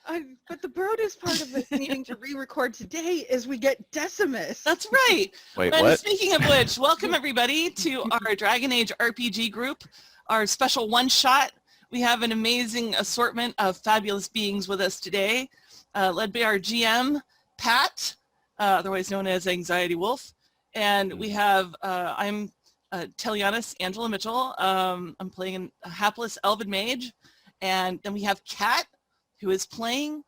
But the Brodus part of it needing to re-record today is we get Decimus. That's right. Wait, And what? speaking of which, welcome everybody to our Dragon Age RPG group, our special one-shot. We have an amazing assortment of fabulous beings with us today, led by our GM, Pat, otherwise known as Anxiety Wolf. And we have, I'm Telianis Angela Mitchell. I'm playing a hapless elven mage. And then we have Kat, who is playing,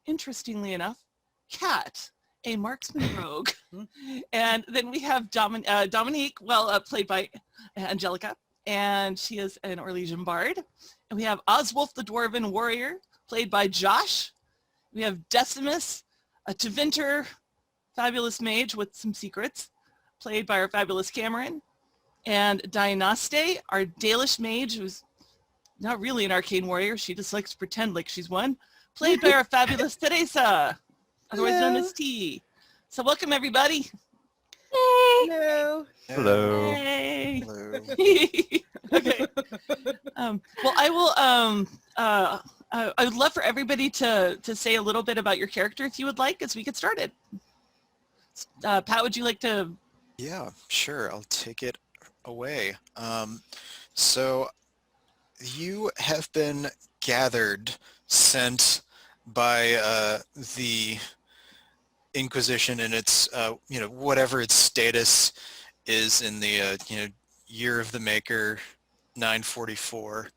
interestingly enough, Kat, a marksman rogue. And then we have Dominique, played by Angelica, and she is an Orlesian bard. And we have Oswulf the Dwarven warrior, played by Josh. We have Decimus, a Tevinter fabulous mage with some secrets, played by our fabulous Cameron. And Dianaste, our Dalish mage, who's not really an arcane warrior. She just likes to pretend like she's one. Played by our fabulous Teresa, otherwise known as T. So welcome everybody. Hey. Hello. Hello. Hey. Hello. Okay. Well, I will. I would love for everybody to say a little bit about your character, if you would like, as we get started. Pat, would you like to? Yeah, sure. I'll take it away. So you have been gathered, sent by the Inquisition and its, whatever its status is in the, Year of the Maker 944.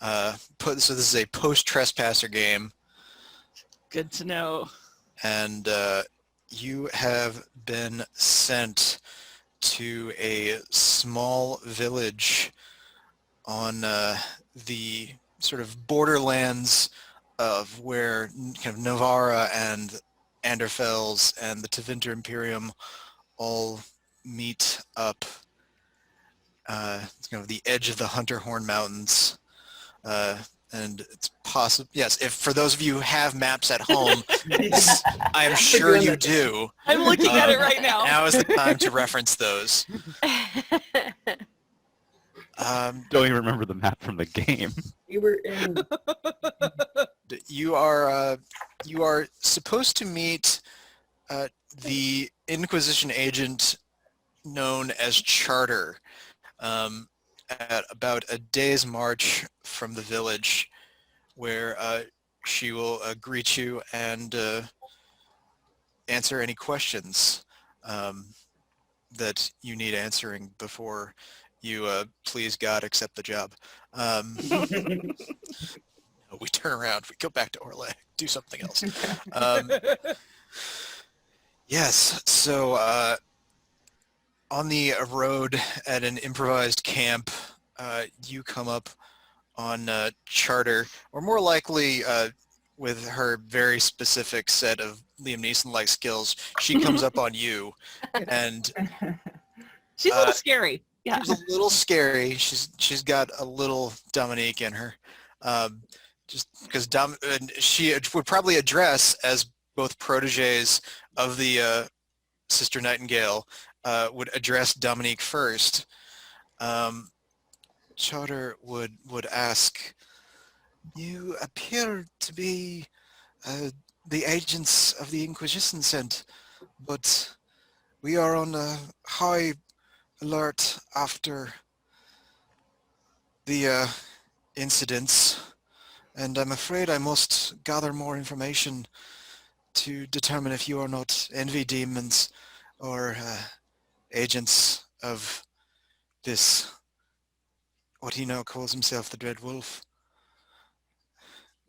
So this is a post-trespasser game. Good to know. And you have been sent to a small village on the sort of borderlands of where kind of Navarra and Anderfels and the Tevinter Imperium all meet up. It's kind of the edge of the Hunterhorn Mountains. And it's possible, yes, if for those of you who have maps at home, I am sure you do. I'm looking at it right now. Now is the time to reference those. Don't even remember the map from the game. You were in. You are supposed to meet the Inquisition agent known as Charter at about a day's march from the village, where she will greet you and answer any questions that you need answering before you, please God, accept the job. We turn around, we go back to Orlais, do something else. Yes, so on the road at an improvised camp, you come up on Charter, or more likely with her very specific set of Liam Neeson-like skills, she comes up on you, and She's a little scary. Yeah. she's a little scary. She's got a little Dominique in her, just because she would probably address as both proteges of the Sister Nightingale would address Dominique first. Charter would ask, "You appear to be the agents of the Inquisition sent, but we are on a high alert after the incidents, and I'm afraid I must gather more information to determine if you are not envy demons or agents of this, what he now calls himself, the Dread Wolf.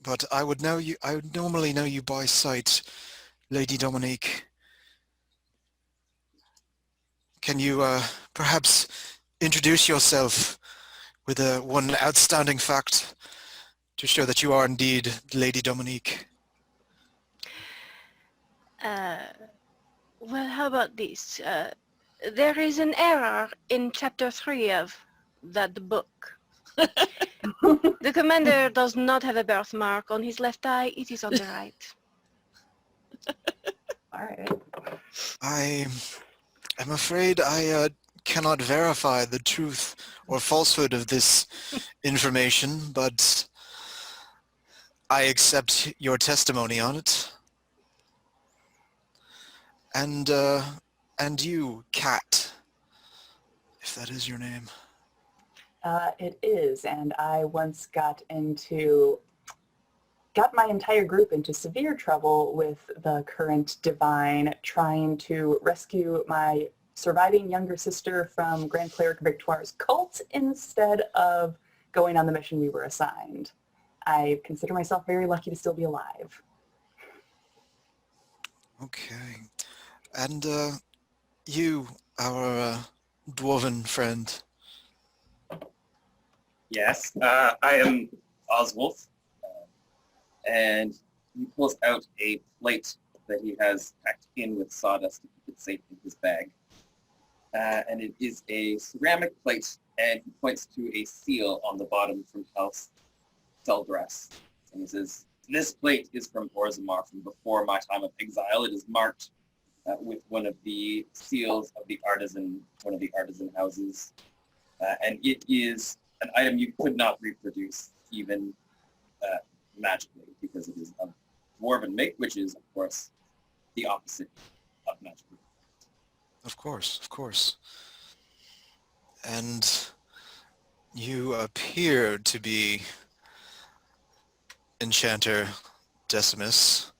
But I would normally know you by sight, Lady Dominique. Can you perhaps introduce yourself with one outstanding fact to show that you are indeed Lady Dominique?" Well, how about this? There is an error in chapter 3 of that book. The commander does not have a birthmark on his left eye. It is on the right. All right. I'm afraid I cannot verify the truth or falsehood of this information, but I accept your testimony on it. And you, Cat, if that is your name. It is, and I once got my entire group into severe trouble with the current divine trying to rescue my surviving younger sister from Grand Cleric Victoire's cult instead of going on the mission we were assigned. I consider myself very lucky to still be alive. Okay. And you, our dwarven friend. Yes, I am Oswulf, and he pulls out a plate that he has packed in with sawdust to keep it safe in his bag. And it is a ceramic plate, and he points to a seal on the bottom from House Seldras. And he says, "This plate is from Orzammar from before my time of exile. It is marked with one of the seals of one of the artisan houses. And it is an item you could not reproduce, even magically, because it is of dwarven make, which is, of course, the opposite of magic. Of course. And you appear to be Enchanter Decimus.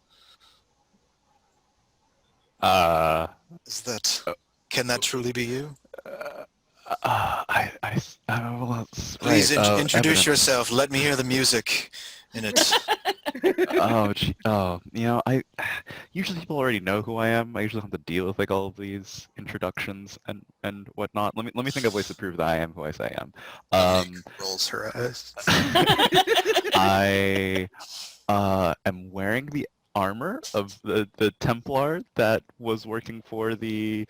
Is that... Can that truly be you? Well, that's Please right. introduce Evidence. yourself. Let me hear the music in it. I usually people already know who I am. I usually don't have to deal with like all of these introductions and whatnot. Let me think of ways to prove that I am who I say I am. Rolls her eyes. I am wearing the armor of the Templar that was working for the...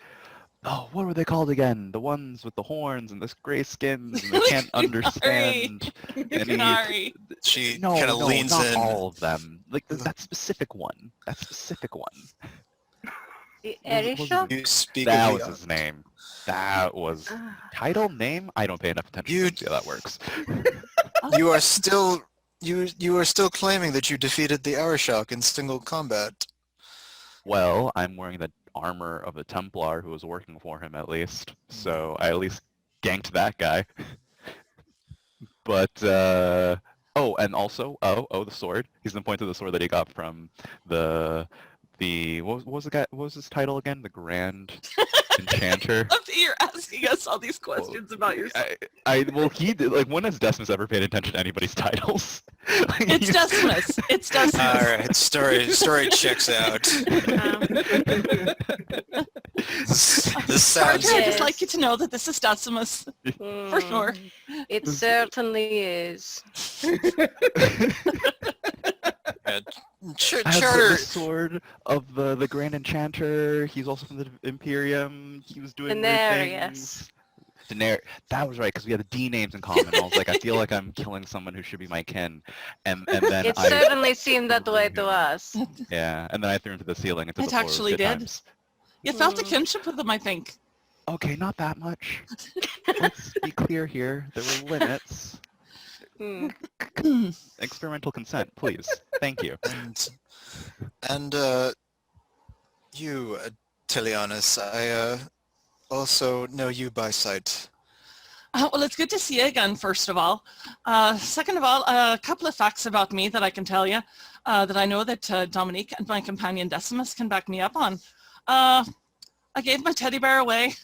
Oh, what were they called again? The ones with the horns and the gray skins and they can't understand any... Kunari. She No, kind of no, leans not in. all of them. Like that specific one. That specific one. The What was his Erisha? name? You speak That of was the... his name. That was title name. I don't pay enough attention You- to see how that works. You are still... You are still claiming that you defeated the Arashok in single combat. Well, I'm wearing the armor of a Templar who was working for him at least, so I at least ganked that guy. But and also the sword. He's been pointing to the sword that he got from the what was his title again? The Grand Enchanter. Love that you're asking us all these questions about yourself. He did, like, when has Decimus ever paid attention to anybody's titles? It's Decimus. It's Decimus. All right, story checks out. This sounds... I'd Yes. just like you to know that this is Decimus, for sure. It certainly is. I have Charter... the sword of the Grand Enchanter. He's also from the Imperium. He was doing weird Denarius. things. That was right, because we had the D names in common. I was like, I feel like I'm killing someone who should be my kin. And then It I... certainly seemed that way to us. Yeah, and then I threw him to the ceiling and took It the floor actually 2 did. times. You felt a kinship with him, I think. Okay, not that much. Let's be clear here. There were limits. Hmm. Experimental consent, please. Thank you. And you, Tilianus, I also know you by sight. Well, it's good to see you again, first of all. Second of all, a couple of facts about me that I can tell you that I know that Dominique and my companion Decimus can back me up on. I gave my teddy bear away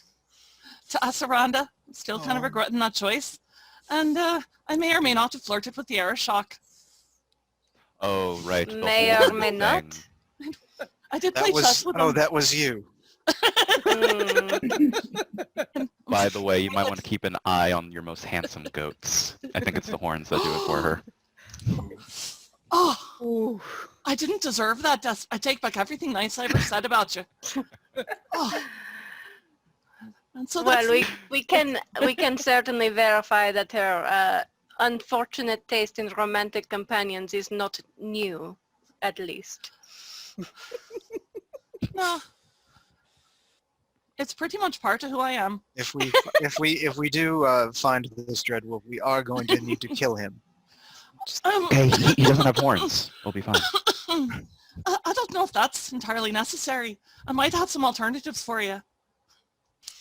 to Asaranda. Still kind of regretting that choice. And I may or may not have flirted with the Arashok. Oh, right. the May whole or may thing. not. I did play chess with Oh, him. that was you. By the way, you might want to keep an eye on your most handsome goats. I think it's the horns that do it for her. Oh, Ooh. I didn't deserve that. I take back everything nice I ever said about you. Oh. And so that's... Well, we can certainly verify that her unfortunate taste in romantic companions is not new, at least. No. It's pretty much part of who I am. If we do find this Dreadwolf, we are going to need to kill him. Okay, he doesn't have horns. We'll be fine. I don't know if that's entirely necessary. I might have some alternatives for you.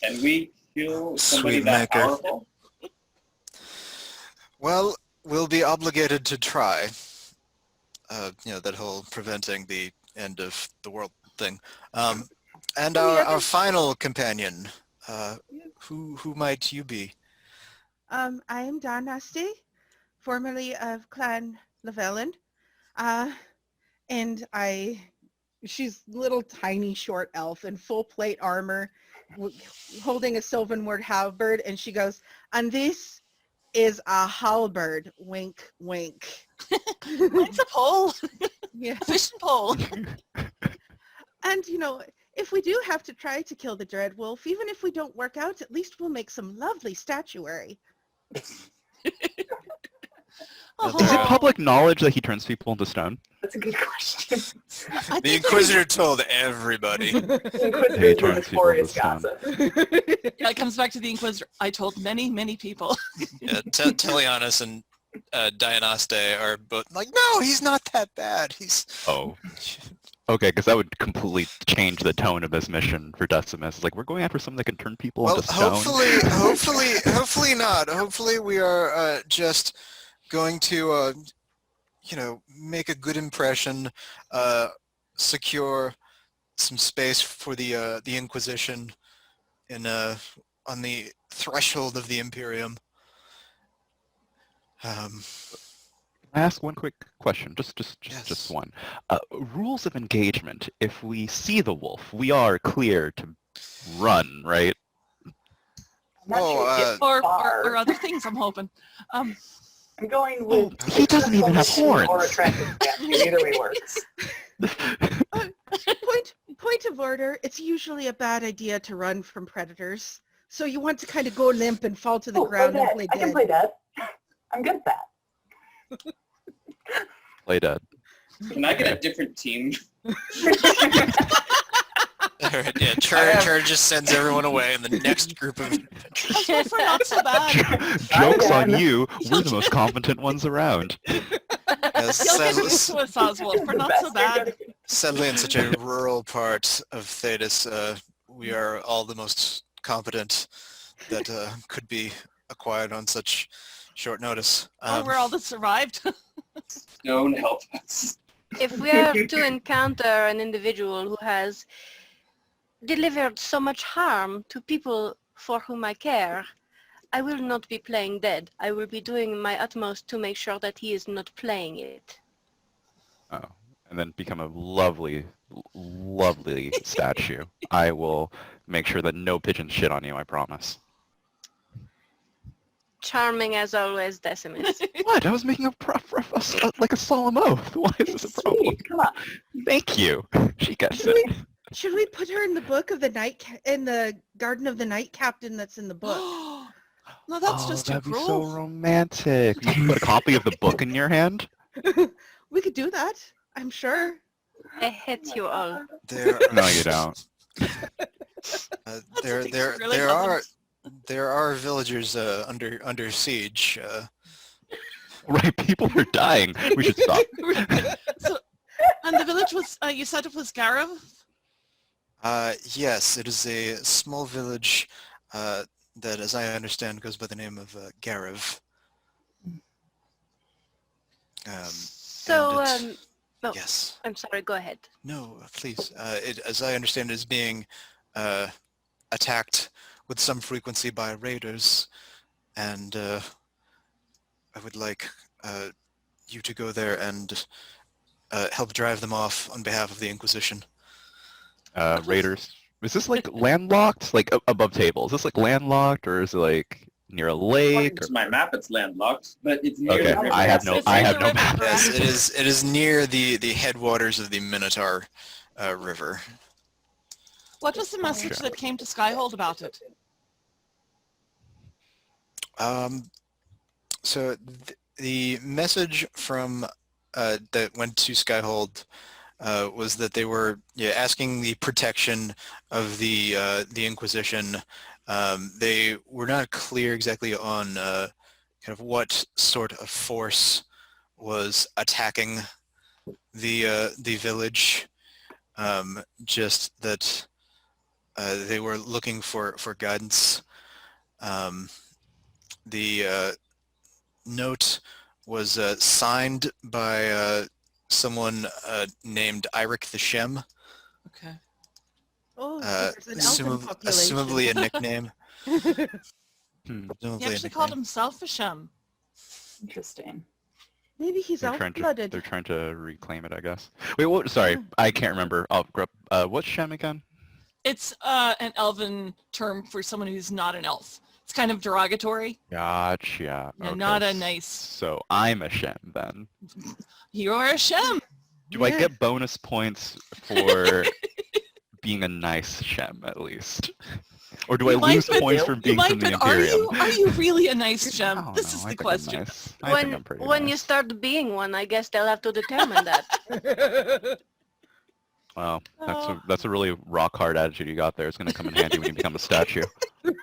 Can we kill somebody Sweet that maker. powerful? Well, we'll be obligated to try. That whole preventing the end of the world thing. And our final companion, who might you be? I am Dynasty, formerly of Clan Llewellyn. And she's little tiny short elf in full plate armor, holding a sylvan-word halberd, and she goes, and this is a halberd, wink, wink. Mine's a pole, Yeah. a fishing pole. And, if we do have to try to kill the dread wolf, even if we don't work out, at least we'll make some lovely statuary. Oh, Is it public knowledge that he turns people into stone? That's a good question. I The think Inquisitor told everybody. The Inquisitor's Hey, the turns people into notorious stone. gossip. yeah, it comes back to the Inquisitor. I told many, many people. Yeah, Teleanus and Dianaste are both like, no, he's not that bad. He's Oh. Okay, because that would completely change the tone of this mission for Decimus. It's like, we're going after someone that can turn people well, into stone. hopefully not. Hopefully we are just going to, make a good impression, secure some space for the Inquisition on the threshold of the Imperium. Can I ask one quick question? Just Yes. one. Rules of engagement. If we see the wolf, we are clear to run, right? I'm not sure it gets or far. other things, I'm hoping. I'm going with... He doesn't even have horns. Or attractive captain. Either way works. Point of order, it's usually a bad idea to run from predators. So you want to kind of go limp and fall to the ground and play I can dead. play dead. I'm good at that. Play dead. Can I get a different team? Alright, yeah, Chur just sends everyone away, and the next group of Oswald, for not so bad. Joke's on again. you. We're the most competent ones around. You'll get used to us, Oswald. For The not best so you're bad. gonna get. sadly in such a rural part of Thetis, we are all the most competent that could be acquired on such short notice. Oh, we're all that survived. Stone help us. If we are to encounter an individual who has delivered so much harm to people for whom I care, I will not be playing dead. I will be doing my utmost to make sure that he is not playing it. Oh, and then become a lovely, lovely statue. I will make sure that no pigeons shit on you, I promise. Charming as always, Decimus. What? I was making like a solemn oath. Why is this a problem? Sweet, come on. Thank you. She gets it. Should we put her in the book of the night, in the Garden of the Night Captain that's in the book? No, that's just too that'd be cruel. so romantic. You can put a copy of the book in your hand. We could do that, I'm sure. I hate you all. There, No, you don't. there, That's there, really there lovely. are, there are villagers under siege. Right, people are dying. We should stop. So, and the village was, you said it was Garav? Yes, it is a small village that, as I understand, goes by the name of Garav. So, and it- oh, yes. I'm sorry, go ahead. No, please. As I understand, it is being attacked with some frequency by raiders, and I would like you to go there and help drive them off on behalf of the Inquisition. Raiders. Is this like landlocked? Like above table? Is this like landlocked, or is it like near a lake? According to my map, it's landlocked, but it's near Okay, the river. I have no. It's I near have the no river, map. correct? Yes, it is near the headwaters of the Minotaur River. What was the message that came to Skyhold about it? So the message from that went to Skyhold was that they were asking the protection of the Inquisition. They were not clear exactly on kind of what sort of force was attacking the village. Just that they were looking for guidance. The note was signed by someone named Eirik the Shem, Okay. Oh, so there's an elfin population. assumably a nickname. Hmm. He actually called himself a Shem. Interesting. Maybe he's They're trying elf-blooded. they're trying to reclaim it, I guess. Wait, what? Sorry, I can't remember. What's Shem again? It's an elven term for someone who's not an elf. It's kind of derogatory. Gotcha. Yeah, Okay, not a nice. So I'm a Shem then. You are a Shem. Do I Yeah. get bonus points for being a nice Shem at least? Or do I You might, lose but points for You being might, from the but are Imperium? you really a nice I Shem? don't This know, is I the think I'm question. nice. I think I'm When pretty when you nice. start being one, I guess they'll have to determine that. Wow, Oh. that's a really rock hard attitude you got there. It's gonna come in handy when you become a statue. We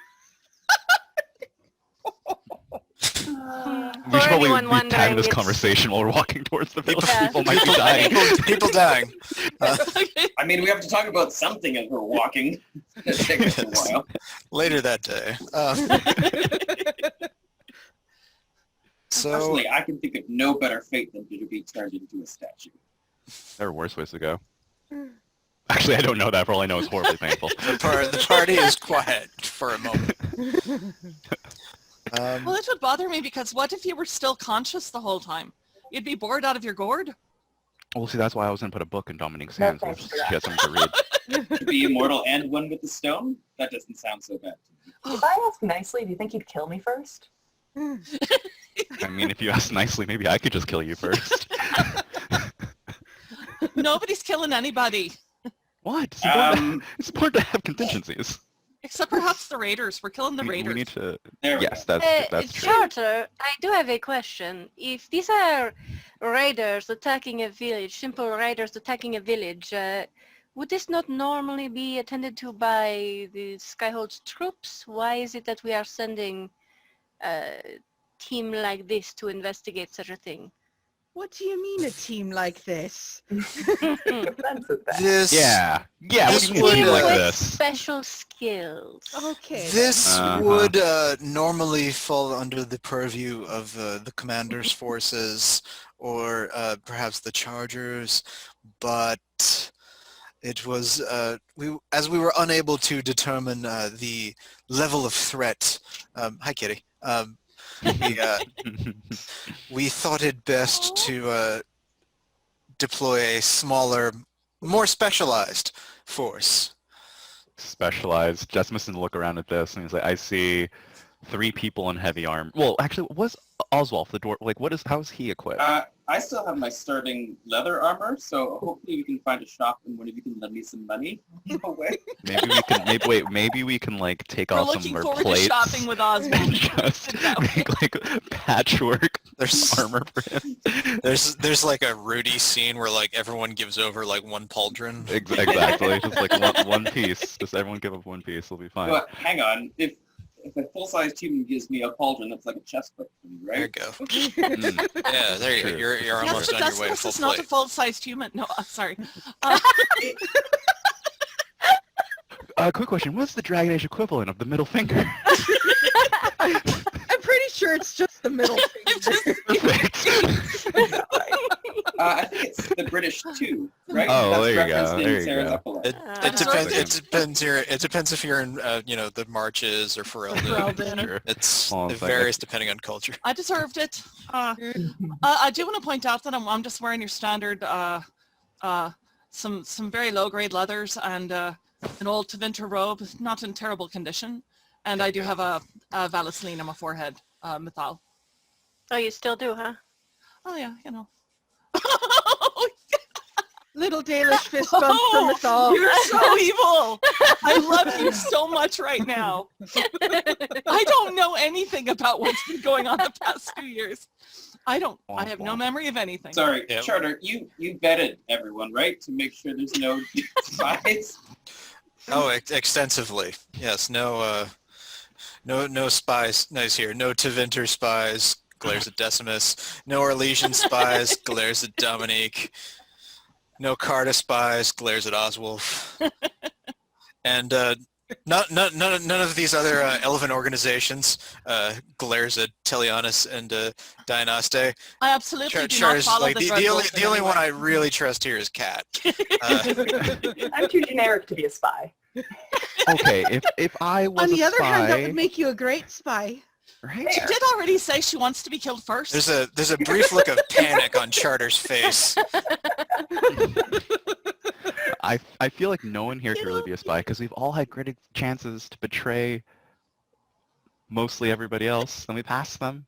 For should probably anyone be wondering, having this it's- conversing while we're walking towards the village. Yeah. People might be dying. People dying. Okay. I mean, we have to talk about something as we're walking. It takes a while. Later that day. So Personally, I can think of no better fate than to be turned into a statue. There are worse ways to go. Actually, I don't know that. For all I know, it's horribly painful. the party is quiet for a moment. Well, that would bother me because what if you were still conscious the whole time? You'd be bored out of your gourd. Well, see, that's why I was gonna put a book in Dominique's No, hands. So thanks she for that. has something to read. To be immortal and one with the stone? That doesn't sound so bad. If I ask nicely, do you think you'd kill me first? I mean, if you ask nicely, maybe I could just kill you first. Nobody's killing anybody, What? It's important, Um, it's important to have contingencies. except perhaps the raiders. We're killing the We raiders. need to. There we Yes, go. that's true. Charter, I do have a question. If these are raiders attacking a village, simple raiders attacking a village, would this not normally be attended to by the Skyhold's troops? Why is it that we are sending a team like this to investigate such a thing? What do you mean a team like this? Offensive then. This Yeah. Yeah, what This do you mean a team would, like with this? special skills. Okay. This Uh-huh. would normally fall under the purview of the commander's forces or perhaps the Chargers, but it was as we were unable to determine the level of threat. Hi, Kitty. We thought it best to deploy a smaller, more specialized force. Specialized. Jasmine look around at this and he's like, I see 3 people in heavy armor. Well, actually, what's Oswald, the dwarf? Like, how is he equipped? I still have my starting leather armor, so hopefully we can find a shop and one of you can lend me some money. No way. Maybe we can. Maybe we can like take We're off some looking of our forward plates. to shopping with Oswald. and just make like patchwork There's armor for him. there's like a Rudy scene where like everyone gives over like one pauldron. Exactly. Just like one piece. Just everyone give up one piece. It'll be fine. But hang on, if a full-sized human gives me a pauldron, that's like a chest plate for me, There you right? go. Mm. Yeah, there you go. True. You're Yes, almost but on your way to Decimus full is not a plate. full-sized human. No, sorry. Quick question. What's the Dragon Age equivalent of the middle finger? I'm pretty sure it's just the middle finger. Perfect. I think it's the British too, right? Oh, That's there you go, referenced in there you Sarah's go. epilogue. It That's depends. right. It depends here. It depends if you're in, the marches or Ferelden. Ferelden. Sure. It's Hold on a it second. varies depending on culture. I deserved it. I do want to point out that I'm just wearing your standard, some very low-grade leathers and an old Tevinter robe, not in terrible condition. And I do have a Valicine on my forehead, Mythal. Oh, you still do, huh? Oh yeah, you know. Little Dalish fist bump from us all. You're so evil. I love you so much right now. I don't know anything about what's been going on the past 2 years. I have no memory of anything. Sorry, Yep. Charter, you vetted everyone, right? To make sure there's no spies? Oh, extensively. Yes. No spies. Nice here. No Tevinter spies. glares at Decimus. No Orlesian spies, glares at Dominique. No Carta spies, glares at Oswulf. And none of these other elven organizations glares at Teleanus and Dianaste. I absolutely do not Charter's follow like the the only one I really trust here is Kat. I'm too generic to be a spy. Okay, if I was On the a other hand, that would spy, make you a great spy. right? She did already say she wants to be killed first. There's a brief look of panic on Charter's face. I feel like no one here can really be a spy because we've all had great chances to betray mostly everybody else, and we passed them.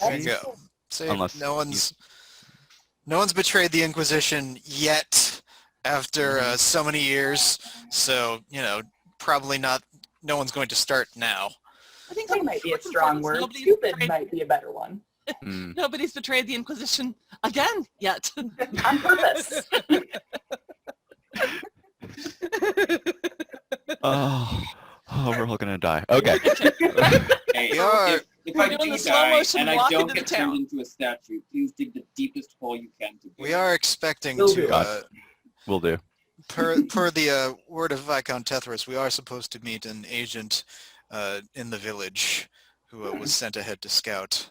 There you See? go. See, Unless no one's betrayed the Inquisition yet after so many years. So probably not. No one's going to start now. I think That might be a strong word. Stupid might be a better one. Mm. Nobody's betrayed the Inquisition again yet. On purpose. Oh, we're all gonna die. Okay. Hey, We are- if I We're doing do the slow die motion and I walk don't into the get turned town. into a statue, please dig the deepest hole you can to We are expecting Will to, do. Will do. per the word of Viscount Tethras, we are supposed to meet an agent in the village who was sent ahead to scout.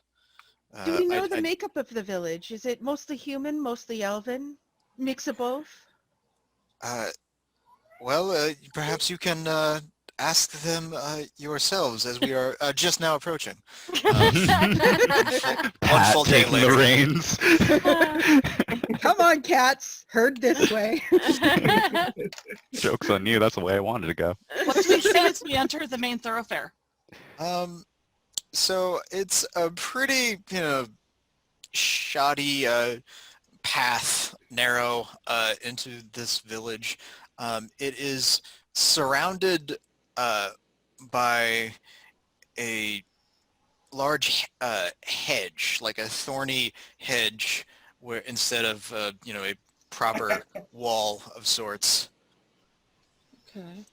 Do we know I- the makeup of the village? Is it mostly human, mostly elven? Mix of both? Well, perhaps you can ask them yourselves as we are just now approaching. Pat full day taking later. the reins. Come on, cats. Heard this way. Joke's on you. That's the way I wanted to go. What do we see as we enter the main thoroughfare? So it's a pretty, shoddy path, narrow into this village. It is surrounded by a large hedge, like a thorny hedge, where instead of a proper wall of sorts. Okay.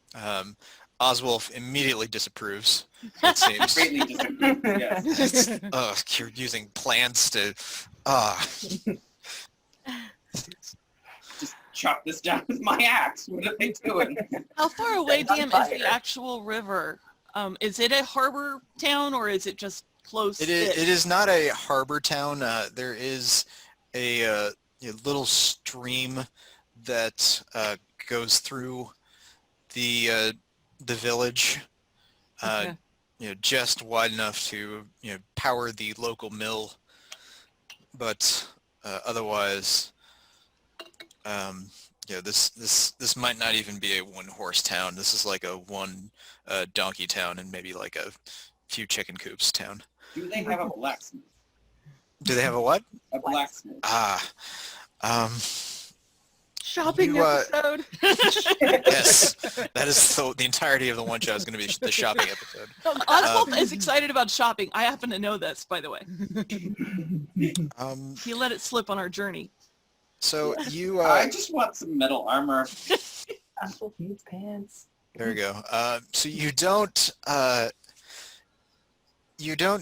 Oswulf immediately disapproves. It seems. greatly disagree. Yes. You're using plants to. Just chop this down with my axe. What are they doing? How far away, That's on DM, is the fire. actual river? Is it a harbor town or is it just close? It is not a harbor town. There is a little stream that goes through the village. Okay. Just wide enough to power the local mill, but otherwise, this might not even be a one-horse town. This is like a one donkey town and maybe like a few chicken coops town. Do they have a blacksmith? Do they have a what? A blacksmith. Shopping You, episode. Yes, that is the entirety of the one shot is going to be the shopping episode. Oswald is excited about shopping. I happen to know this, by the way. He let it slip on our journey. So you, I just want some metal armor. Oswald needs pants. there we go. So you don't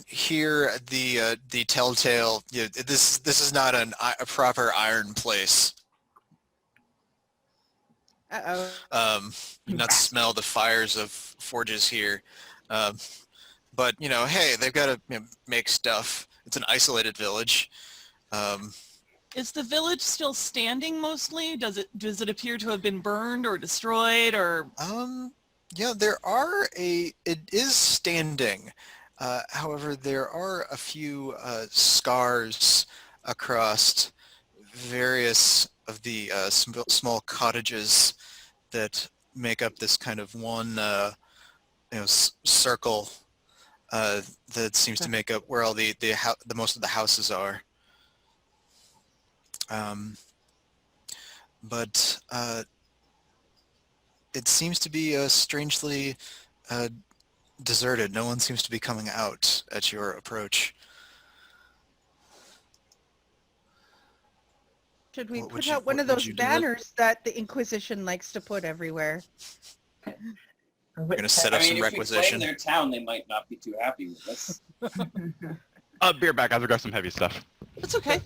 hear the telltale. This is not a proper iron place. Uh-oh. You not smell the fires of forges here, but hey, they've got to make stuff. It's an isolated village. Is the village still standing mostly? Does it appear to have been burned or destroyed or? Yeah, it is standing. However, there are a few scars across various of the small cottages that make up this kind of one circle that seems to make up where all the most of the houses are. But it seems to be strangely deserted. No one seems to be coming out at your approach. Should we What would put you- out one what of would those you do with- banners that the Inquisition likes to put everywhere? We're gonna set up I mean, some if we claim requisition. their town, they might not be too happy with us. Beer back. I've got some heavy stuff. That's okay.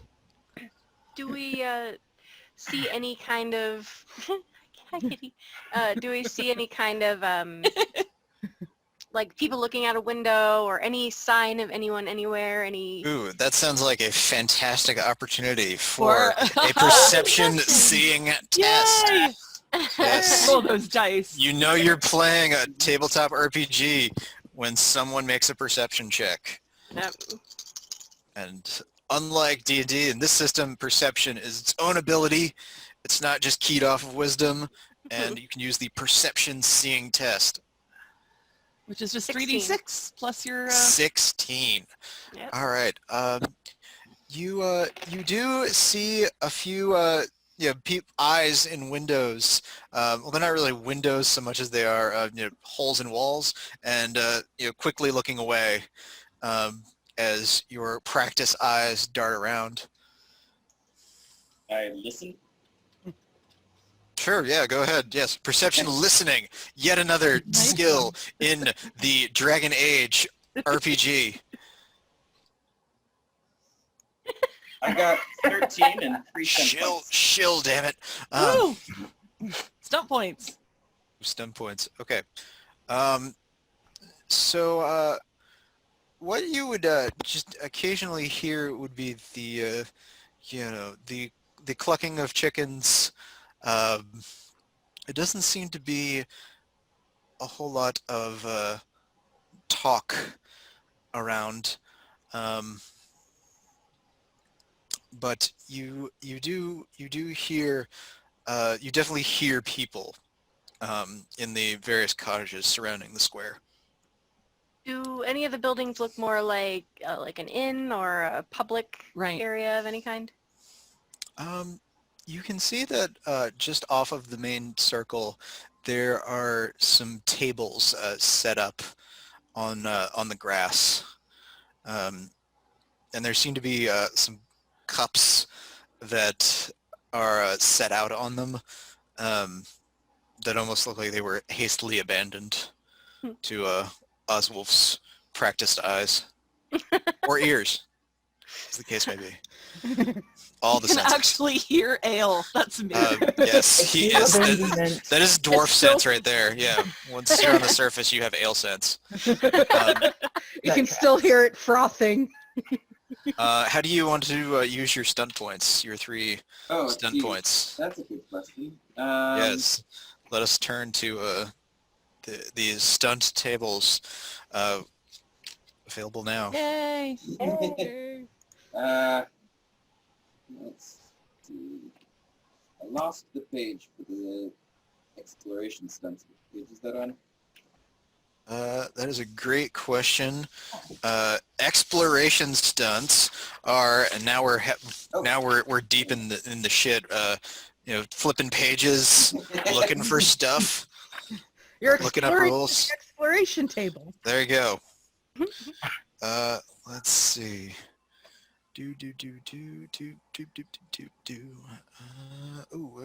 Do we see any kind of Hi, Kitty. Do we see any kind of like people looking out a window or any sign of anyone anywhere? Any? Ooh, that sounds like a fantastic opportunity for a perception seeing test. Yay! Yes. Roll those dice. You know you're playing a tabletop RPG when someone makes a perception check. Yep. And unlike D&D, in this system, perception is its own ability. It's not just keyed off of wisdom, and you can use the perception seeing test. Which is just 16. 3d6 plus your... 16. Yep. All right. You do see a few eyes in windows. Well, they're not really windows so much as they are holes in walls, and quickly looking away as your practice eyes dart around. I listen. Sure, yeah, go ahead. Yes, perception listening, yet another Nice skill in the Dragon Age RPG. I got 13 and 3 points. Shill, damn it. Woo! Stump points. Stem points. Okay. So what you would just occasionally hear would be the the clucking of chickens. It doesn't seem to be a whole lot of talk around, but you do hear you definitely hear people in the various cottages surrounding the square. Do any of the buildings look more like an inn or a public Right. area of any kind? You can see that just off of the main circle, there are some tables set up on the grass, and there seem to be some cups that are set out on them that almost look like they were hastily abandoned to Oswulf's practiced eyes or ears, as the case may be. All the You can senses. actually hear ale. That's amazing. Yes, he is. That is dwarf It's so- sense right there. Yeah. Once you're on the surface, you have ale sense. You can still hear it frothing. How do you want to use your stunt points? Your 3 Oh, stunt gee, points. That's a good question. Yes. Let us turn to the stunt tables available now. Yay! Let's see. I lost the page for the exploration stunts. What page is that on? That is a great question. Exploration stunts are, and now we're deep in the shit. Flipping pages, looking for stuff. You're Looking up exploring rules. the exploration table. There you go. Let's see. There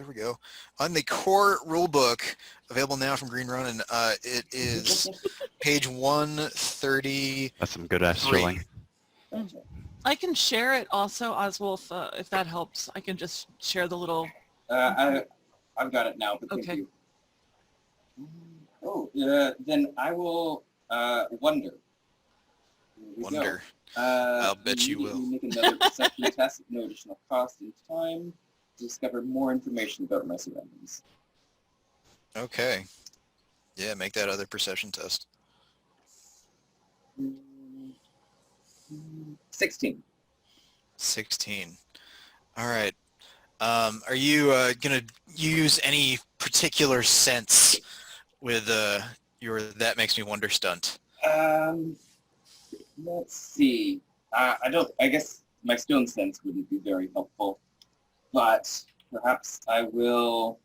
we go. On the core rulebook, available now from Green Ronin, it is page 130. That's some good ass shilling. I can share it also, Oswulf, if that helps. I can just share the little... I've got it now, but thank Okay. you. Oh, then I will wonder. Here we go. Wonder. I'll bet you will. Make another perception test at no additional cost and time to discover more information about my surroundings. Okay. Yeah, make that other perception test. 16. 16. All right. Are you gonna use any particular sense with your that makes me wonder stunt? Let's see. I guess my stone sense wouldn't be very helpful, but perhaps I will.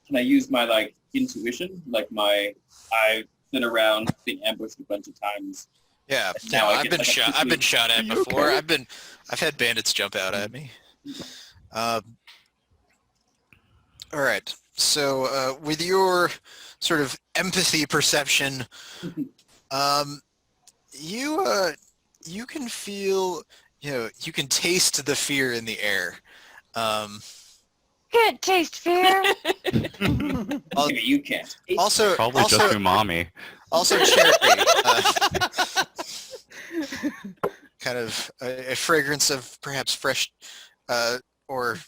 Can I use my intuition? I've been around, been ambushed a bunch of times. Yeah. Now No, I I've get, been like, a shot. I've been shot at Are you before. okay? I've had bandits jump out at me. All right. So with your sort of empathy perception, you you can feel, you can taste the fear in the air. Can't taste fear. Maybe you can't. Also, Probably just umami. also cherry. Kind of a fragrance of perhaps fresh or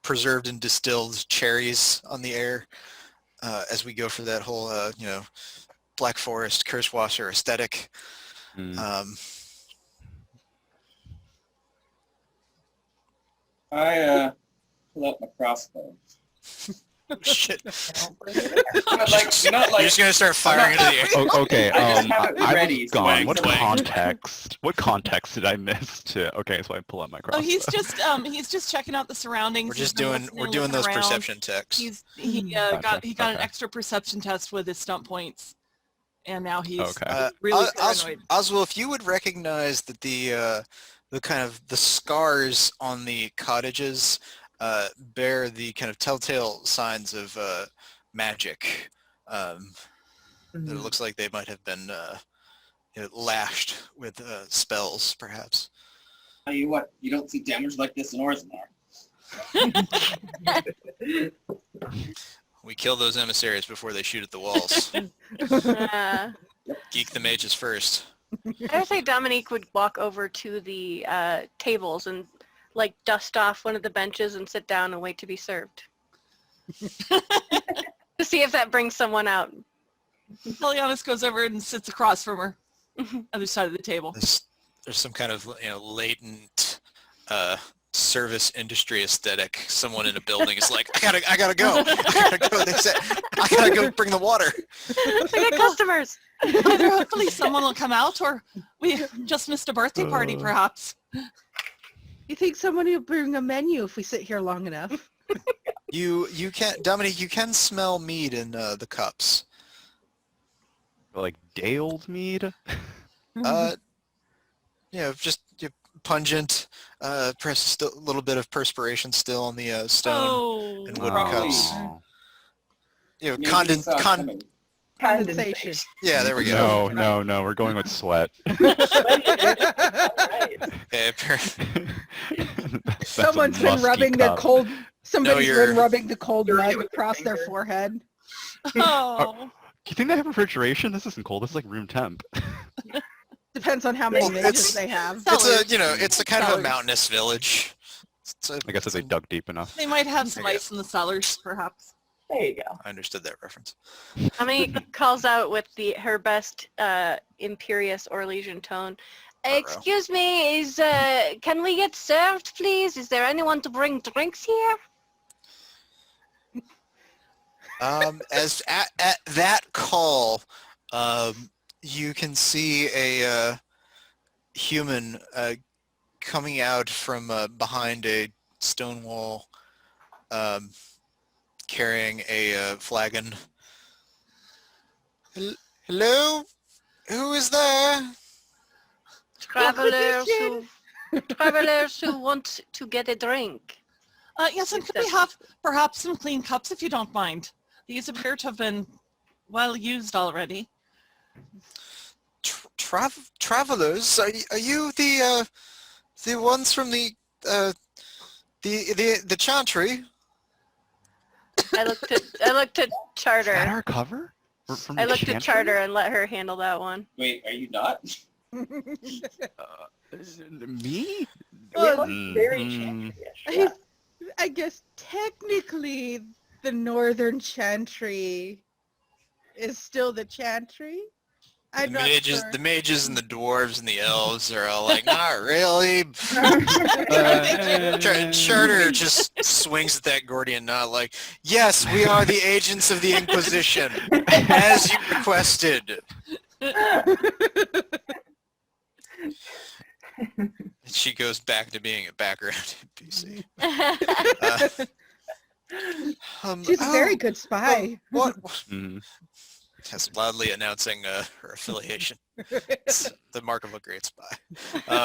preserved and distilled cherries on the air as we go for that whole, Black Forest Cursewasser aesthetic. I pull out my crossbow. Shit. Not like, not You're like just gonna start firing into the air. Okay, I just have it I ready, was so gone. I What can- context? What context did I miss? Okay, so I pull out my crossbow. Oh, he's just checking out the surroundings. We're He's just been doing listening, we're doing looking those around. perception checks. He Gotcha, got an okay. extra perception test with his stump points, and now he's Okay. really paranoid. Oswald, if you would recognize that the kind of the scars on the cottages bear the kind of telltale signs of magic. It looks like they might have been lashed with spells, perhaps. Tell you what, you don't see damage like this in Orzammar. We kill those emissaries before they shoot at the walls. Geek the mages first. I would say Dominique would walk over to the tables and like dust off one of the benches and sit down and wait to be served. To see if that brings someone out. Helianus goes over and sits across from her, other side of the table. There's some kind of latent service industry aesthetic. Someone in a building is like, I gotta go. They said, I gotta go bring the water. I got customers. Either hopefully someone will come out, or we just missed a birthday party, perhaps. You think someone will bring a menu if we sit here long enough? You can, Dominique, you can smell mead in the cups. Like day-old mead? Just pungent, perhaps still a little bit of perspiration still on the stone and wooden cups. Oh. Maybe you saw it coming. Condensation. Yeah, there we go. No, we're going with sweat. Okay, That's a Someone's been musky rubbing cup. Somebody's you're- been rubbing the cold you're mud doing it across with their finger. forehead. Oh, Do you think they have refrigeration? This isn't cold. This is like room temp. Depends on how many Well, mages it's- they have. it's a kind of a Cellars. mountainous village. I guess if they dug deep enough. they might have some Okay. ice in the cellars, perhaps. There you go. I understood that reference. Dominique calls out with her best imperious Orlesian tone. Uh-oh. Excuse me, can we get served, please? Is there anyone to bring drinks here? As at that call, you can see a human coming out from behind a stone wall, carrying a flagon. Hello? Who is there? Travelers who want to get a drink. Yes, and could we have perhaps some clean cups, if you don't mind? These appear to have been well used already. Travelers? Are you the ones from the chantry? I looked at Is that Charter. our cover? From I the looked at Chantry? Charter and let her handle that one. Wait, are you not? Me? It looks very Mm. chantry-ish. Yeah. I guess technically the northern chantry is still the chantry. I'm not sure. The mages and the dwarves and the elves are all like, not really. Charter just swings at that Gordian knot like, yes, we are the agents of the Inquisition, as you requested. She goes back to being a background NPC. She's a very good spy. What? Mm. Yes, loudly announcing her affiliation. It's the mark of a great spy.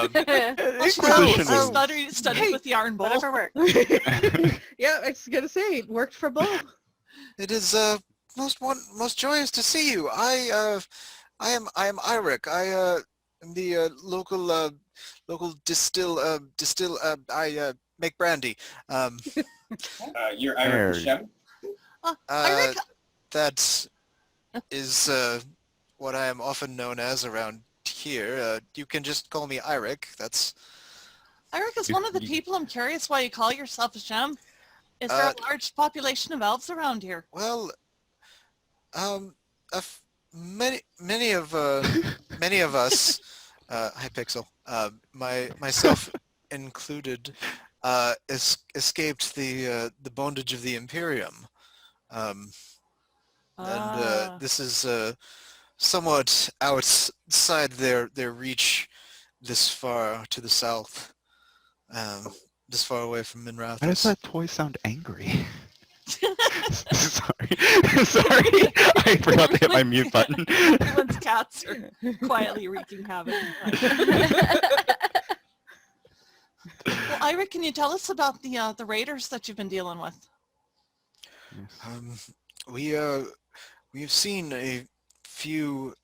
Inquisition is- Studied Hey, with the iron bowl. Whatever works. Yeah, I was gonna say it worked for both. It is most joyous to see you. I am Eirik. I'm the local distill. I make brandy. Um, You're There. Irish Shem? Iric, that is what I am often known as around here. You can just call me Iric. That's Iric is You- one of the you- people. I'm curious why you call yourself a Shem. Is there a large population of elves around here? well, um, many of many of us. Hi, Pixel. Myself included, escaped the bondage of the Imperium. Um, and Ah. this is somewhat outside their reach this far to the south, this far away from Why does Minrathous. that toy sound angry? Sorry. Sorry. I forgot to hit my mute button. Everyone's cats are quietly wreaking havoc. Well, Iric, can you tell us about the raiders that you've been dealing with? Um, we've seen a few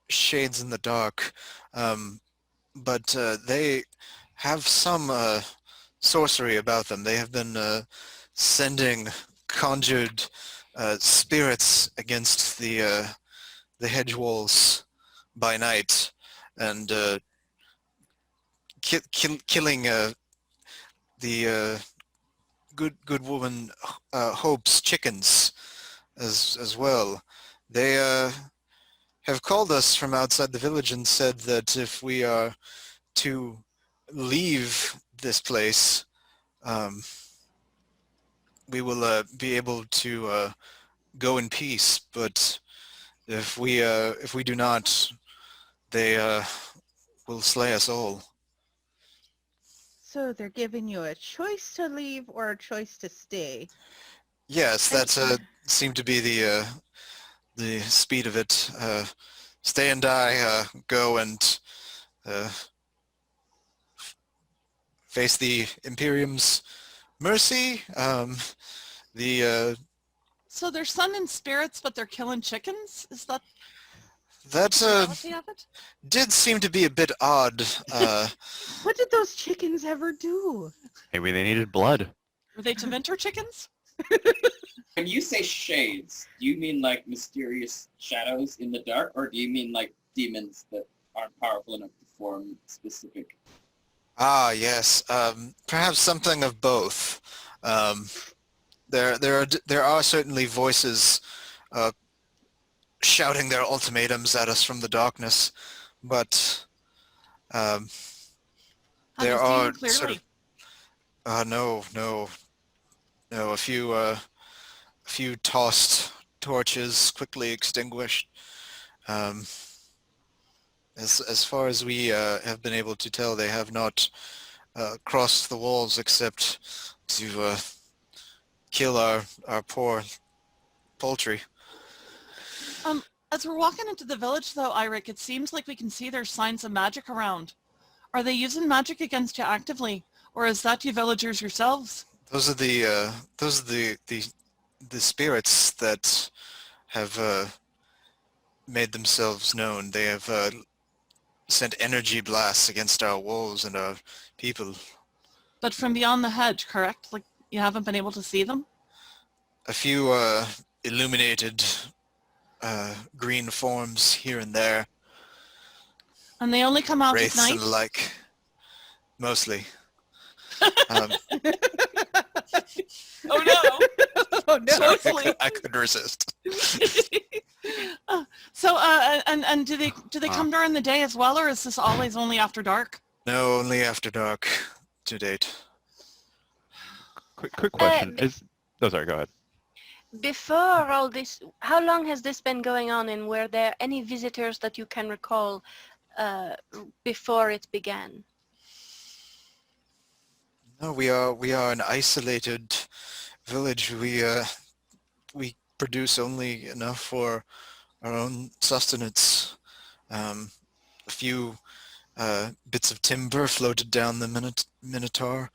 shades in the dark, but they have some sorcery about them. They have been sending conjured spirits against the hedge walls by night, and killing the good woman Hope's chickens as well. They have called us from outside the village and said that if we are to leave this place, we will be able to go in peace. But if we do not, they will slay us all. So they're giving you a choice to leave or a choice to stay. Yes, that's seemed to be the speed of it. Stay and die. Go and face the Imperium's mercy. The So they're summoning spirits, but they're killing chickens? Is that that the reality of it? did seem to be a bit odd. What did those chickens ever do? Maybe they needed blood. Were they Tevinter chickens? When you say shades, do you mean like mysterious shadows in the dark, or do you mean like demons that aren't powerful enough to form specific? Ah, yes. Perhaps something of both. There are certainly voices shouting their ultimatums at us from the darkness, but Have there you seen are them clearly? sort of no. A few tossed torches quickly extinguished. As far as we have been able to tell, they have not crossed the walls except to kill our poor poultry. As we're walking into the village, though, Iric, it seems like we can see there's signs of magic around. Are they using magic against you actively, or is that you villagers yourselves? Those are the spirits that have made themselves known. They have sent energy blasts against our walls and our people. But from beyond the hedge, correct? Like, you haven't been able to see them? A few illuminated green forms here and there, And they only come out at wraiths night? and the like, mostly. Oh no! Oh no. Sorry, Mostly. I couldn't resist. So, and do they come during the day as well, or is this always only after dark? No, only after dark to date. Quick question. b- Oh, sorry, go ahead. Before all this, how long has this been going on, and were there any visitors that you can recall before it began? No, we are an isolated village. We produce only enough for our own sustenance. A few bits of timber floated down the Minotaur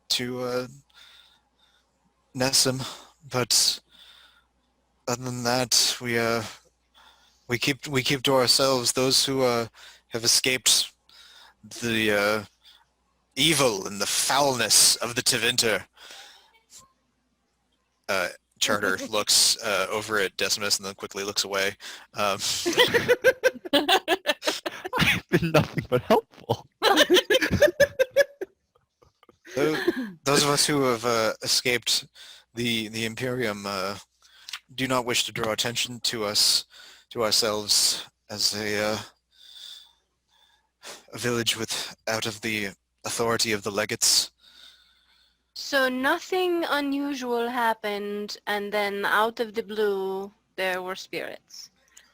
to Nessim, but other than that, We keep to ourselves those who have escaped the evil and the foulness of the Tevinter. Charter looks over at Decimus and then quickly looks away. I've been nothing but helpful. Those of us who have escaped the Imperium do not wish to draw attention to ourselves as a village out of the authority of the legates. So nothing unusual happened, and then out of the blue, there were spirits.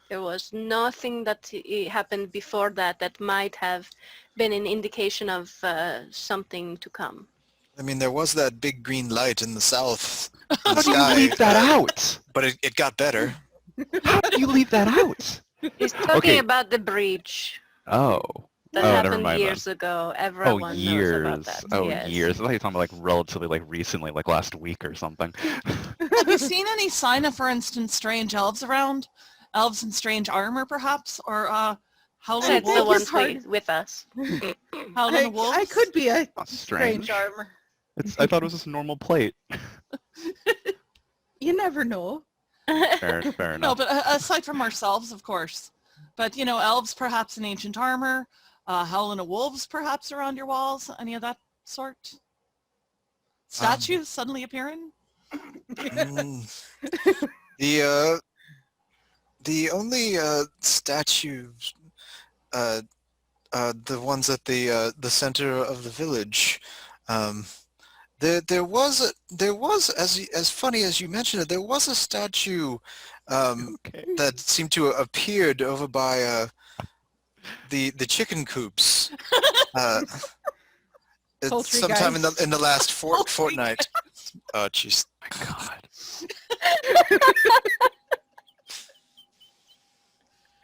There was nothing that happened before that might have been an indication of something to come. I mean, there was that big green light in the south in the How do you sky, leave that out? but it got better. How do you leave that out? He's talking Okay. about the breach Oh. that never happened mind years ago. Everyone knows about that. Oh, Yes. years. I thought you were talking about relatively recently, like last week or something. Have you seen any sign of, for instance, strange elves around? Elves in strange armor, perhaps? Or howling That's the wolves? ones with us. Howling wolves? I could be a Not strange strange. armor. I thought it was just a normal plate. You never know. Fair No, enough. but aside from ourselves, of course. But, elves perhaps in ancient armor, howling of wolves perhaps around your walls, any of that sort? Statues suddenly appearing? Mm. The only statues, the ones at the center of the village, there was as funny as you mentioned it, there was a statue Okay. that seemed to have appeared over by the chicken coops. It's Poultry sometime guys. in the last Poultry fortnight. Oh, jeez. My God.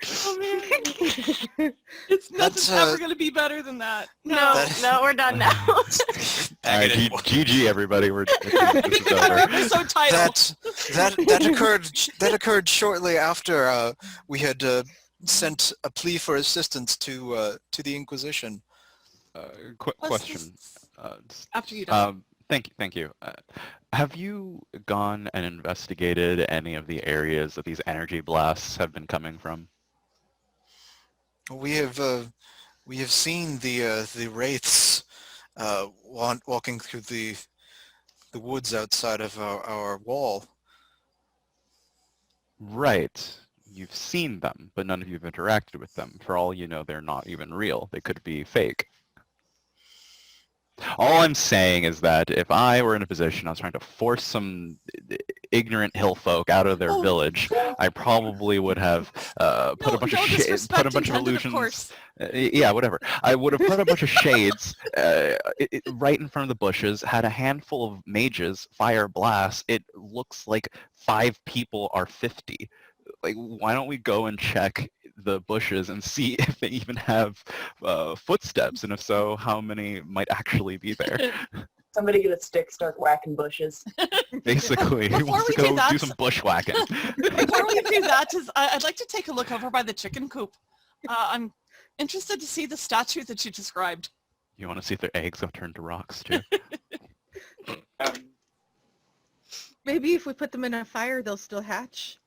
Oh, man. It's That's, nothing's ever going to be better than that. No, That- no, we're done now. All right, GG, everybody. This is over. Episode title. That occurred shortly after we had sent a plea for assistance to the Inquisition. Question. After you done. Thank you. Have you gone and investigated any of the areas that these energy blasts have been coming from? We have seen the wraiths walking through the woods outside of our wall. Right. You've seen them, but none of you have interacted with them. For all you know, they're not even real. They could be fake. All I'm saying is that if I were in a position I was trying to force some ignorant hill folk out of their village, I probably would have put a bunch of disrespect put a bunch of intended, illusions. Of course. Yeah, whatever. I would have put a bunch of shades right in front of the bushes, had a handful of mages fire blasts. It looks like 5 people are 50. Like, why don't we go and check the bushes and see if they even have footsteps, and if so, how many might actually be there? Somebody get a stick, start whacking bushes. Basically, he Before wants to we do go that, do some bushwhacking. Before we do that, I'd like to take a look over by the chicken coop. I'm interested to see the statue that you described. You want to see if their eggs have turned to rocks too? Maybe if we put them in a fire, they'll still hatch.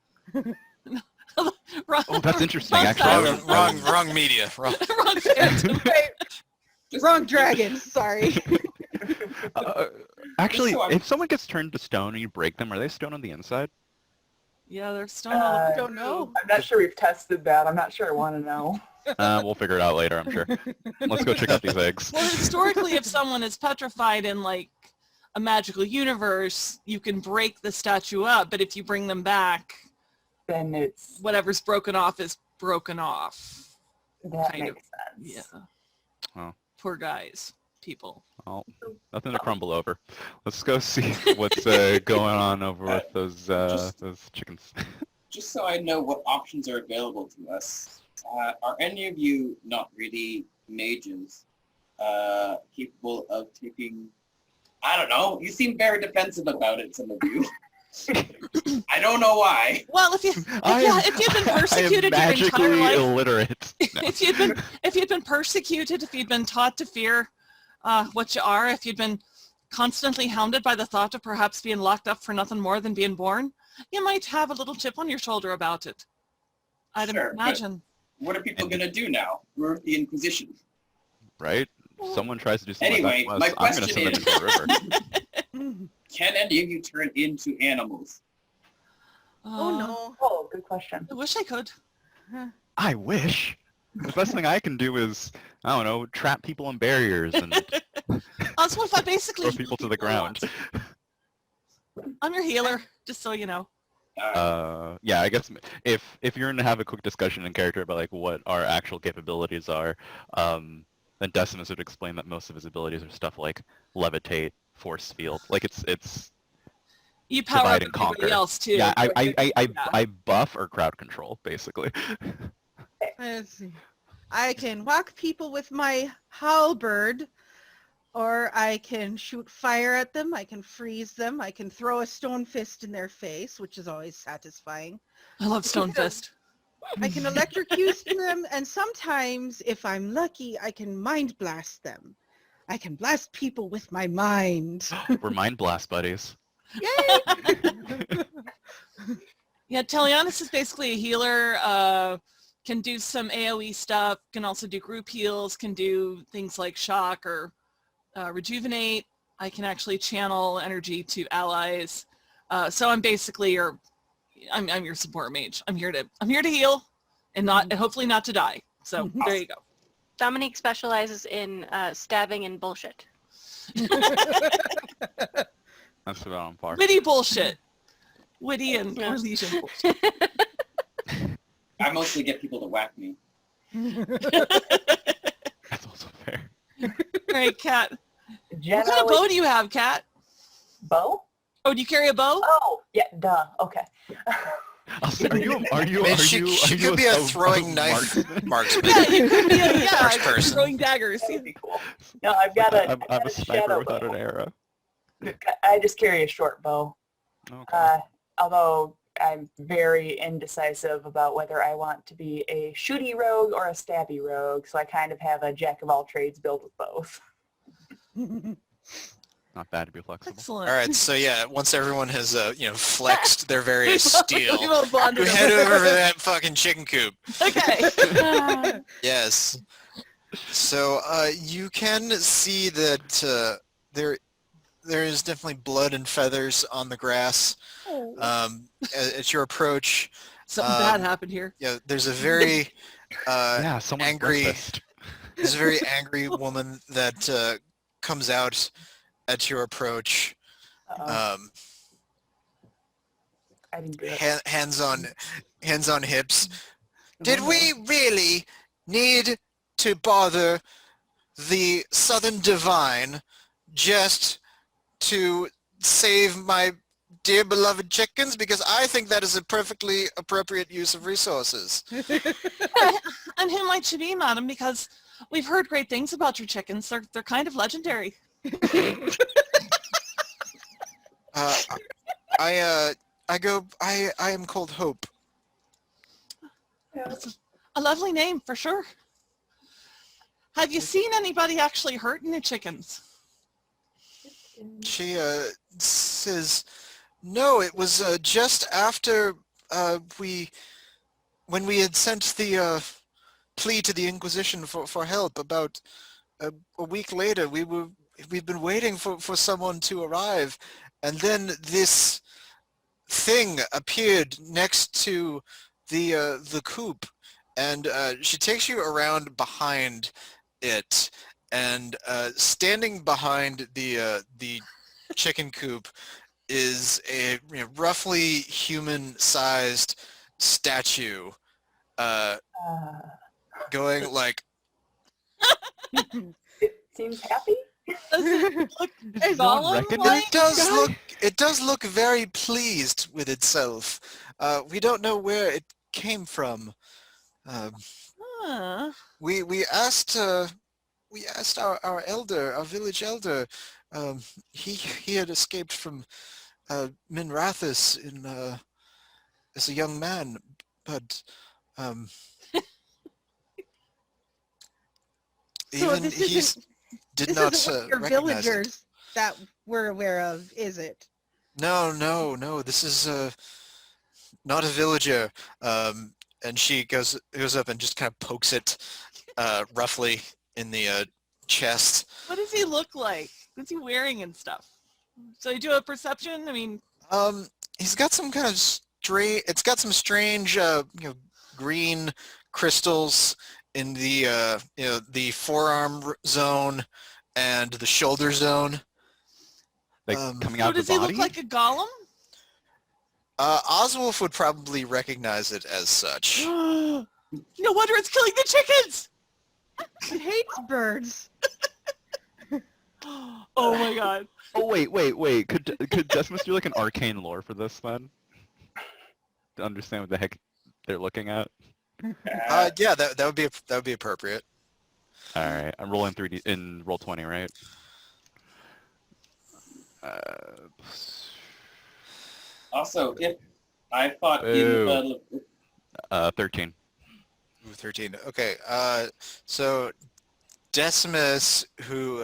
Oh, that's interesting. Wrong Actually, side. Wrong media. Wrong. Wrong phantom. Wrong dragon. Sorry. Actually, So I'm- if someone gets turned to stone and you break them, are they stone on the inside? Yeah, they're stone all over. I don't know. I'm not sure we've tested that. I'm not sure I want to know. We'll figure it out later, I'm sure. Let's go check out these eggs. Well, historically, if someone is petrified in like a magical universe, you can break the statue up, but if you bring them back, Then it's whatever's broken off is broken off. that kind of, makes sense. Yeah. Oh. Poor guys. People. Well, nothing to crumble over. Let's go see what's going on over with those chickens. Just so I know what options are available to us, are any of you not really mages capable of taking, I don't know, you seem very defensive about it, some of you. I don't know why. Well, if you've been persecuted I am your entire magically life, illiterate. No. if you'd been persecuted, if you'd been taught to fear what you are, if you'd been constantly hounded by the thought of perhaps being locked up for nothing more than being born, you might have a little chip on your shoulder about it. I'd Sure, but imagine. what are people going to do now? We're the Inquisition. Right? Someone tries to do something Anyway, like my that to us, I'm going to question send them is- into the river. Can any of you turn into animals? Oh no. Oh, good question. I wish I could. I wish. The best thing I can do is, I don't know, trap people in barriers and So if I basically throw people to the ground. I'm your healer, just so you know. Yeah, I guess if you're gonna have a quick discussion in character about like what our actual capabilities are, then Decimus would explain that most of his abilities are stuff like levitate, force field. Like it's You power divide up and everybody conquer. else too. Yeah, Yeah. I buff or crowd control basically. Let's see. I can whack people with my halberd, or I can shoot fire at them. I can freeze them. I can throw a stone fist in their face, which is always satisfying. I love Stone Fist. I can electrocute them, and sometimes, if I'm lucky, I can mind blast them. I can blast people with my mind. We're mind blast buddies. Yay! Yeah, Telianis is basically a healer, can do some AoE stuff, can also do group heals, can do things like shock or rejuvenate. I can actually channel energy to allies. So I'm basically I'm your support mage. I'm here to heal and hopefully not to die. So there you go. Dominique specializes in stabbing and bullshit. That's about on par. Witty bullshit. Witty and Yeah. Elysian bullshit. I mostly get people to whack me. That's also fair. All right, Kat. What kind of Generally, bow do you have, Kat? bow? Oh, do you carry a bow? Oh, yeah, duh. Okay. Are you Man, she could be a throwing knife marksman. Yeah, you could be a First person. throwing daggers. That would be cool. No, I've got a, I'm I've got a a sniper shadow without bow. an arrow. I just carry a short bow. Okay. Although I'm very indecisive about whether I want to be a shooty rogue or a stabby rogue, so I kind of have a jack of all trades build with both. Not bad to be flexible. Excellent. All right, so yeah, once everyone has flexed their various steel, We will bond we it head over. over to that fucking chicken coop. Okay. Yes. So you can see that there is definitely blood and feathers on the grass. At your approach, Something bad happened here. yeah, there's a very Yeah, someone's angry- breakfast. there's a very angry woman that comes out at your approach. I didn't do it. Hands on hips. Did we really need to bother the Southern Divine just to save my dear beloved chickens? Because I think that is a perfectly appropriate use of resources. And who might she be, madam? Because we've heard great things about your chickens. They're kind of legendary. I am called Hope. That's a lovely name for sure. Have you seen anybody actually hurting the chickens? She says, no, it was just after when we had sent the plea to the Inquisition for help. About a week later, we've been waiting for someone to arrive, and then this thing appeared next to the coop, and she takes you around behind it, and standing behind the chicken coop is a roughly human-sized statue going like, It seems happy. Does it look Is no one solemn recognized like? it does look very pleased with itself. We don't know where it came from. Huh. We asked our elder, our village elder. He had escaped from Minrathis as a young man, but So even this he isn't did this not isn't one of your recognize it. villagers that we're aware of, is it? No. This is not a villager. And she goes up and just kind of pokes it roughly in the chest. What does he look like? What's he wearing and stuff? So you do a perception? I mean, He's got some kind of it's got some strange, green crystals in the, the forearm zone and the shoulder zone. Like coming out so of the does he body? look like a golem? Oswulf would probably recognize it as such. No wonder it's killing the chickens! It hates birds. Oh my god. Oh wait. Could Decimus do like an arcane lore for this then? To understand what the heck they're looking at. Yeah, that would be appropriate. All right, I'm rolling 3D in roll 20, right? Also, if I fought in the Boo. Battle of 13. Ooh, 13. Okay, so Decimus, who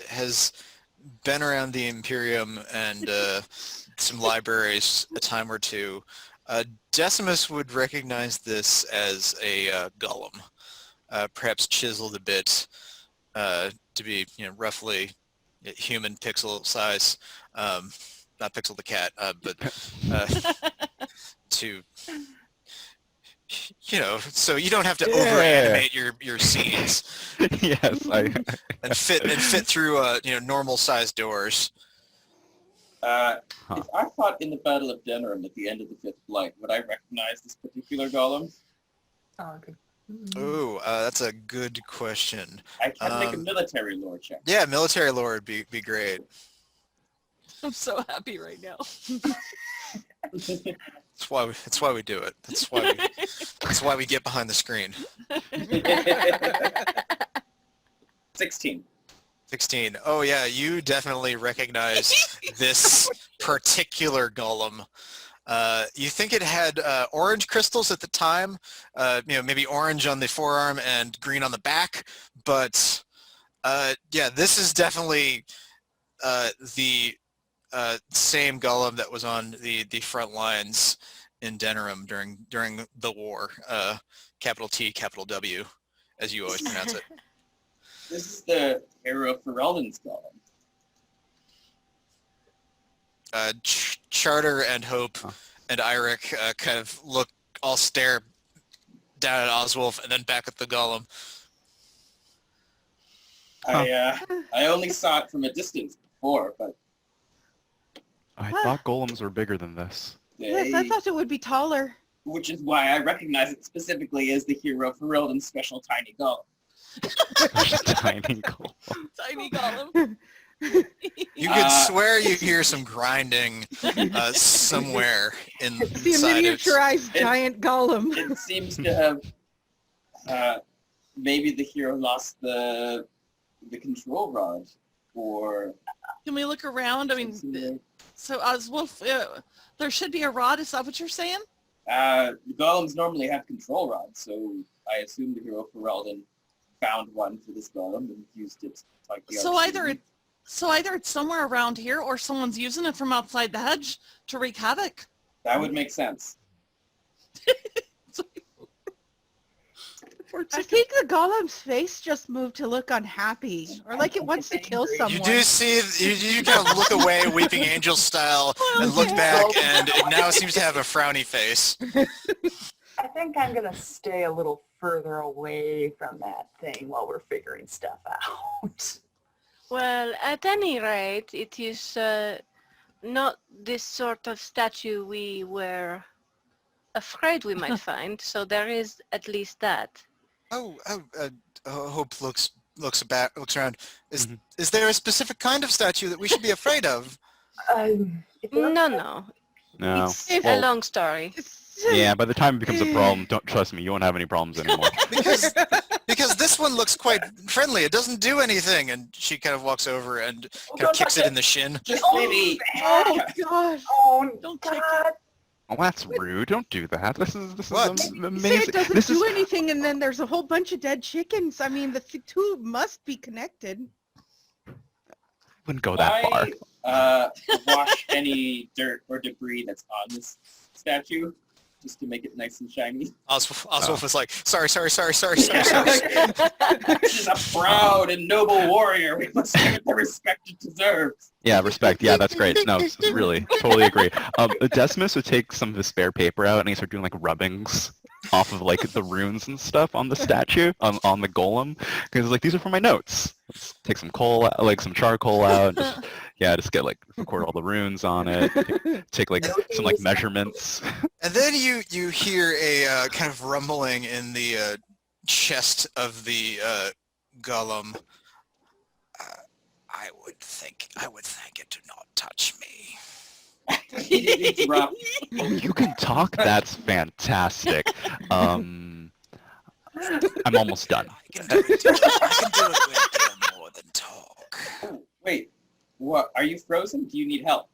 has been around the Imperium and some libraries a time or two, Decimus would recognize this as a golem, perhaps chiseled a bit to be, roughly human pixel size. Not Pixel the cat, but to, so you don't have to over-animate your scenes. Yes, and fit through normal sized doors. If I fought in the Battle of Denerim at the end of the Fifth Blight, would I recognize this particular golem? Oh, good. Ooh, that's a good question. I can make a military lore check. Yeah, military lore would be great. I'm so happy right now. That's why we do it. That's why we get behind the screen. 16. 16. Oh yeah, you definitely recognize this particular golem. You think it had orange crystals at the time, maybe orange on the forearm and green on the back, but yeah, this is definitely the same golem that was on the front lines in Denerim during the war. Capital T, capital W, as you always pronounce it. This is the hero of Ferelden's golem. Charter and Hope and Eirik kind of all stare down at Oswulf and then back at the golem. I only saw it from a distance before, but I thought golems were bigger than this. Yes, I thought it would be taller. which is why I recognize it specifically as the hero of Ferelden's special tiny golem. Tiny golem. Tiny golem. You could swear you hear some grinding somewhere It's the inside it. miniaturized giant golem. It seems to have maybe the hero lost the control rod, or Can we look around? I mean, so Oswulf, there should be a rod. Is that what you're saying? the golems normally have control rods, so I assume the hero of Ferelden found one for this golem and used it like the So other either it's somewhere around here or someone's using it from outside the hedge to wreak havoc. That would make sense. I think the golem's face just moved to look unhappy, or like it wants to kill someone. You do see, you kind of look away, Weeping Angel style, and look back, and it now seems to have a frowny face. I think I'm going to stay a little further away from that thing while we're figuring stuff out. Well, at any rate, it is not this sort of statue we were afraid we might find, so there is at least that. Hope looks around. Is there a specific kind of statue that we should be afraid of? No. No. It's a long story. Yeah, by the time it becomes a problem, don't trust me, you won't have any problems anymore. Because this one looks quite friendly. It doesn't do anything. And she kind of walks over and kind of kicks it in the shin. Just maybe. Oh gosh. Oh, Don't kick God. Oh, that's rude. Don't do that. This is What? amazing. You say it doesn't This do is anything, and then there's a whole bunch of dead chickens. I mean, the two must be connected. wouldn't go that far. Wash any dirt or debris that's on this statue, just to make it nice and shiny. Oswulf was like, sorry. This is a proud and noble warrior. We must give it the respect it deserves. Yeah, respect. Yeah, that's great. No, really, totally agree. Decimus would take some of the spare paper out and he start doing like rubbings off of like the runes and stuff on the statue, on the golem, because like these are for my notes. Let's take some coal, like some charcoal out. And just get like record all the runes on it. Take like some like measurements. And then you hear a kind of rumbling in the chest of the golem. I would thank it to not touch me. It's rough. Oh, you can talk? That's fantastic. I'm almost done. I can do it with more than talk. Oh, wait, what? Are you frozen? Do you need help?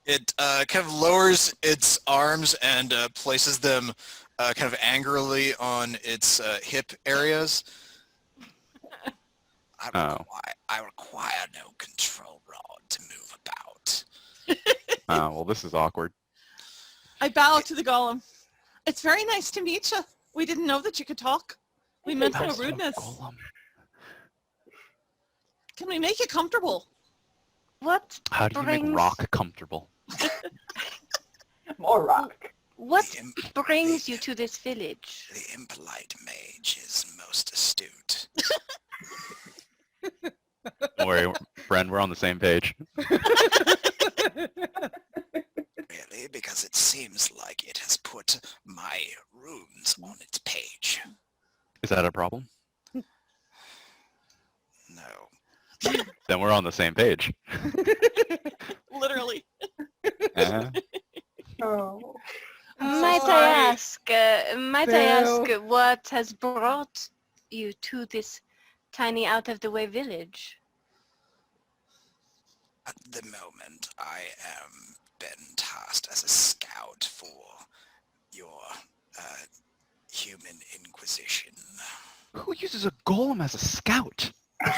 It kind of lowers its arms and places them kind of angrily on its hip areas. I require no control rod to move about. Oh, well, this is awkward. I bow to the golem. It's very nice to meet you. We didn't know that you could talk. We meant no That's so rudeness. golem. Can we make you comfortable? What How do you make brings- rock comfortable? More rock. What The imp- brings you to this village? The impolite mage is most astute. Don't worry, Bren, we're on the same page. Really, because it seems like it has put my runes on its page. Is that a problem? No. Then we're on the same page. Literally. Uh, Oh. Might sorry. I ask what has brought you to this tiny out-of-the-way village? At the moment, I am been tasked as a scout for your human inquisition. who uses a golem as a scout?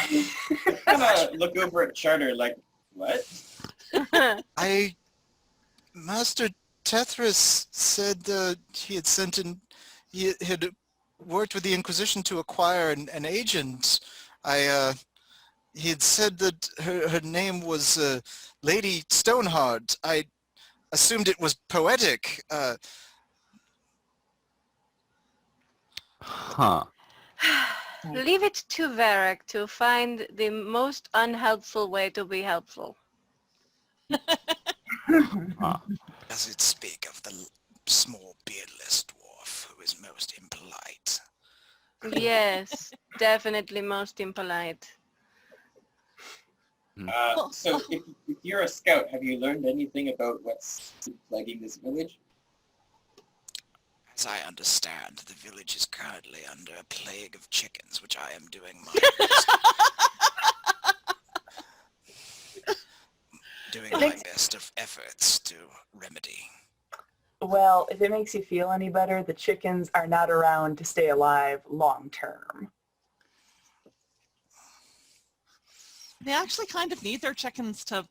Kinda look over at Charter like, what? Master Tethras said he had worked with the Inquisition to acquire an agent. He had said that her name was Lady Stoneheart. I assumed it was poetic. Huh. Leave it to Varric to find the most unhelpful way to be helpful. Does it speak of the small beardless dwarf who is most impolite? Yes, definitely most impolite. So if you're a scout, have you learned anything about what's plaguing this village? As I understand, the village is currently under a plague of chickens, which I am doing my best of efforts to remedy. Well, if it makes you feel any better, the chickens are not around to stay alive long term. They actually kind of need their chickens to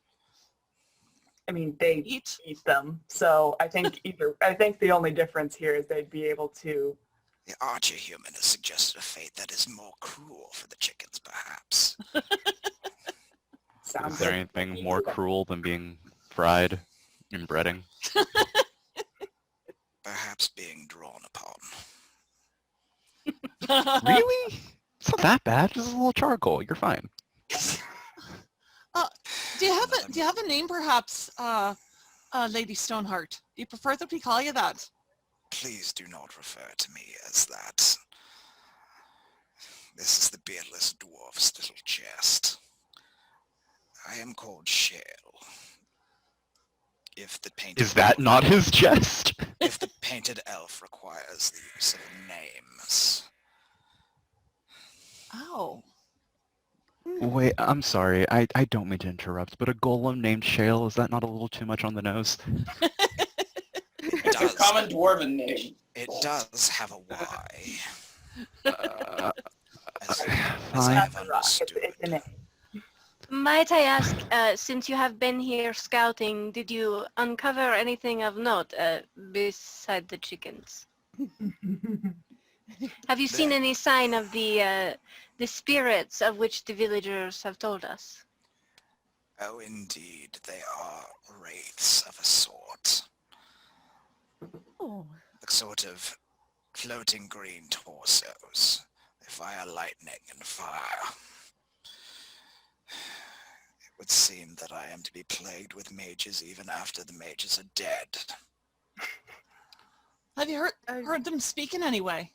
I mean, they eat. eat them. So I think the only difference here is they'd be able to. The archer human has suggested a fate that is more cruel for the chickens, perhaps. Sounds Is there like- anything more cruel than being fried in breading? Perhaps being drawn upon. Really? It's not that bad. Just a little charcoal. You're fine. Do you have a name, perhaps, Lady Stoneheart? Do you prefer that we call you that? Please do not refer to me as that. This is the beardless dwarf's little chest. I am called Shale. if the painted Is that elf- not his chest? if the painted elf requires the use of names. Oh. Wait, I'm sorry. I don't mean to interrupt, but a golem named Shale, is that not a little too much on the nose? It's a Does. common dwarven name. It does have a Y, Uh, as fine. I have Not the rock. understood. It's an A. Might I ask, since you have been here scouting, did you uncover anything of note beside the chickens? Have you seen any sign of the spirits of which the villagers have told us? Oh, indeed, they are wraiths of a sort. Oh. The sort of floating green torsos. They fire lightning and fire. It would seem that I am to be plagued with mages even after the mages are dead. Have you heard them speak in any way?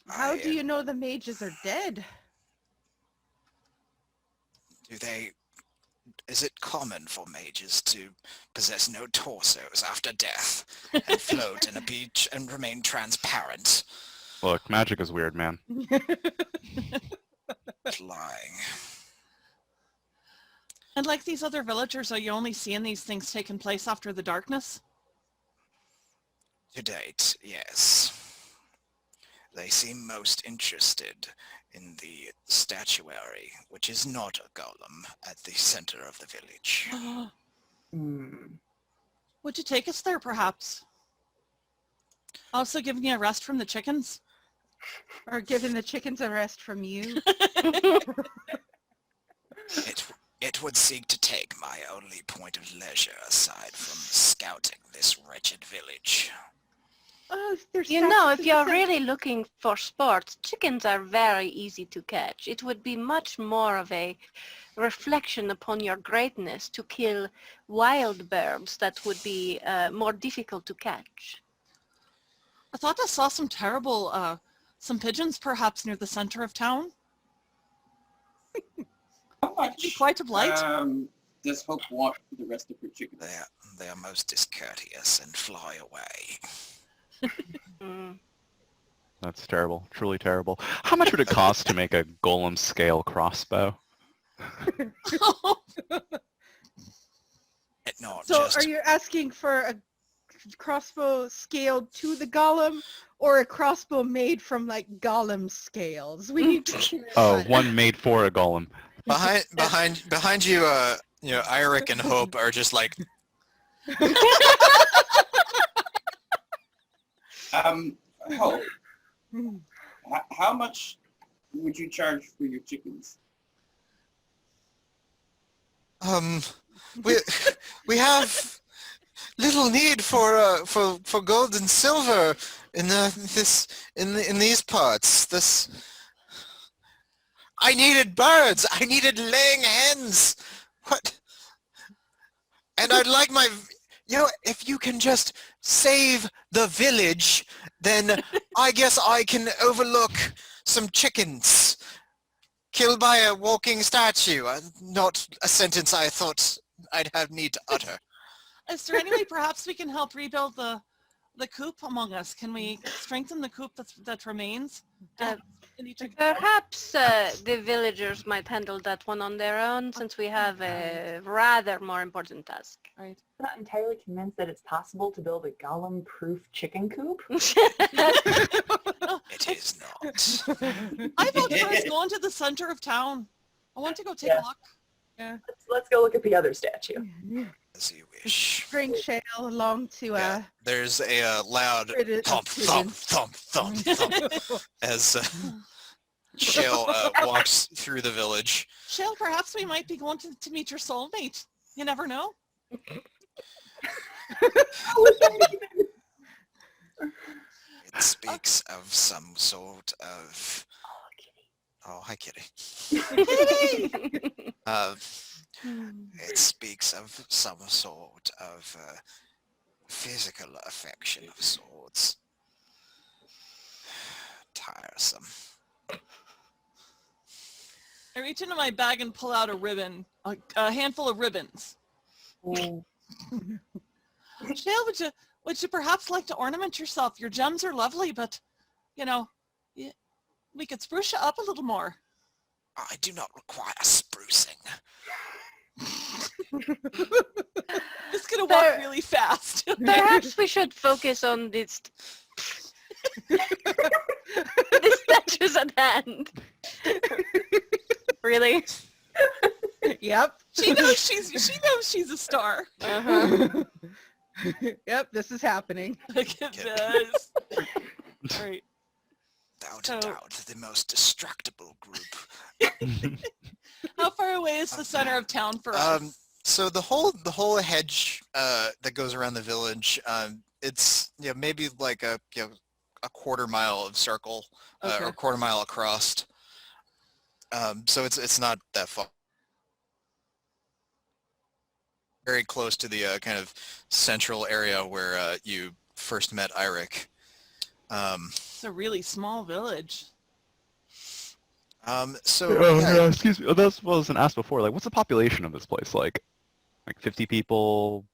How do you know the mages are dead? Is it common for mages to possess no torsos after death and float in a beach and remain transparent? Look, magic is weird, man. Lying. And like these other villagers, are you only seeing these things taking place after the darkness? To date, yes. They seem most interested in the statuary, which is not a golem, at the center of the village. Would you take us there, perhaps? Also giving you a rest from the chickens? Or giving the chickens a rest from you? It would seek to take my only point of leisure aside from scouting this wretched village. Oh, there's You know, if statues you're of the- really looking for sports, chickens are very easy to catch. It would be much more of a reflection upon your greatness to kill wild birds that would be more difficult to catch. I thought I saw some terrible, some pigeons perhaps near the center of town. How It could be quite a blight. Does Hope want for the rest of her chickens? They are most discourteous and fly away. That's terrible. Truly terrible. How much would it cost to make a golem scale crossbow? Not So just are you asking for a crossbow scaled to the golem or a crossbow made from like golem scales? We need to Oh, one made for a golem. behind you, Eirik and Hope are just like, Hope, how much would you charge for your chickens? we have little need for gold and silver in these parts. I needed birds. I needed laying hens. What? And I'd like if you can just save the village, then I guess I can overlook some chickens killed by a walking statue. Not a sentence I thought I'd have need to utter. Is there any way perhaps we can help rebuild the coop among us? Can we strengthen the coop that remains? Perhaps the villagers might handle that one on their own, since we have a rather more important task. Right. I'm not entirely convinced that it's possible to build a golem-proof chicken coop. It is not. I vote for us going to the center of town. I want to go take a look. Yeah. Let's go look at the other statue. As you wish. Bring Shale along to Yeah, there's a loud Rid- thump, thump, thump, thump, thump as Shale walks through the village. Shale, perhaps we might be going to meet your soulmate. You never know. It speaks of some sort of... Oh, hi, Kitty. It speaks of some sort of physical affection of sorts. Tiresome. I reach into my bag and pull out a ribbon, a handful of ribbons. Ooh. Shale, would you perhaps like to ornament yourself? Your gems are lovely, but, you know, we could spruce you up a little more. I do not require sprucing. Just gonna walk There- really fast. Perhaps we should focus on this. The statues at hand. Really? Yep. She knows she's a star. Uh-huh. Yep, this is happening. Look at this. All right. Without So- a doubt, the most destructible group. How far away is the center of town for us? So the whole hedge that goes around the village, it's maybe like a quarter mile of circle or Okay. a quarter mile across. So it's not that far. Very close to the kind of central area where you first met Eirik. It's a really small village. So Oh, yeah, yeah, excuse me. That's what I was gonna ask before. Like, what's the population of this place? Like 50 people,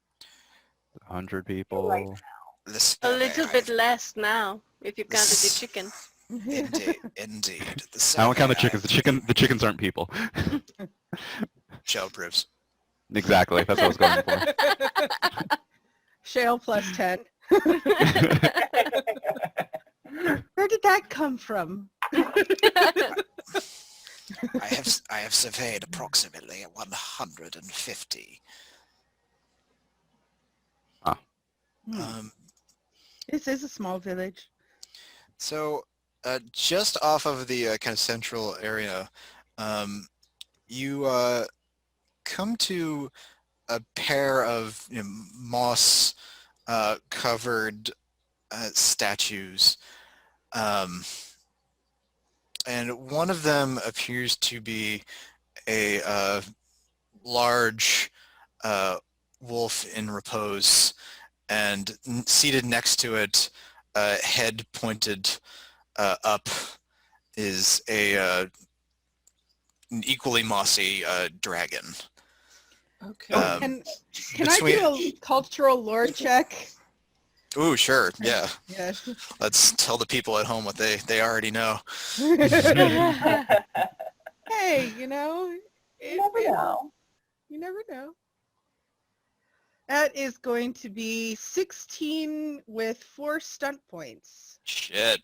100 people. Right. A little bit less now, if you counted the chicken. Indeed. I don't count the chickens. The chickens aren't people. Shell proofs. Exactly. That's what I was going for. Shale plus 10. Where did that come from? I have surveyed approximately 150. Hmm. This is a small village. So just off of the kind of central area, you come to a pair of moss covered statues. And one of them appears to be a large wolf in repose, and seated next to it, head pointed up, is an equally mossy dragon. Okay. Can I do a cultural lore check? Ooh, sure, yeah. Yeah. Let's tell the people at home what they already know. Hey, you know, You never know. you never know. That is going to be 16 with 4 stunt points. Shit.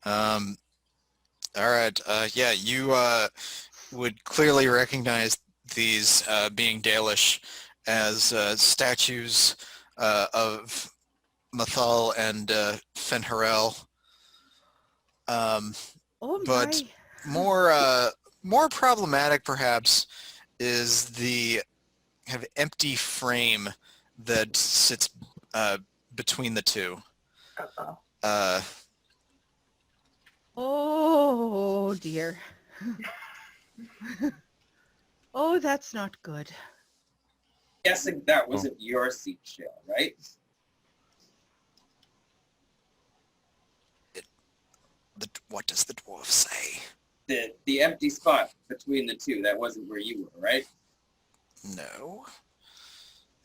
All right. Yeah, you would clearly recognize these being Dalish as statues of Mathal and Fenharel. Oh But my. more problematic, perhaps, is the kind of empty frame that sits between the two. Uh-oh. Oh dear. Oh, that's not good. Guessing that wasn't your seat, Shale, right? What does the dwarf say? The empty spot between the two, that wasn't where you were, right? No.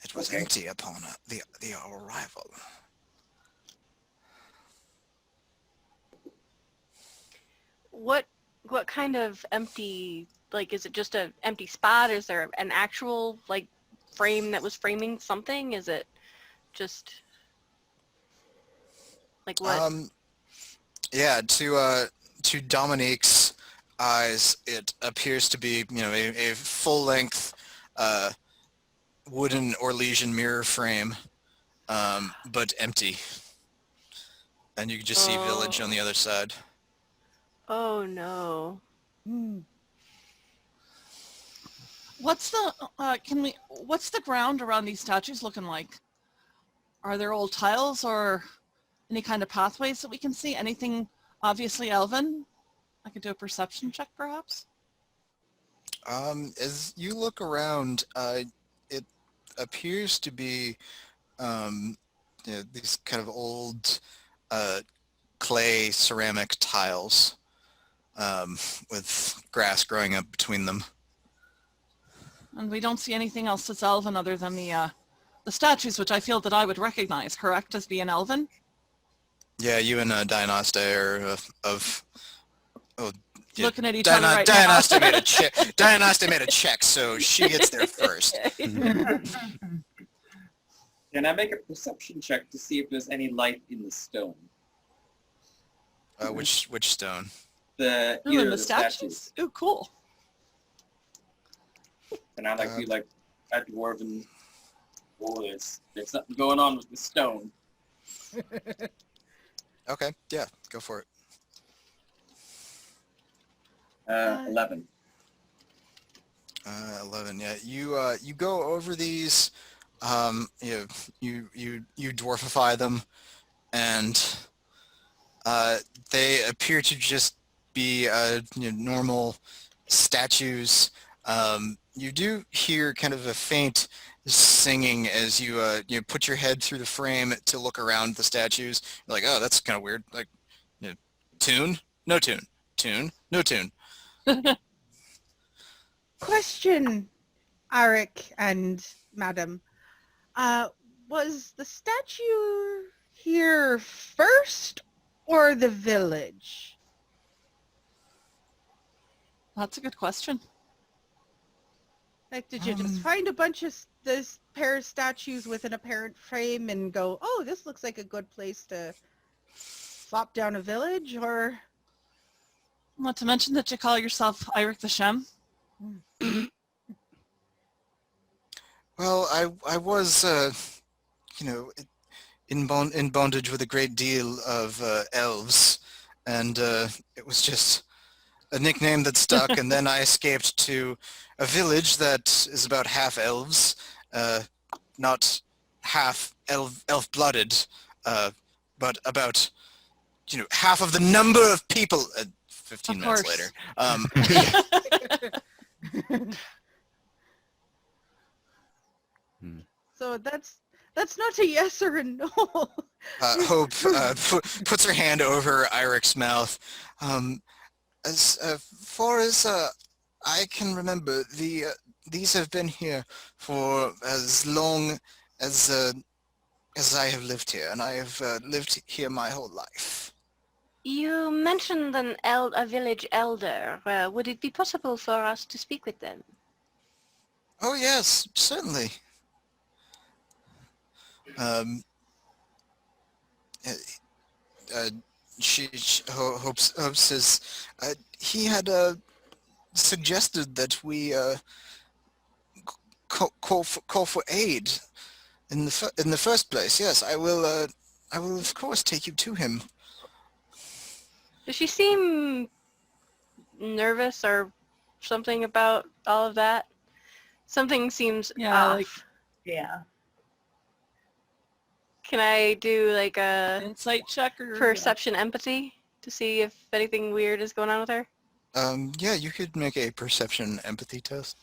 It was Okay. empty upon our arrival. What kind of empty, like, is it just an empty spot? Is there an actual, like, frame that was framing something? Is it just, like, what? Yeah, to Dominique's eyes, it appears to be, a full-length wooden Orlesian mirror frame, but empty. And you can just see village on the other side. Oh, no. Hmm. What's the ground around these statues looking like? Are there old tiles or any kind of pathways that we can see? Anything obviously elven? I could do a perception check, perhaps? As you look around, it appears to be these kind of old clay ceramic tiles. with grass growing up between them. And we don't see anything else that's elven other than the statues, which I feel that I would recognize, correct, as being elven? Yeah, you and Dianoste are of... Oh, yeah, Looking at each other right now. Dianoste made a check. Dianoste made a check, so she gets there first. Can I make a perception check to see if there's any light in the stone? Which stone? Ooh, Either and of the statues? Ooh, cool. And I like to be like a dwarven. Oh, there's something going on with the stone. Okay, yeah, go for it. 11. 11. Yeah, you go over these. You dwarfify them, and they appear to just be normal statues. You do hear kind of a faint singing as you put your head through the frame to look around the statues. You're like, oh, that's kind of weird. Like, tune, no tune, tune, no tune. Question, Arik and Madam. Was the statue here first or the village? That's a good question. Like, did you just find a bunch of this pair of statues with an apparent frame and go, oh, this looks like a good place to flop down a village, or? Not to mention that you call yourself Eirik the Shem. Well, I was, in bondage with a great deal of elves, and it was just a nickname that stuck, and then I escaped to a village that is about half elves, not half elf-blooded, but about, half of the number of people, 15 Of minutes course. later. So that's not a yes or a no. Hope puts her hand over Eirik's mouth. As far as I can remember, these have been here for as long as I have lived here, and I have lived here my whole life. You mentioned a village elder. Would it be possible for us to speak with them? Oh yes, certainly. She hopes says he had suggested that we call for aid in the first place. Yes, I will of course take you to him. Does she seem nervous or something about all of that? Something seems off. Yeah. Can I do like a Insight check or perception empathy to see if anything weird is going on with her? Yeah, you could make a perception empathy test.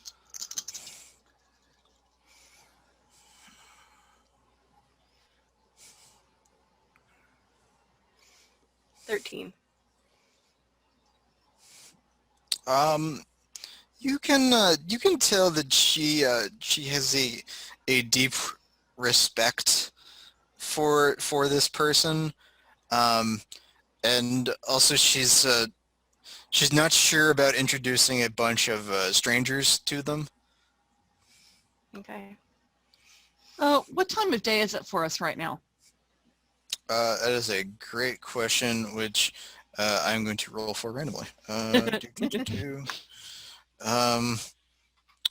13. You can tell that she has a deep respect for this person, and also she's not sure about introducing a bunch of strangers to them. Okay. What time of day is it for us right now? That is a great question, which I'm going to roll for randomly.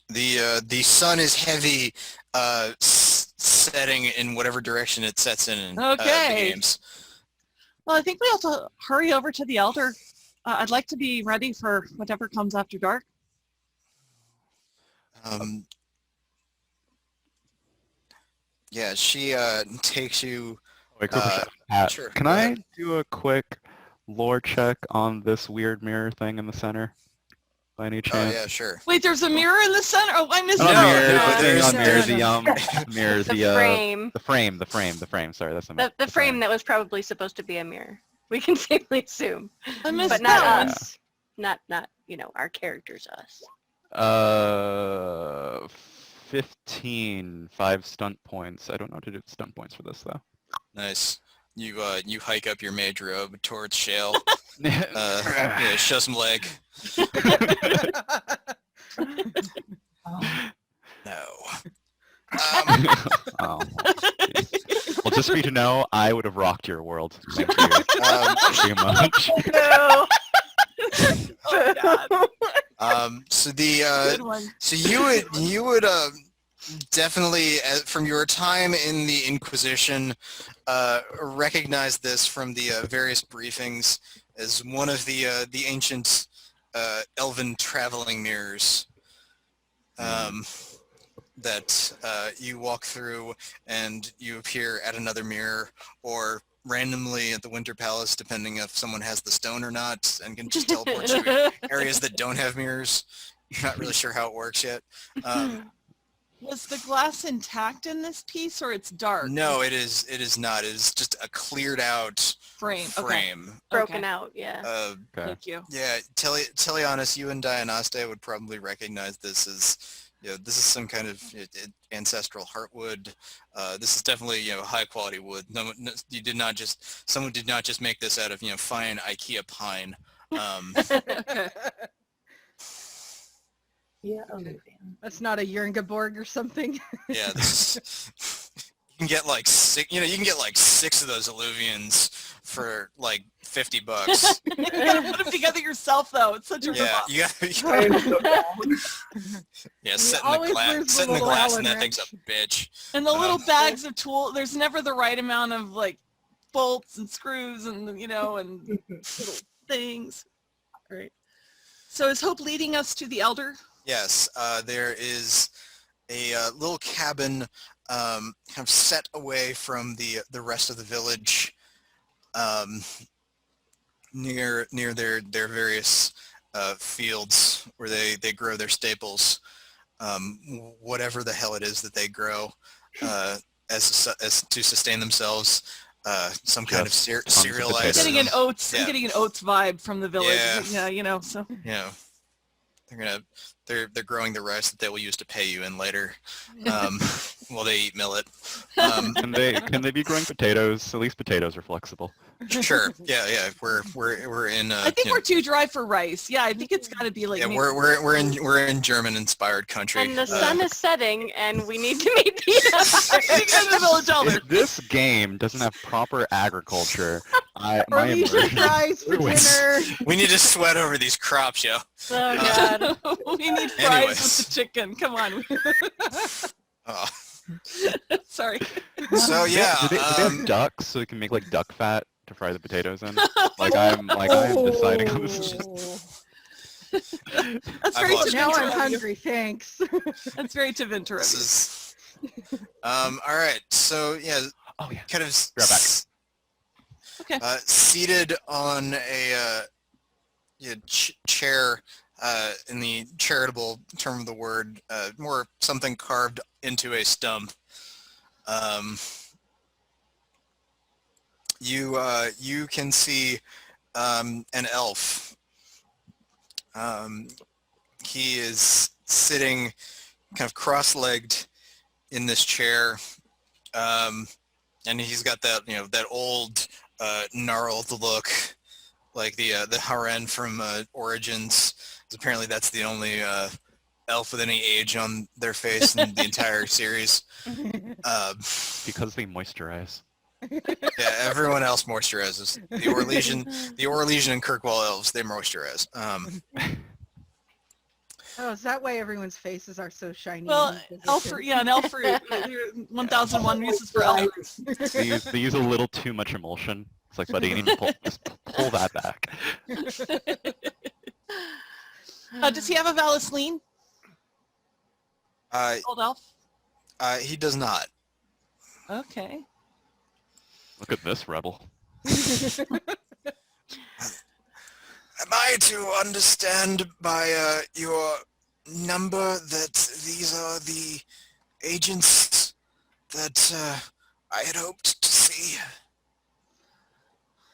The sun is heavy, setting in whatever direction it sets in the games. Well, I think we have to hurry over to the Elder. I'd like to be ready for whatever comes after dark. Yeah, she takes you. Wait, quick question. Pat, Sure. can I do a quick lore check on this weird mirror thing in the center? By any Oh chance? yeah, sure. Wait, there's a mirror in the center? Oh, I missed Not No, a mirror, no, the thing there's- on mirror, there's- mirror, The frame. the frame. Sorry, that's The frame that was probably supposed to be a mirror. We can safely assume. I missed But not that one. us. Not our characters, us. 15, 5 stunt points. I don't know how to do stunt points for this though. Nice. You hike up your mage robe towards Shale. Yeah, show some leg. No. Oh. Well, just for you to know, I would have rocked your world. Thank you very much. No. Oh, God. So Good one. so you would definitely, from your time in the Inquisition, recognize this from the various briefings as one of the ancient elven traveling mirrors that you walk through and you appear at another mirror or randomly at the Winter Palace, depending if someone has the stone or not, and can just teleport you to areas that don't have mirrors. You're not really sure how it works yet. Was the glass intact in this piece, or it's dark? No, it is not. It is just a cleared out Frame. Okay. frame. Broken Okay. out, yeah. Okay. Thank you. Yeah, Teleonis, you and Dionyste would probably recognize this as, this is some kind of ancestral heartwood. This is definitely, high quality wood. Someone did not just make this out of, fine IKEA pine. Yeah, Olivia. That's not a Jerngaborg or something. Yeah, you can get like six. You can get like 6 of those alluvians for like $50. You gotta put them together yourself, though. It's such a Yeah, rip-off. you yeah, set in the always glass, lose the set in the little glass, Allen and that thing's a wrench. bitch. And the little bags of tool. There's never the right amount of like bolts and screws and and little things. Right. So is Hope leading us to the Elder? Yes, there is a little cabin kind of set away from the rest of the village, near their various fields where they grow their staples, whatever the hell it is that they grow, as to sustain themselves. Some kind of Just tons of cereal potatoes. I'm getting an oats. Yeah. I'm getting an oats vibe from the village. Yeah. So they're growing the rice that they will use to pay you in later, while they eat millet. Can they be growing potatoes? At least potatoes are flexible. Sure. Yeah. We're in. I think we're too dry for rice. Yeah, I think it's got to be like. Yeah, maybe- we're in German-inspired country. And the sun is setting, and we need to meet the We go to the village elder. If this game doesn't have proper agriculture, Or my leisure immersion fries for ruins. dinner. We need to sweat over these crops, yo. Oh god. We need fries Anyways. with the chicken. Come on. Oh. Sorry. So yeah, do they have ducks so they can make like duck fat to fry the potatoes in? I'm deciding on this. That's I've very lost Now I'm Tavintera of you. hungry, thanks. That's very Tavintera of this you. is. All right. So yeah, Oh yeah. kind of Right back. Okay. Seated on a chair, in the charitable term of the word, more something carved into a stump. You can see an elf. He is sitting kind of cross-legged in this chair, and he's got that that old gnarled look, like the Haren from Origins. Apparently, that's the only elf with any age on their face in the entire series. Because they moisturize. Yeah, everyone else moisturizes. The Orlesian and Kirkwall elves, they moisturize. Oh, is that why everyone's faces are so shiny? Well, in these elf positions? fruit, an elf fruit. 1001 uses for elf. They use a little too much emulsion. It's like, buddy, you need to just pull that back. Does he have a Valisline? Old elf? He does not. Okay. Look at this rebel. Am I to understand by your number that these are the agents that I had hoped to see?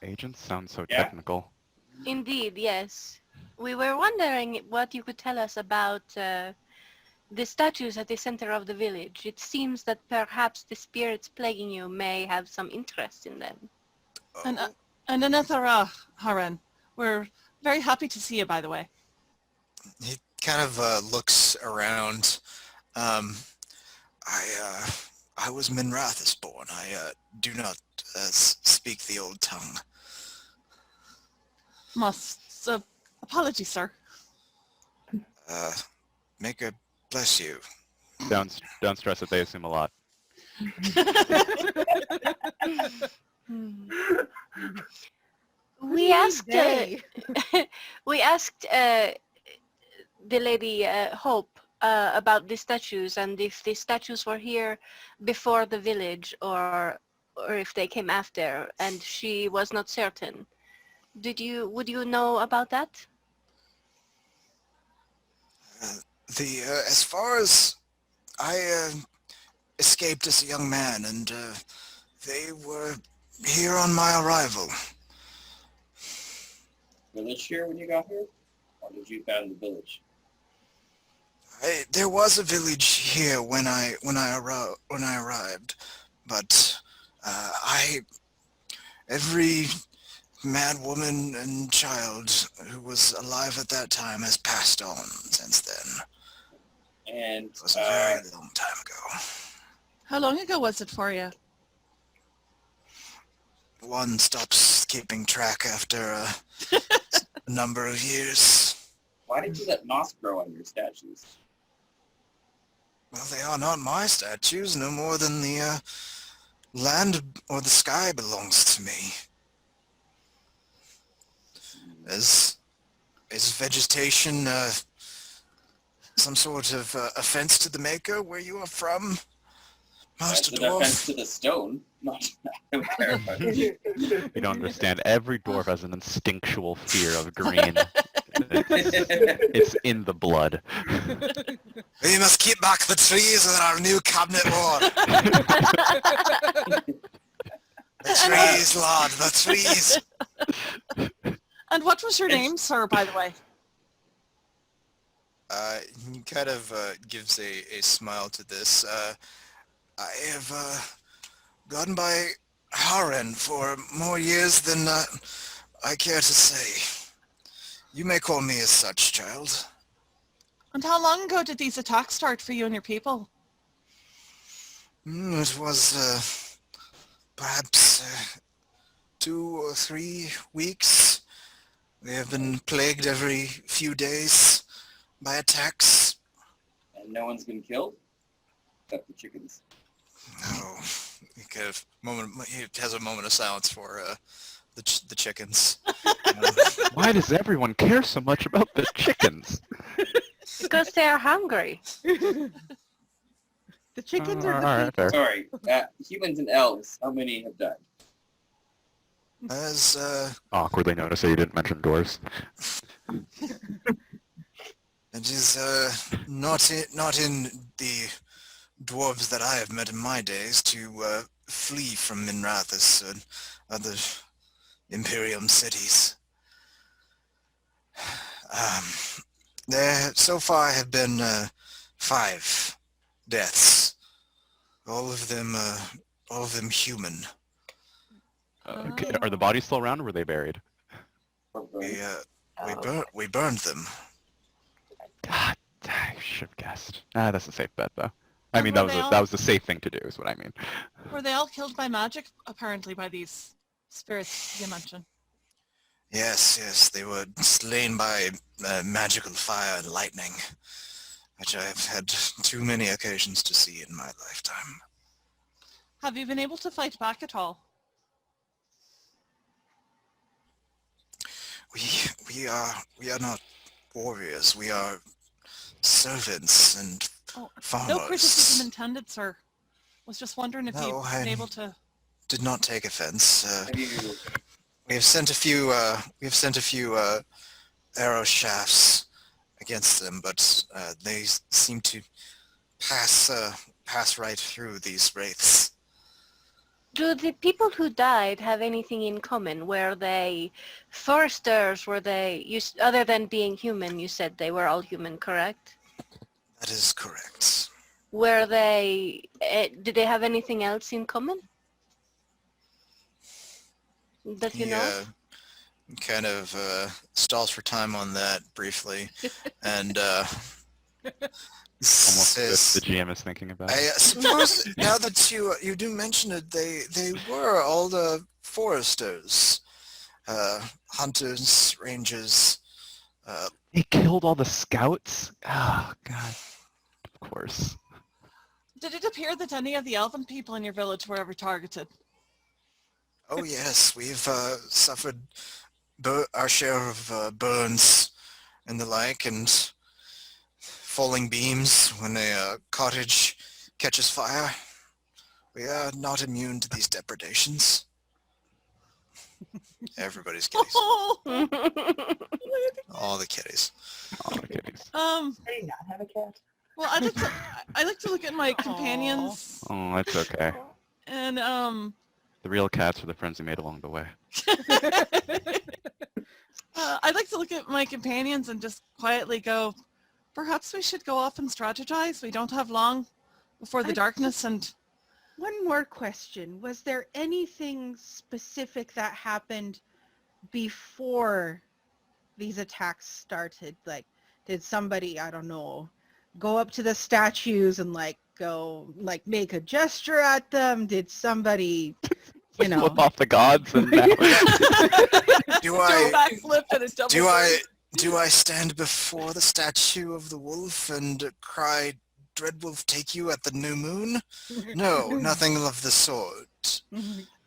Agents sound so Yeah. technical. Indeed, yes. We were wondering what you could tell us about the statues at the center of the village. It seems that perhaps the spirits plaguing you may have some interest in them. And, Oh, and another Haren. We're very happy to see you, by the way. he kind of looks around. Um, I was Minrathis born. I do not speak the old tongue. Apologies, sir. Make a bless you. Don't stress it. They assume a lot. We asked They. we asked the lady Hope about the statues and if the statues were here before the village or if they came after, and she was not certain. Would you know about that? As far as I escaped as a young man, and they were here on my arrival. Village here when you got here? Or did you found the village? There was a village here when I arrived, but every man, woman, and child who was alive at that time has passed on since then. And It was a very long time ago. How long ago was it for you? One stops keeping track after a number of years. why did you let moss grow on your statues? Well, they are not my statues, no more than the land or the sky belongs to me. Is vegetation some sort of offense to the Maker where you are from, Master That's an offense Dwarf? to the stone. Not, I don't care about it. You don't understand. Every dwarf has an instinctual fear of green. It's in the blood. We must keep back the trees with our new cabinet war. The trees, Lord, the trees. And what was your name, sir, by the way? He kind of gives a smile to this. I have gone by Haren for more years than I care to say. You may call me as such, child. And how long ago did these attacks start for you and your people? It was perhaps 2 or 3 weeks. We have been plagued every few days by attacks. And no one's been killed? Except the chickens. No, he has a moment of silence for the chickens. Why does everyone care so much about the chickens? Because they are hungry. The chickens are the Alright, people. fair. Sorry, humans and elves, how many have died? As Awkwardly notice that you didn't mention dwarves. it is not in the dwarves that I have met in my days to flee from Minrathis and other Imperium cities. There so far have been 5 deaths, all of them human. Are the bodies still around, or were they buried? We burned them. God, I should have guessed. That's a safe bet, though. I And mean, were that they was the safe thing to do, is what I mean. Were they all killed by magic, apparently, by these spirits you mentioned? Yes, they were slain by magical fire and lightning, which I have had too many occasions to see in my lifetime. Have you been able to fight back at all? We are not warriors. We are servants and Oh, farmers. no criticism intended, sir. Was just wondering if No, you've been able to... Did not take offense. Have you, We have sent a few. Arrow shafts against them, but they seem to pass right through these wraiths. Do the people who died have anything in common? Were they foresters? Were they, other than being human, you said they were all human, correct? That is correct. Were they, did they have anything else in common? That you He know? kind of stalls for time on that briefly, and Almost if says, the GM is thinking about I it. suppose now that you do mention it, they were all the foresters, hunters, rangers. He killed all the scouts? Oh, God. Of course. Did it appear that any of the elven people in your village were ever targeted? Oh yes, we've suffered our share of burns and the like, and falling beams when a cottage catches fire. We are not immune to these depredations. Everybody's kitties. All the kitties. Oh, kitties. I do not have a cat. Well, I like to look at my companions, Oh, it's okay. and The real cats are the friends we made along the way. I'd like to look at my companions and just quietly go, perhaps we should go off and strategize. We don't have long before the darkness, and One more question. Was there anything specific that happened before these attacks started? Like, did somebody, I don't know, go up to the statues and make a gesture at them? Did somebody, you know? Flip off the gods and now Do do a I backflip and a double do I stand before the statue of the wolf and cry, "Dreadwolf, take you at the new moon"? No, nothing of the sort.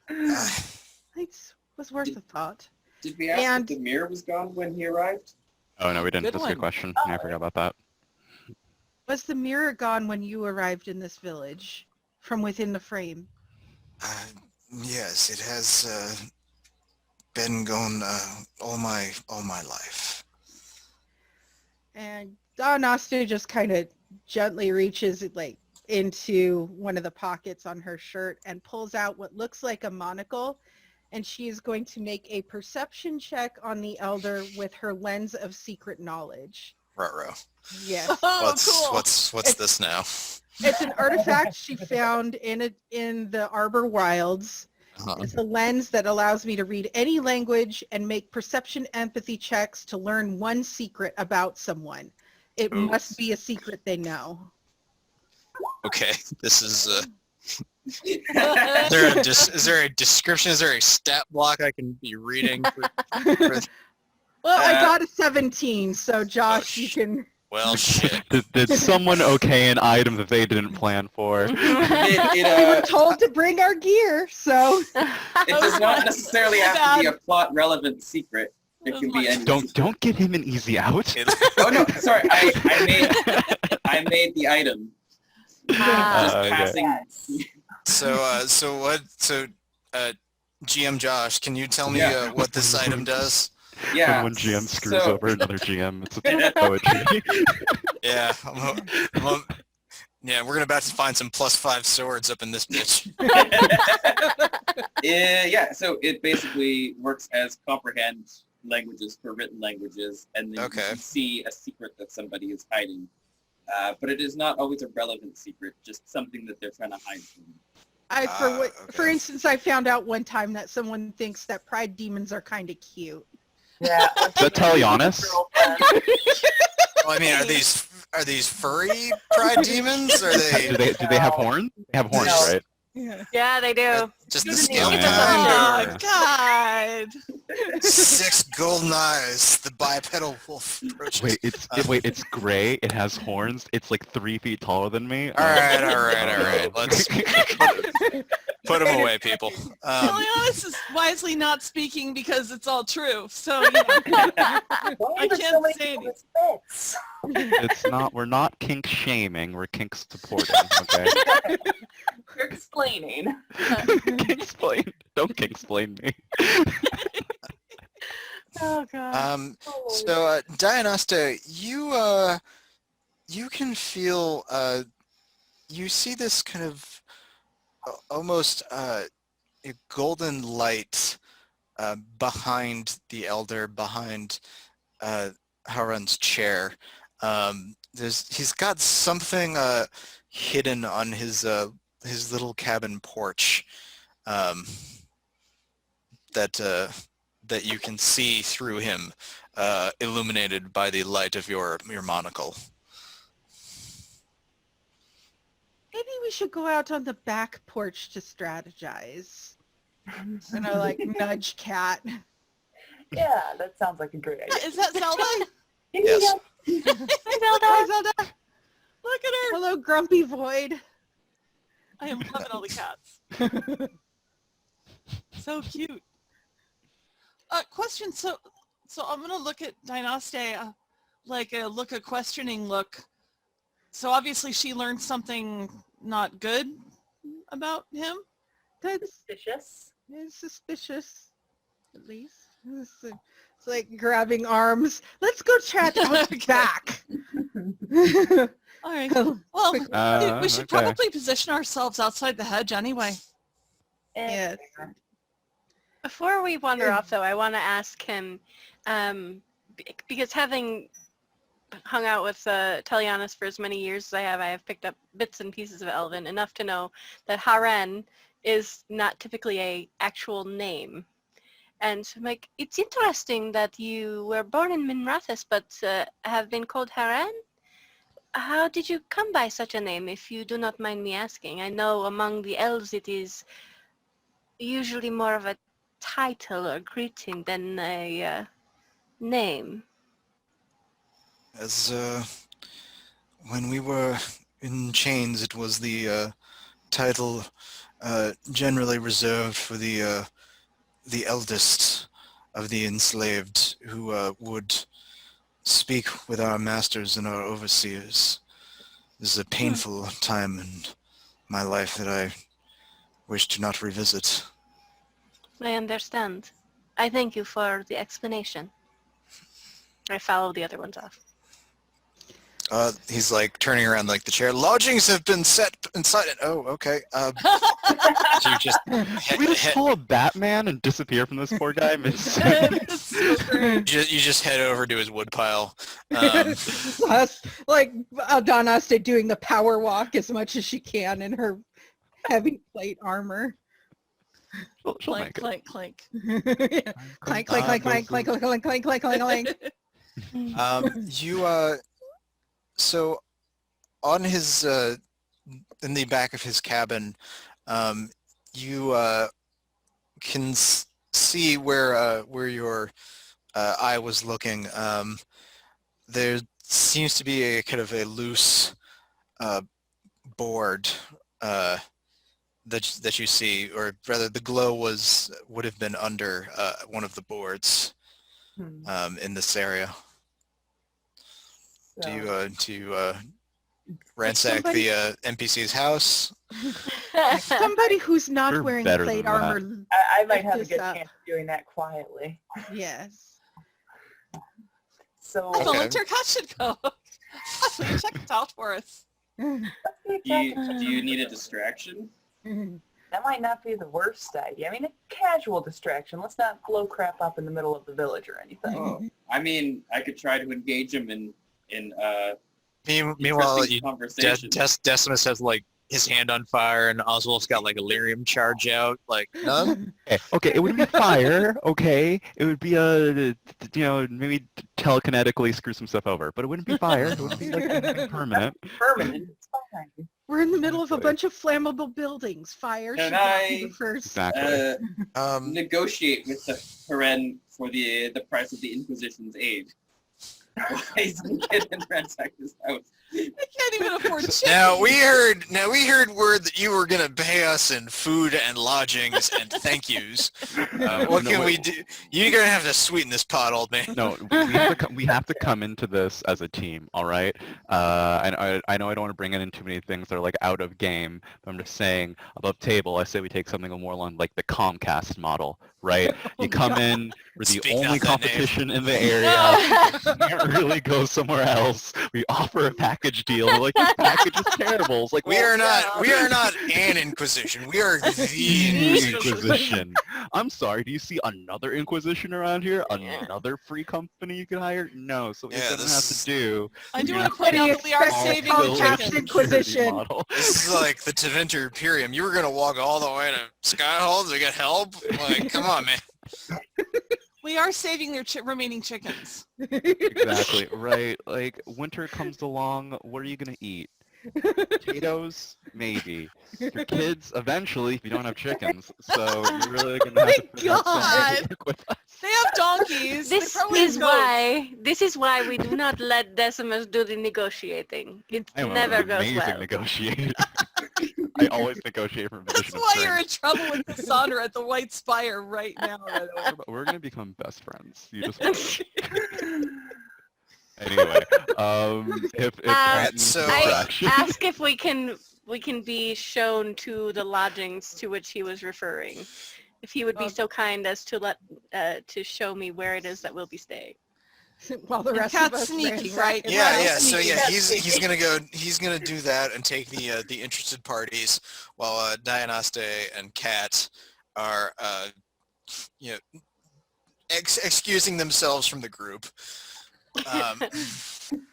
It was worth a thought. Did we ask And- if the mirror was gone when he arrived? Oh, no, we didn't. Good That's a good one. question. Yeah, I forgot about that. Was the mirror gone when you arrived in this village from within the frame? Yes, it has been gone all my life. And Donasta just kind of gently reaches into one of the pockets on her shirt and pulls out what looks like a monocle, and she is going to make a perception check on the elder with her lens of secret knowledge. Ruh-roh. Yes. Oh, cool. What's this now? It's an artifact she found in the Arbor Wilds. Uh-huh. It's a lens that allows me to read any language and make perception empathy checks to learn one secret about someone. It Ooh. must be a secret they know. Okay, this is. Is there a description? Is there a stat block I can be reading? Well, I Uh, got a 17, so Josh, you can... Well, shit. Did someone okay an item that they didn't plan for? We were told to bring our gear, so... It does not necessarily have to be a plot relevant secret. It can be any. Don't get him an easy out. Oh no, sorry. I made the item. Just okay. passing. So GM Josh, can you tell me Yeah. what this item does? Yeah. When one GM screws so- over another GM, it's poetry. Yeah, yeah, we're about to find some +5 swords up in this bitch. Yeah, so it basically works as comprehend languages for written languages, and then Okay. you can see a secret that somebody is hiding. But it is not always a relevant secret, just something that they're trying to hide from you. For Okay. instance, I found out one time that someone thinks that pride demons are kind of cute. Yeah. But tell you honest, Well, I mean, are these furry pride demons? Are do they they have horns? They have horns, No. right? Yeah. Yeah, they do. just the Good scale name. Oh, kind? God. Or 6 golden eyes, the bipedal wolf approaches. Wait, it's gray. It has horns. It's like 3 feet taller than me. All right. Let's put them away, people. Helios is wisely not speaking because it's all true. So, you know, Why I are there can't so many say people with spits? It's not. We're not kink shaming. We're kink supporting. Okay. You're explaining. Kink explain. Don't kink explain me. Oh, God. So Dianosta, you can feel you see this kind of almost golden light behind the elder, behind Haran's chair. He's got something hidden on his little cabin porch that you can see through him, illuminated by the light of your monocle. Maybe we should go out on the back porch to strategize. And I like nudge Cat. Yeah, that sounds like a great idea. Is that Zelda? Yes. Hi, Zelda. Look at her. Hello, Grumpy Void. I am loving all the cats. So cute. Question. So I'm gonna look at Dynaste like a questioning look. So obviously she learned something not good about him. That's Suspicious. suspicious, at least. It's like grabbing arms. Let's go chat out Okay. back. All right. Well, we should okay. probably position ourselves outside the hedge anyway. Yes. Before we wander off, though, I want to ask him, because having hung out with Telianis for as many years as I have picked up bits and pieces of Elven, enough to know that Haren is not typically a actual name. And so I'm like, it's interesting that you were born in Minrathis, but have been called Haren? How did you come by such a name, if you do not mind me asking? I know among the elves it is usually more of a title or greeting than a name. As when we were in chains, it was the title generally reserved for the eldest of the enslaved, who would speak with our masters and our overseers. This is a painful time in my life that I wish to not revisit. I understand. I thank you for the explanation. I follow the other ones off. He's like turning around like the chair. Lodgings have been set inside it. Oh, okay. So you just We just pull a Batman and disappear from this poor guy. It's so great. you just head over to his woodpile. Us, like Donaste doing the power walk as much as she can in her heavy plate armor. She'll Clank, make it. clank, clank. Yeah. Clank, clank, clank, clank, clank, clank, clank, clank, clank, clank, clank. You so on his in the back of his cabin, you can see where your eye was looking. There seems to be a kind of a loose board that you see, or rather, the glow would have been under one of the boards in this area. Do you ransack Somebody- the NPC's house? Somebody who's not We're wearing better plate than that. armor. I might have a This good up. chance of doing that quietly. Yes. So I Okay. volunteer cat should go. Please check it out for us. Do you need a distraction? that might not be the worst idea. I mean, a casual distraction. Let's not blow crap up in the middle of the village or anything. Oh, I mean, I could try to engage him in Meanwhile, interesting conversation. Decimus has like his hand on fire, and Oswald's got like a lyrium charge out. Like, no, Okay, it wouldn't be fire, okay? It would be maybe telekinetically screw some stuff over, but it wouldn't be fire. It would be like something permanent. Permanent. It's fine. We're in the middle of a Exactly. bunch of flammable buildings. Fire Can should not be I- the first. Exactly. Negotiate with the Haren for the price of the Inquisition's aid. Why get and ransack this house? I can't even afford chicken. Now we heard word that you were gonna pay us in food and lodgings and thank yous. What No, can we wait. do? You're gonna have to sweeten this pot, old man. No, we have to come into this as a team, all right? I know I don't want to bring in too many things that are like out of game, but I'm just saying above table, I say we take something more along like the Comcast model, right? You come in, we're the Speak not only that name. competition in the area. We can't really go somewhere else. We offer a package package deal. They're like, this package is terrible. It's like, We well, are not an Inquisition. We are the the Inquisition. Inquisition. I'm sorry, do you see another Inquisition around here? Another free company you could hire? No, so what Yeah, you're going to have this to do... I do you're want to gonna point out that we are Expect saving all the caps chickens. Inquisition. model. This is like the Teventer Imperium. You were gonna walk all the way to Skyhold to get help? Like, come on, man. We are saving their remaining chickens. Exactly, right? Like, winter comes along, what are you going to eat? Potatoes? Maybe. Your kids, eventually, if you don't have chickens. So you're really going to have to figure out some way God. to work with us. They have donkeys. This they probably is have goats. why. This is why we do not let Decimus do the negotiating. It I am never an goes amazing well. negotiator. I always negotiate from a That's position of why you're in strength. trouble with Cassandra at the White Spire right now. By the way. We're going to become best friends. You just Anyway, if Kat needs so, I distraction. ask if we can be shown to the lodgings to which he was referring. If he would be so kind as to show me where it is that we'll be staying. While the And rest Kat's of us sneaking, ransack right? it. Yeah, Well, yeah. So sneaky. yeah, he's gonna do that and take the interested parties while Dianaste and Kat are excusing themselves from the group.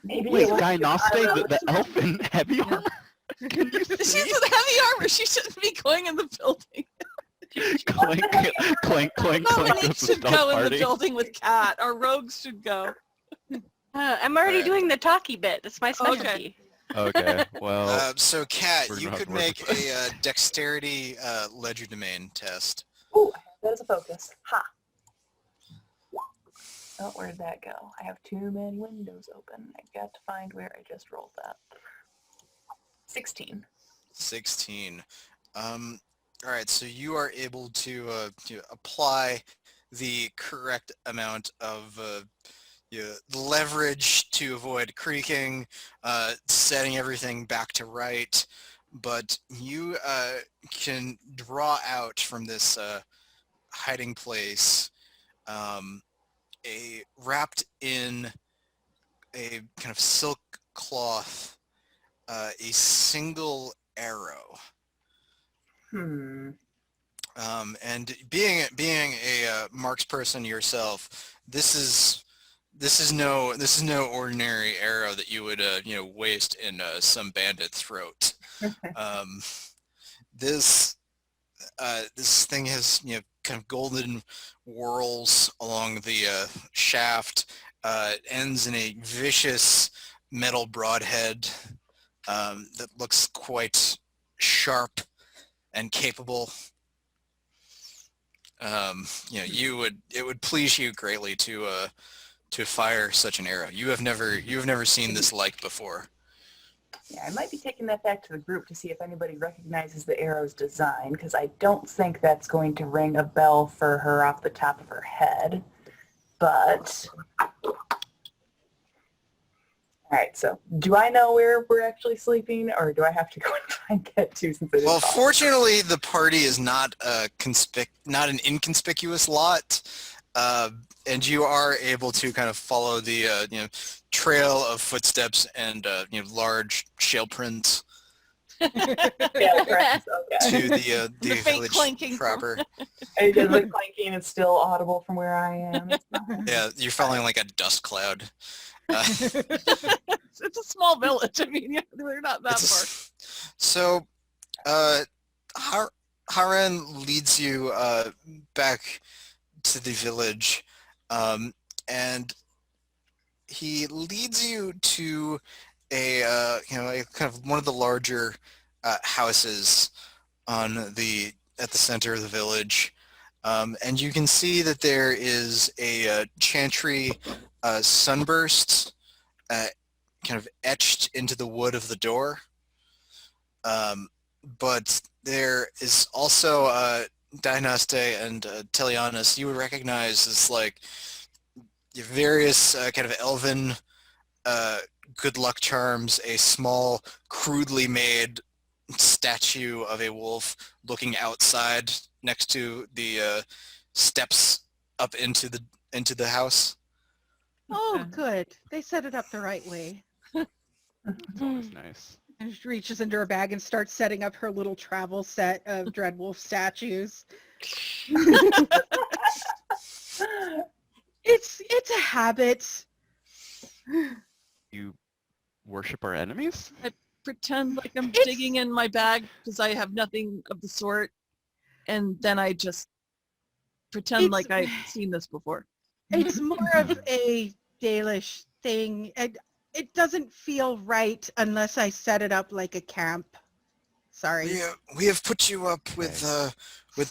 Maybe Wait, it was- Diagnostic, the elf in heavy armor? Can you She's see? in heavy armor. She shouldn't be going in the building. Clank, clank, clank, clank. Dominique Goes the should stealth go in the party. building with Kat. Our rogues should go. I'm already Alright. doing the talky bit. That's my Okay. specialty. Okay, well, So Kat, we're you gonna have could to work make with a dexterity legerdemain test. Ooh, I have that as a focus. Ha. Oh, where did that go? I have too many windows open. I got to find where I just rolled that. 16. 16. All right, so you are able to apply the correct amount of leverage to avoid creaking, setting everything back to right, but you can draw out from this hiding place wrapped in a kind of silk cloth, a single arrow. And being a marks person yourself, this is no ordinary arrow that you would waste in some bandit's throat. This thing has kind of golden whorls along the shaft. It ends in a vicious metal broadhead that looks quite sharp and capable. It would please you greatly to fire such an arrow. You have never seen this like before. Yeah, I might be taking that back to the group to see if anybody recognizes the arrow's design, because I don't think that's going to ring a bell for her off the top of her head. But all right, so do I know where we're actually sleeping, or do I have to go and try and get to, since it is Well, possible? fortunately, the party is not not an inconspicuous lot, and you are able to kind of follow the trail of footsteps and large shell prints Yeah, correct. Okay. to the The faint village clanking. proper. It does look clanky and it's still audible from where I am. It's fine. Yeah, you're following like a dust cloud. It's a small village. I mean, they're not that It's a far. So, Haran leads you back to the village, and he leads you to a kind of one of the larger houses at the center of the village, and you can see that there is a chantry sunburst kind of etched into the wood of the door. But there is also Dynaste and Telianis you would recognize as like various kind of elven good luck charms, a small crudely made statue of a wolf looking outside next to the steps up into the house. Oh, good. They set it up the right way. It's always nice. And she reaches into her bag and starts setting up her little travel set of Dreadwolf statues. It's a habit. You worship our enemies? Pretend like I'm It's- digging in my bag because I have nothing of the sort, and then I just pretend It's- like I've seen this before. It's more of a Dalish thing. It doesn't feel right unless I set it up like a camp. Sorry. We have put you up with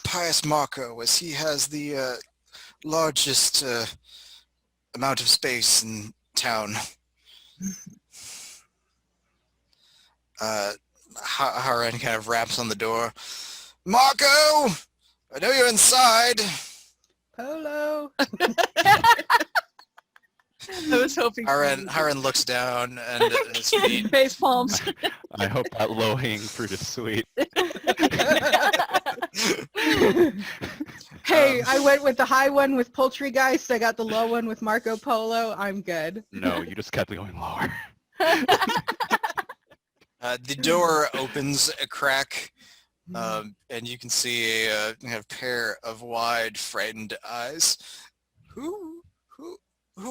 Pius Marco, as he has the largest amount of space in town. Haran kind of raps on the door. Marco, I know you're inside. Polo. I was hoping. Haran looks down and at his feet. Face palms. I hope that low-hanging fruit is sweet. Hey, I went with the high one with Poultrygeist. I got the low one with Marco Polo. I'm good. No, you just kept going lower. The door opens a crack, and you can see a kind of pair of wide, frightened eyes. Who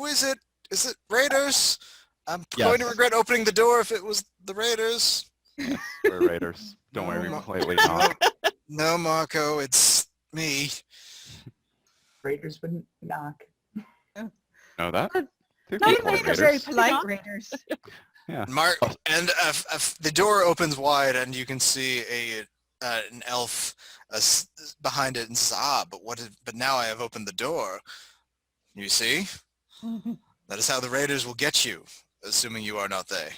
is it? Is it Raiders? I'm going to Yes. regret opening the door if it was the Raiders. We're raiders. Don't worry, No, we're politely not. No, Marco, it's me. Raiders wouldn't knock. Know that? They're None of polite them are very raiders. polite raiders. Yeah. And the door opens wide, and you can see an elf behind it, and says, but now I have opened the door. You see? That is how the Raiders will get you, assuming you are not they.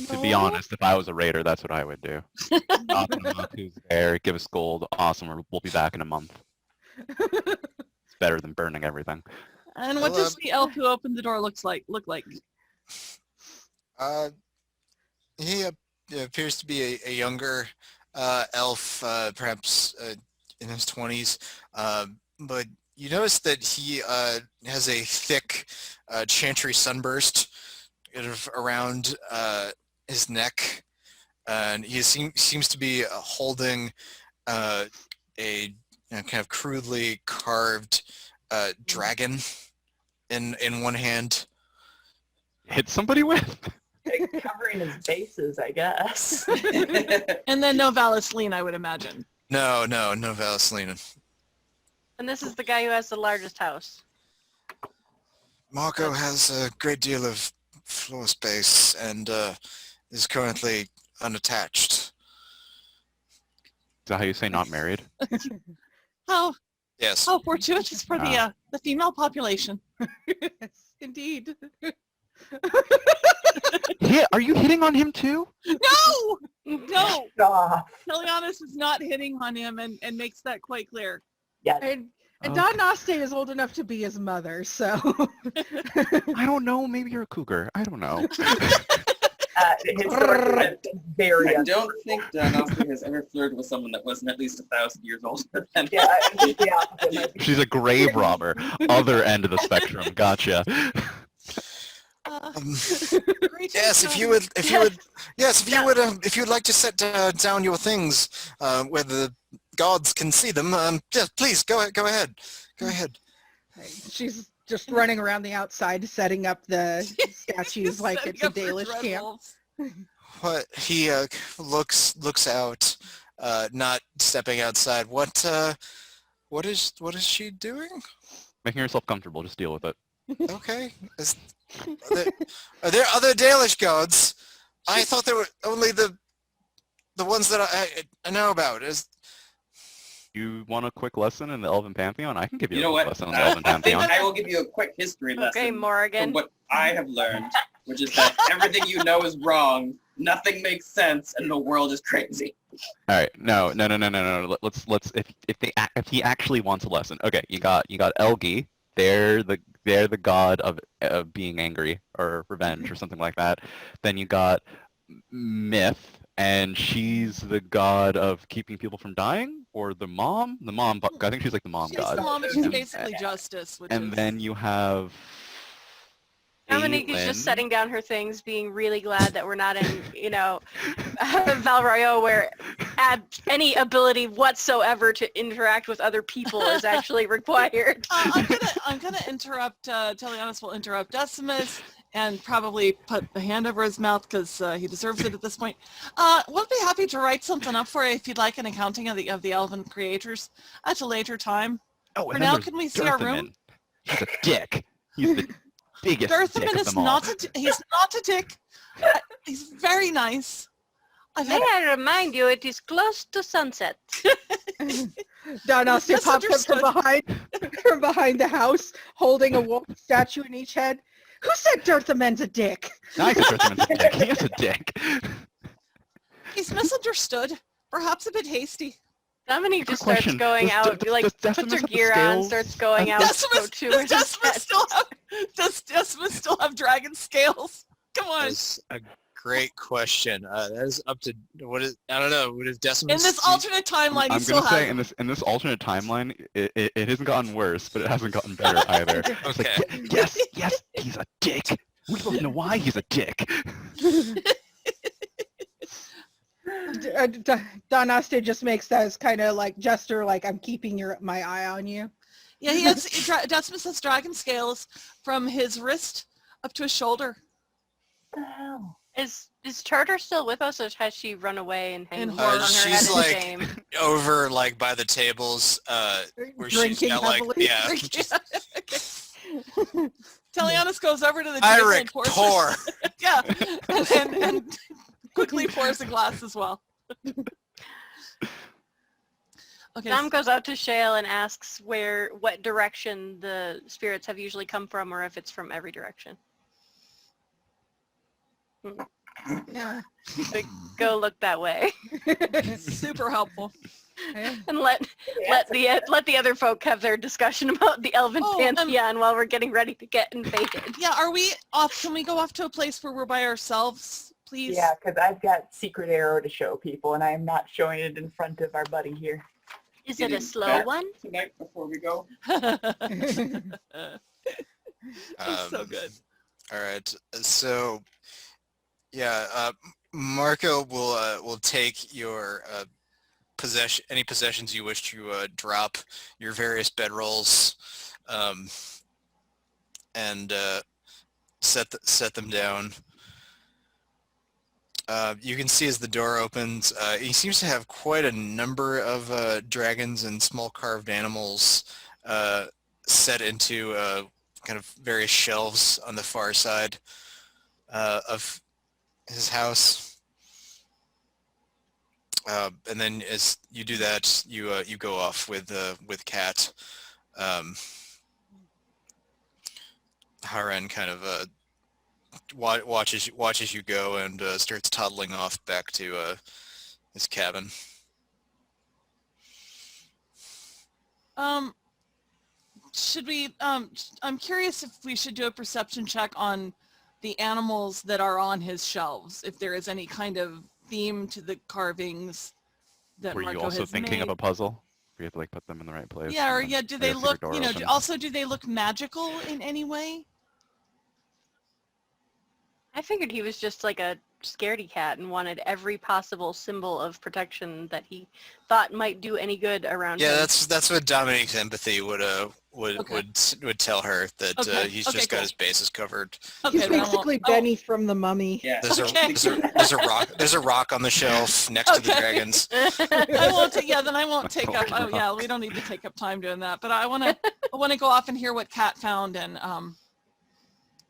To be honest, if I was a raider, that's what I would do. Knock him up, who's there, give us gold. Awesome, we'll be back in a month. It's better than burning everything. And what does the elf who opened the door look like? He appears to be a younger elf, perhaps in his 20s, but you notice that he has a thick chantry sunburst kind of around his neck, and he seems to be holding a kind of crudely carved dragon in one hand. Hit somebody with? Covering his bases, I guess. And then no Vaseline, I would imagine. No Vaseline. And this is the guy who has the largest house. Marco has a great deal of floor space and is currently unattached. Is that how you say not married? How Yes. fortuitous for the female population. Yes, indeed. Yeah, are you hitting on him too? No. Stop. Teleonis is not hitting on him and makes that quite clear. Yes. And Don Naste is old enough to be his mother, so. I don't know. Maybe you're a cougar. I don't know. Historically, it's very I don't think Don Austin has ever flirted with someone that wasn't at least 1,000 years older than Yeah, I think the opposite might be. She's a grave robber. Other end of the spectrum. Gotcha. Great Yes, if you would like to set down your things where the gods can see them, yes, please go ahead. She's just running around the outside setting up the statues like it's a Setting up for Dalish camp. Dreadwolves. What he looks out, not stepping outside. What is she doing? Making yourself comfortable. Just deal with it. Okay. Are there other Dalish gods? I thought there were only the ones that I know about. You want a quick lesson in the Elven Pantheon? I can give you, You know a quick what? lesson in the Elven Pantheon. I will give you a quick history lesson Okay, from Morgan. what I have learned, which is that everything you know is wrong, nothing makes sense, and the world is crazy. All right, no. Let's if he actually wants a lesson. Okay, you got Elgi. They're the god of being angry or revenge or something like that. Then you got Myth, and she's the god of keeping people from dying, or the mom. I think she's like the mom She's god. the mom, and she's basically justice. Which And is, then you have Dominique is Aelin. just setting down her things, being really glad that we're not in, Val Royeaux, where any ability whatsoever to interact with other people is actually required. I'm gonna interrupt. Teleanus will interrupt Decimus and probably put the hand over his mouth because he deserves it at this point. We'll be happy to write something up for you if you'd like an accounting of the elven creators at a later time. Oh, For and then now, there's can we see our room? Dirthaman. He's a dick. He's the biggest dick Darthaman of is them all. he's not a dick. He's very nice. I've May had I remind you, it is close to sunset. Donostia pops up Misunderstood. from behind the house, holding a wolf statue in each head. Who said Dirthaman's a dick? I said Dirthaman's a dick. He is a dick. He's misunderstood. Perhaps a bit hasty. Dominique just Quick starts question. going Does- out, does- like does puts Decimus her have the gear on, scales? starts going out. Decimus, to does Decimus still have dragon scales? Come on. That's a great question. That is up to what is I don't know. What is Decimus? In this alternate timeline, you I'm still gonna say have. in this alternate timeline, it hasn't gotten worse, but it hasn't gotten better either. It's like, Okay. yes, he's a dick. We both know why he's a dick. Donostia just makes that kind of like gesture, like I'm keeping my eye on you. Yeah, he has. Decimus has dragon scales from his wrist up to his shoulder. What the hell? Is Charter still with us, or has she run away and hung In her horror. head She's in like shame? over like by the tables, where she's Drinking got like heavily. Teleanus goes over to the table Iric, and pours pour. yeah, and quickly pours a glass as well. Okay. Dom goes out to Shale and asks what direction the spirits have usually come from, or if it's from every direction. Yeah. Like, go look that way, Super helpful. and let the other folk have their discussion about the Elven Pantheon while we're getting ready to get invaded. Yeah, are we off? Can we go off to a place where we're by ourselves, please? Yeah, because I've got secret arrow to show people, and I am not showing it in front of our buddy here. Is it a Getting slow back one? Tonight before we go. So good. All right. So, yeah, Marco will take your any possessions you wish to drop, your various bedrolls, and set them down. You can see as the door opens, he seems to have quite a number of dragons and small carved animals set into kind of various shelves on the far side of his house. And then as you do that, you go off with Kat. Haren kind of watches you go and starts toddling off back to his cabin. Should we? I'm curious if we should do a perception check on the animals that are on his shelves. If there is any kind of theme to the carvings that Were Marco you also has thinking made. of a puzzle? We have to like put them in the right place. Yeah, or and then yeah, do have they a secret look? door You know, open. also do they look magical in any way? I figured he was just like a scaredy cat and wanted every possible symbol of protection that he thought might do any good around Yeah, him. that's what Dominique's empathy would Okay. tell her, that Okay, he's okay, just got cool. his bases covered. Okay, He's then I won't- basically I won't- Benny from The Mummy. Yeah. There's Okay. there's a rock on the shelf next to the Okay. dragons. I won't. Yeah, then I won't take up. Totally Oh yeah, we don't need to take up time doing that. But I want to go off and hear what Kat found, and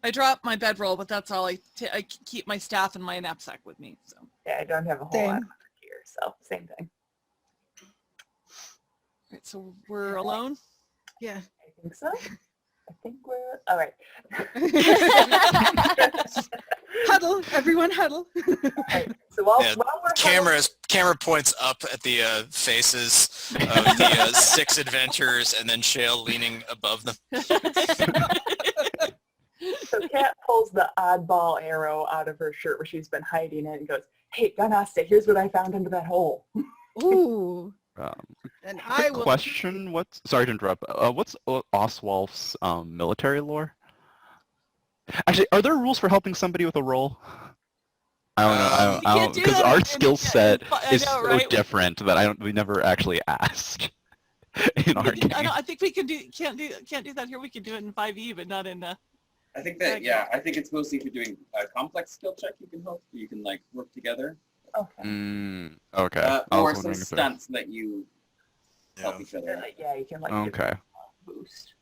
I dropped my bedroll, but that's all. I keep my staff and my knapsack with me. So Yeah, I don't have a whole Same. lot of gear, so same thing. right, so we're alone. Yeah. I think so. I think we're all right. Huddle, everyone huddle. All right. So while Yeah, we're Camera points up at the faces of the 6 adventurers, and then Shale leaning above them. So Kat pulls the oddball arrow out of her shirt where she's been hiding it and goes, "Hey, Ganaste, here's what I found under that hole." Ooh. Um, And I quick will. question. Sorry to interrupt. What's Oswald's military lore? Actually, are there rules for helping somebody with a roll? I don't know. You I can't don't do because that our in- skill set I is know, so right? different that we never actually asked in our game. I think we can can't do that here. We can do it in 5e, but not in. I think that, yeah, I think it's mostly if you're doing a complex skill check, you can hope you can like work together. Okay. Okay. I Or was some wondering if there- stunts that you help each other. Yeah, you can like Okay. boost.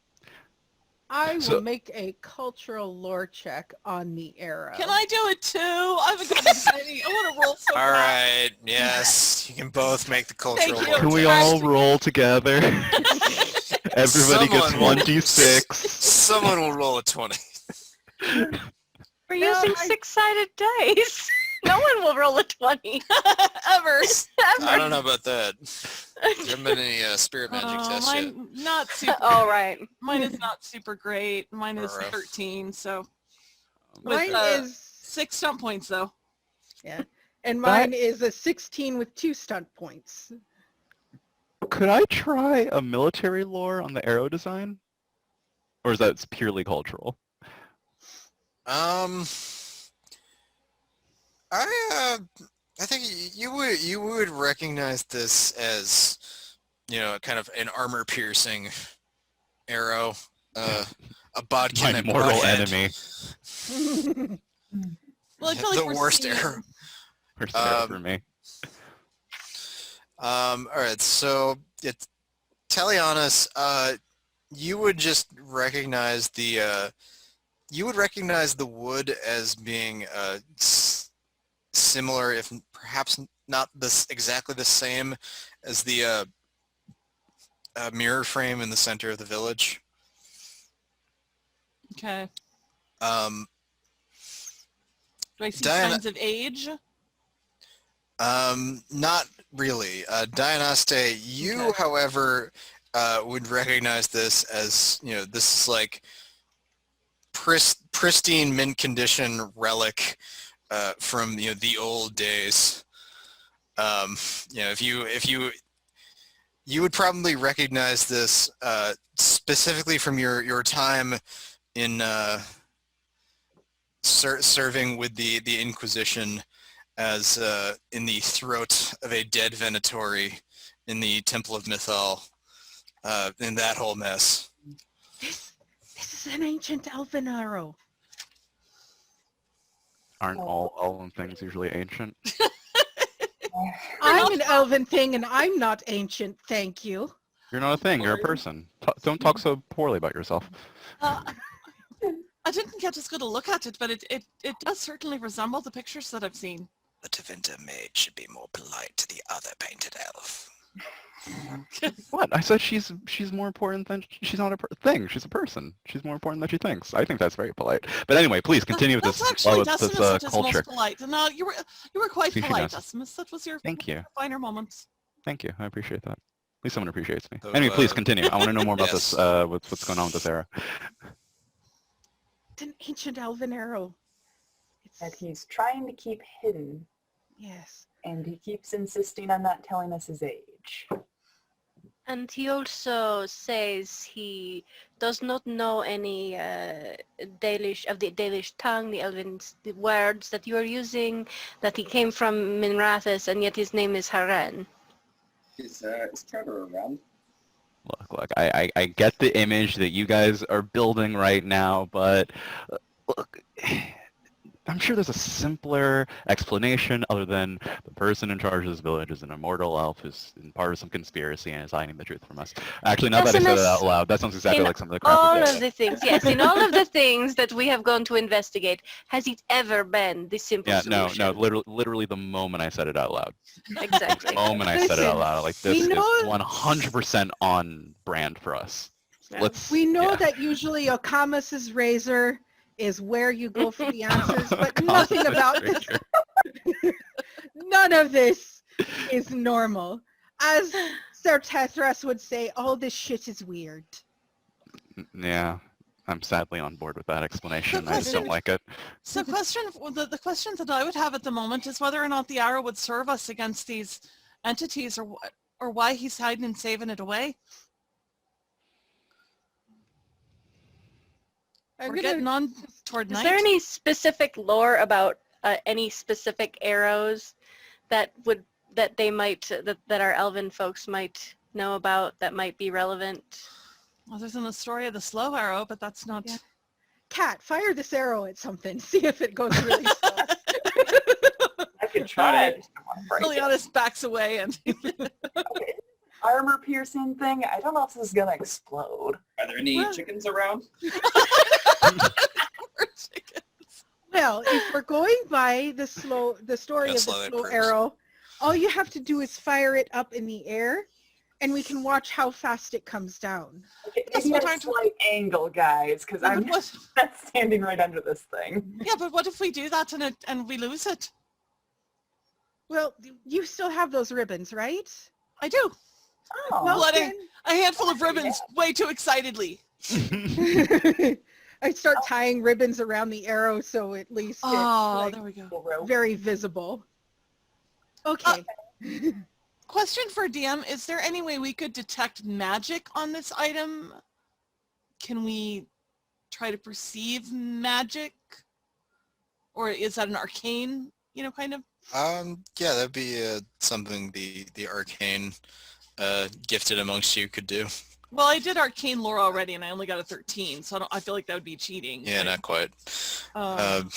I will So- make a cultural lore check on the arrow. Can I do it too? I haven't gotten any. I want to roll so All fast. right. Yes, you can both make the cultural. Thank you. Can we vortex. all roll together? Everybody gets Someone will- 1d6. Someone will roll a 20. We're using six-sided dice. No one will roll a 20. Ever. I don't know about that. There haven't been any spirit magic tests yet. Mine not super. All right. Mine is not super great. Mine is Alright. 13. So Mine with, is 6 stunt points though. and mine is a 16 with 2 stunt points. Could I try a military lore on the arrow design? Or is that purely cultural? I think you would recognize this as, kind of an armor piercing arrow, a bodkin My that mortal butthead. enemy. Well, I feel like The we're worst seeing- arrow. Worst arrow for me. All right, so Talianis, you would just recognize the wood as being similar, if perhaps not exactly the same as the mirror frame in the center of the village. Okay. Um, Do I see Diana- signs of age? Not really. Dianaste, you, Okay. however, would recognize this as, this is like pristine mint condition relic from, the old days. If you would probably recognize this specifically from your time in serving with the Inquisition as in the throat of a dead Venatori in the Temple of Mythal, in that whole mess. This is an ancient elven arrow. Aren't all elven things usually ancient? I'm an elven thing and I'm not ancient, thank you. You're not a thing, you're a person. Don't talk so poorly about yourself. I didn't get as good a look at it, but it does certainly resemble the pictures that I've seen. The Tevinter maid should be more polite to the other painted elf. What? I said she's more important than she's not a thing. She's a person. She's more important than she thinks. I think that's very polite. But anyway, please continue with That's this. actually with Decimus this that is culture. most polite. No, you were quite Species polite, knows. Decimus. That was your Thank you. finer moments. Thank you. I appreciate that. At least someone appreciates me. So, Anyway, please continue. I want to know more about yes. this. What's going on with this era? It's an ancient elven arrow. That he's trying to keep hidden, Yes. and he keeps insisting on not telling us his age. And he also says he does not know any Dalish of the Dalish tongue, the Elven words that you are using, that he came from Minrathis, and yet his name is Haren. Is Trevor around? Look, I get the image that you guys are building right now, but look, I'm sure there's a simpler explanation other than the person in charge of this village is an immortal elf who's part of some conspiracy and is hiding the truth from us. Actually, now that I said it out loud, that sounds exactly In like some of the crap all we of did. the things, yes, in all of the things that we have gone to investigate, has it ever been this simple Yeah, solution? no, literally the moment I said it out loud. Exactly. The moment I said it out Listen, loud, like we this is know- 100% on brand for us. Yeah. Let's. We know yeah. that usually Okamus's razor is where you go for the answers, but Okamus's nothing about this. razor. None of this is normal. As Sir Tethras would say, all this shit is weird. Yeah, I'm sadly on board with that explanation. I just don't question- like it. So the question that I would have at the moment is whether or not the arrow would serve us against these entities, or why he's hiding and saving it away. I'm We're gonna getting on toward Is night. there any specific lore about any specific arrows that they might that our elven folks might know about that might be relevant? Well, there's in the story of the slow arrow, but that's not. Yeah. Cat, fire this arrow at something. See if it goes really slow. I could try. I just don't want to break it. Leonis backs away and Okay. Armor piercing thing. I don't know if this is gonna explode. Are there any chickens around? Well, if we're going by the story Yeah, of the slow slow it arrow, all you have to do is fire it up in the air, and we can watch how fast it comes down. Okay, That's maybe what at a I'm trying- slight angle, guys, because Yeah, I'm but what, not standing right under this thing. yeah, but what if we do that and we lose it? Well, you still have those ribbons, right? I do. Oh, Well, Bloody- then- A handful of ribbons way too excitedly. I start tying ribbons around the arrow so at least Oh, it's like, there we go. cool rope. very visible. Okay. Question for DM, is there any way we could detect magic on this item? Can we try to perceive magic? Or is that an arcane, kind of? Yeah, that'd be something the arcane gifted amongst you could do. Well, I did arcane lore already and I only got a 13, so I feel like that would be cheating. Yeah, Like, not quite. um,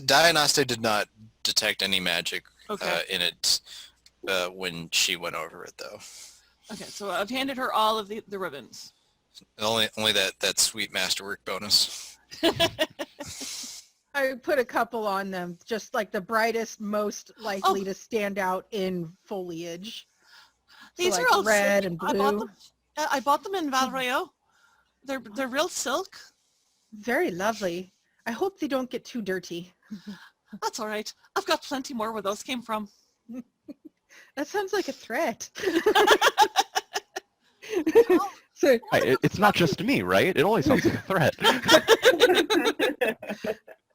Diagnostic did not detect any magic okay. in it when she went over it, though. Okay, so I've handed her all of the ribbons. Only that sweet masterwork bonus. I put a couple on them, just like the brightest, most likely to stand out in foliage. So These like are all red silk. and blue. I bought them in Valrayo. They're real silk. Very lovely. I hope they don't get too dirty. That's all right. I've got plenty more where those came from. That sounds like a threat. So, It's not just me, right? It always sounds like a threat.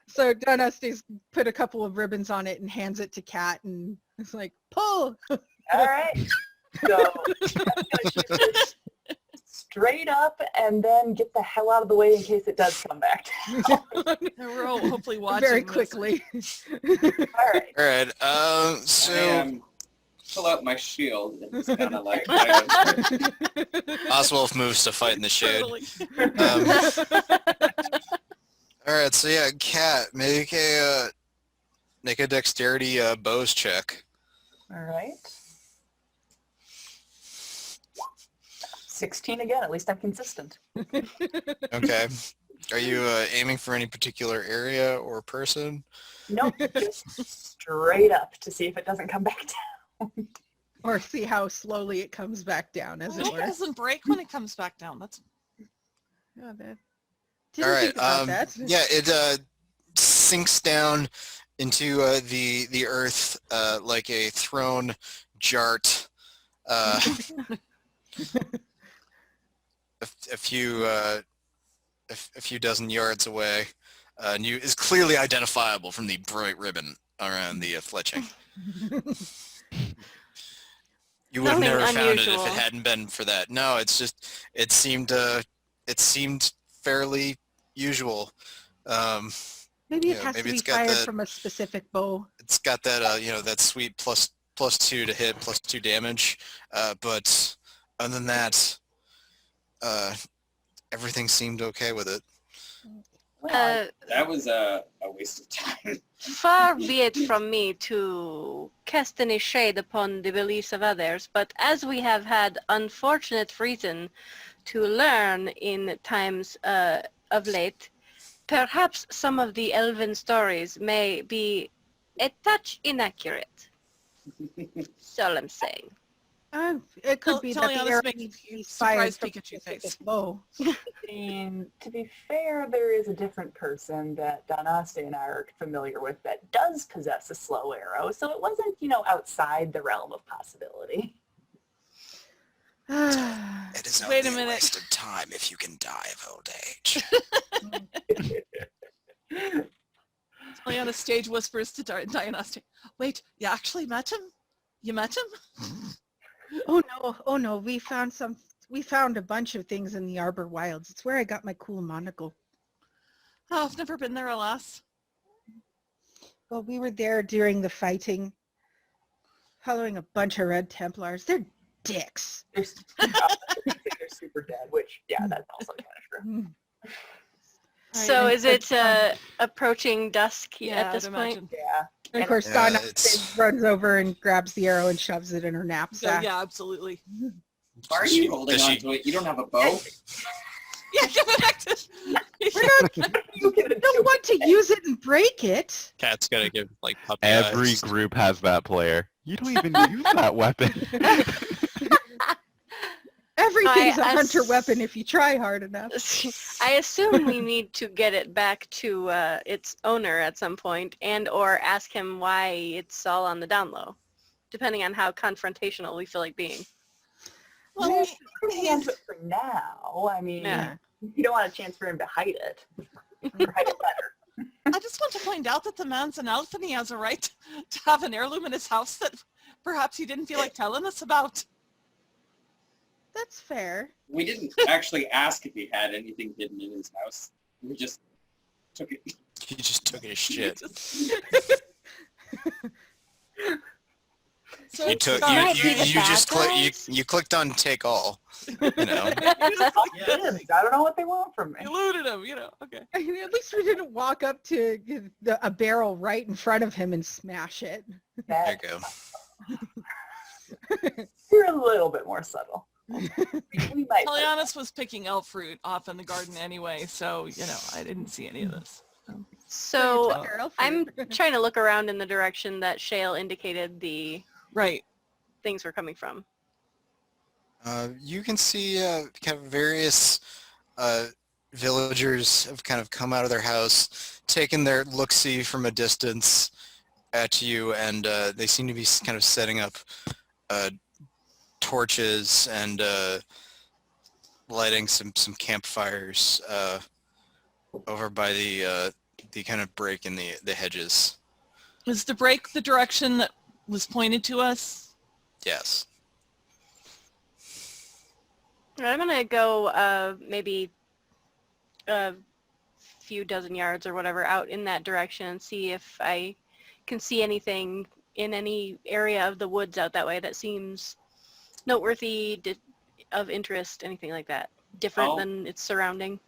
so Dunasty's put a couple of ribbons on it and hands it to Kat, and it's like, pull. All right. So I'm gonna shoot this straight up and then get the hell out of the way in case it does come back down. We're all hopefully watching Very this. quickly. All right. All right. I So pull out my shield and it's kind of like Oswolf moves to fight in the shade. Totally. All right. So yeah, Cat, make a dexterity bows check. All right. 16 again. At least I'm consistent. Okay. Are you aiming for any particular area or person? Nope. Just straight up to see if it doesn't come back down. Or see how slowly it comes back down, as I it hope it were. doesn't break when it comes back down. That's Oh, that. All Didn't right. think about that. Yeah, it sinks down into the earth like a thrown jart. A few dozen yards away, and is clearly identifiable from the bright ribbon around the fletching. You would have Nothing never found it if unusual. it hadn't been for that. No, it's just it seemed fairly usual. Maybe it yeah, has maybe to be it's got fired that- from a specific bow. It's got that that sweet +2 to hit, +2 damage. But other than that, everything seemed okay with it. that was a waste of time. Far be it from me to cast any shade upon the beliefs of others, but as we have had unfortunate reason to learn in times of late, perhaps some of the elven stories may be a touch inaccurate. That's all I'm saying. It could Tell- be tell that the Leanna's arrow making needs to be surprise fired from a Pikachu specific face. bow. And to be fair, there is a different person that Donaste and I are familiar with that does possess a slow arrow, so it wasn't, outside the realm of possibility. It is Wait a only minute. waste of time if you can die of old age. on a stage whispers to Dionysus, wait, you actually met him? You met him? Oh no, we found We found a bunch of things in the Arbor Wilds. It's where I got my cool monocle. Oh, I've never been there, alas. Well, we were there during the fighting, following a bunch of Red Templars. They're dicks. They're super dead, which, yeah, that's also kind of true. Mm. So Right, is and it approaching dusk Yeah, at this I'd point? imagine. Yeah. And of course, Yeah, Donna runs over and grabs the arrow and shoves it in her So, knapsack. yeah, absolutely. Why are Does you she- holding does on she- to it? You don't have a bow? Yeah, give it back to... You get it. Don't want to use it and break it. Cat's gotta give like puppy Every eyes. group has that player. You don't even use that weapon. Everything's a I hunter ass- weapon if you try hard enough. I assume we need to get it back to its owner at some point and or ask him why it's all on the down low, depending on how confrontational we feel like being. Well, Well, holding on to it for now. I mean, Yeah. you don't want a chance for him to hide it. Or hide it better. I just want to point out that the man's an elf and he has a right to have an heirloom in his house that perhaps he didn't feel like telling us about. That's fair. We didn't actually ask if he had anything hidden in his house. We just took it. He just took it as shit. So You took All right, you be the you bad just guys. you clicked on take all. You know. I don't know what they want from me. You looted him, you know. Okay. I mean, at least we didn't walk up to a barrel right in front of him and smash it. There That, you go. you're a little bit more subtle. We might. Talianis was picking elf fruit off in the garden anyway, so, you know, I didn't see any of this. So Took our elf I'm fruit. trying to look around in the direction that Shale indicated the Right. things were coming from. You can see kind of various villagers have kind of come out of their house, taken their look-see from a distance at you, and they seem to be kind of setting up torches and lighting some campfires over by the kind of break in the hedges. Was the break the direction that was pointed to us? Yes. I'm going to go maybe a few dozen yards or whatever out in that direction and see if I can see anything in any area of the woods out that way that seems noteworthy, of interest, anything like that, different Oh. than its surrounding.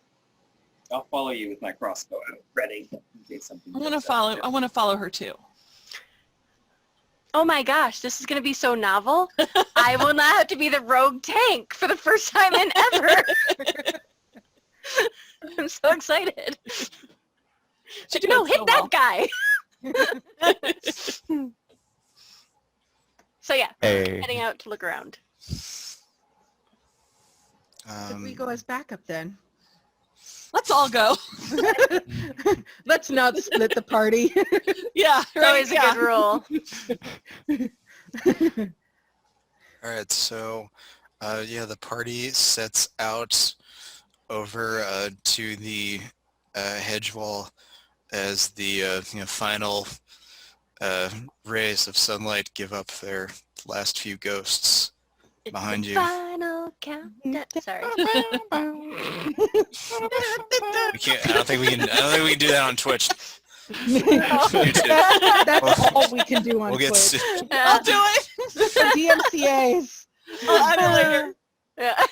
I'll follow you with my crossbow out, ready in case something. I want to comes follow. out. I want to follow her too. Oh my gosh, this is going to be so novel. I will not have to be the rogue tank for the first time in ever. I'm so excited. She did No, so hit that guy. So yeah, Hey. heading out to look around. Could we go as backup then? Let's all go. Let's not split the party. Yeah, It's right, always a yeah. good rule. All right, so yeah, the party sets out over to the hedge wall as the final rays of sunlight give up their last few ghosts behind you. Final countdown. Sorry. We can't. I don't think we can do that on Twitch. That's all we can do on We'll get Twitch. sued. I'll do it. For DMCA's. I'll add it later. Yeah.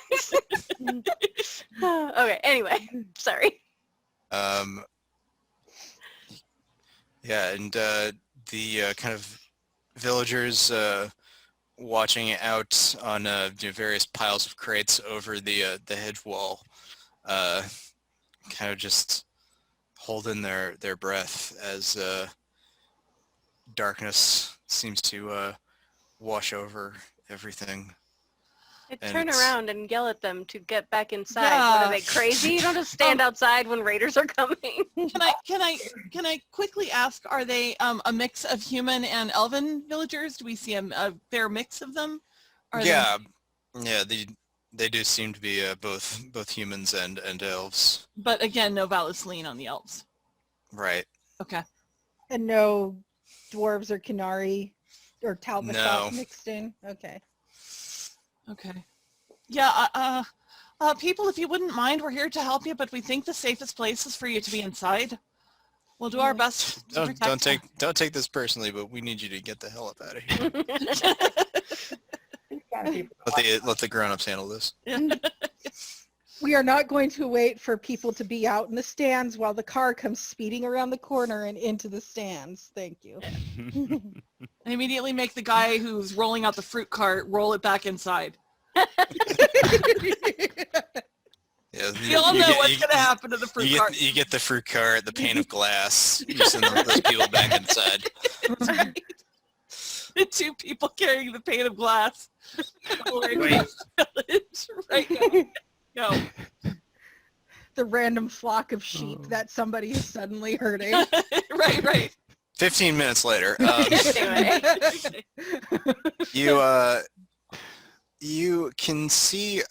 Okay, anyway, sorry. Yeah, and the kind of villagers watching out on various piles of crates over the hedge wall, kind of just holding their breath as darkness seems to wash over everything. I And turn it's- around and yell at them to get back inside. Yeah. What are they, crazy? You don't just stand outside when raiders are coming. Can I quickly ask? Are they a mix of human and elven villagers? Do we see a fair mix of them? Are they- Yeah, they do seem to be both humans and elves. but again, no Valusline on the elves. Right. Okay. And no dwarves or Canary or Talbot No. mixed in? Okay. Okay. Yeah, people, if you wouldn't mind, we're here to help you, but we think the safest place is for you to be inside. We'll do our best to protect Don't take this personally, but we need you to get the hell up out of here. These kind of people. Let the grown-ups handle this. We are not going to wait for people to be out in the stands while the car comes speeding around the corner and into the stands. Thank you. I immediately make the guy who's rolling out the fruit cart roll it back inside. Yeah, We all know what's going to happen to the fruit cart. You get the fruit cart, the pane of glass. You send those people back inside. That's right. The two people carrying the pane of glass. Wait. Right now. Go. The random flock of sheep that somebody is suddenly hurting. Right. 15 minutes later, Anyway. you can see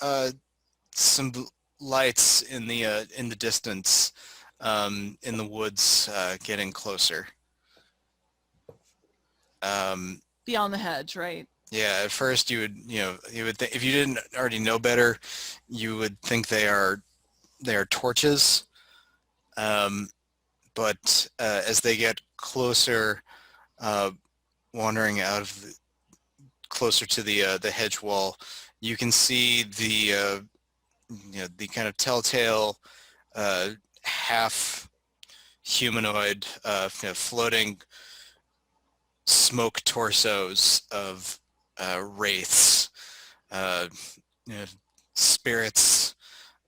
some lights in the distance, in the woods, getting closer. Beyond the hedge, right? Yeah, at first you would if you didn't already know better, you would think they are torches. But as they get closer, wandering out of closer to the hedge wall, you can see the kind of telltale half humanoid floating smoke torsos of wraiths, spirits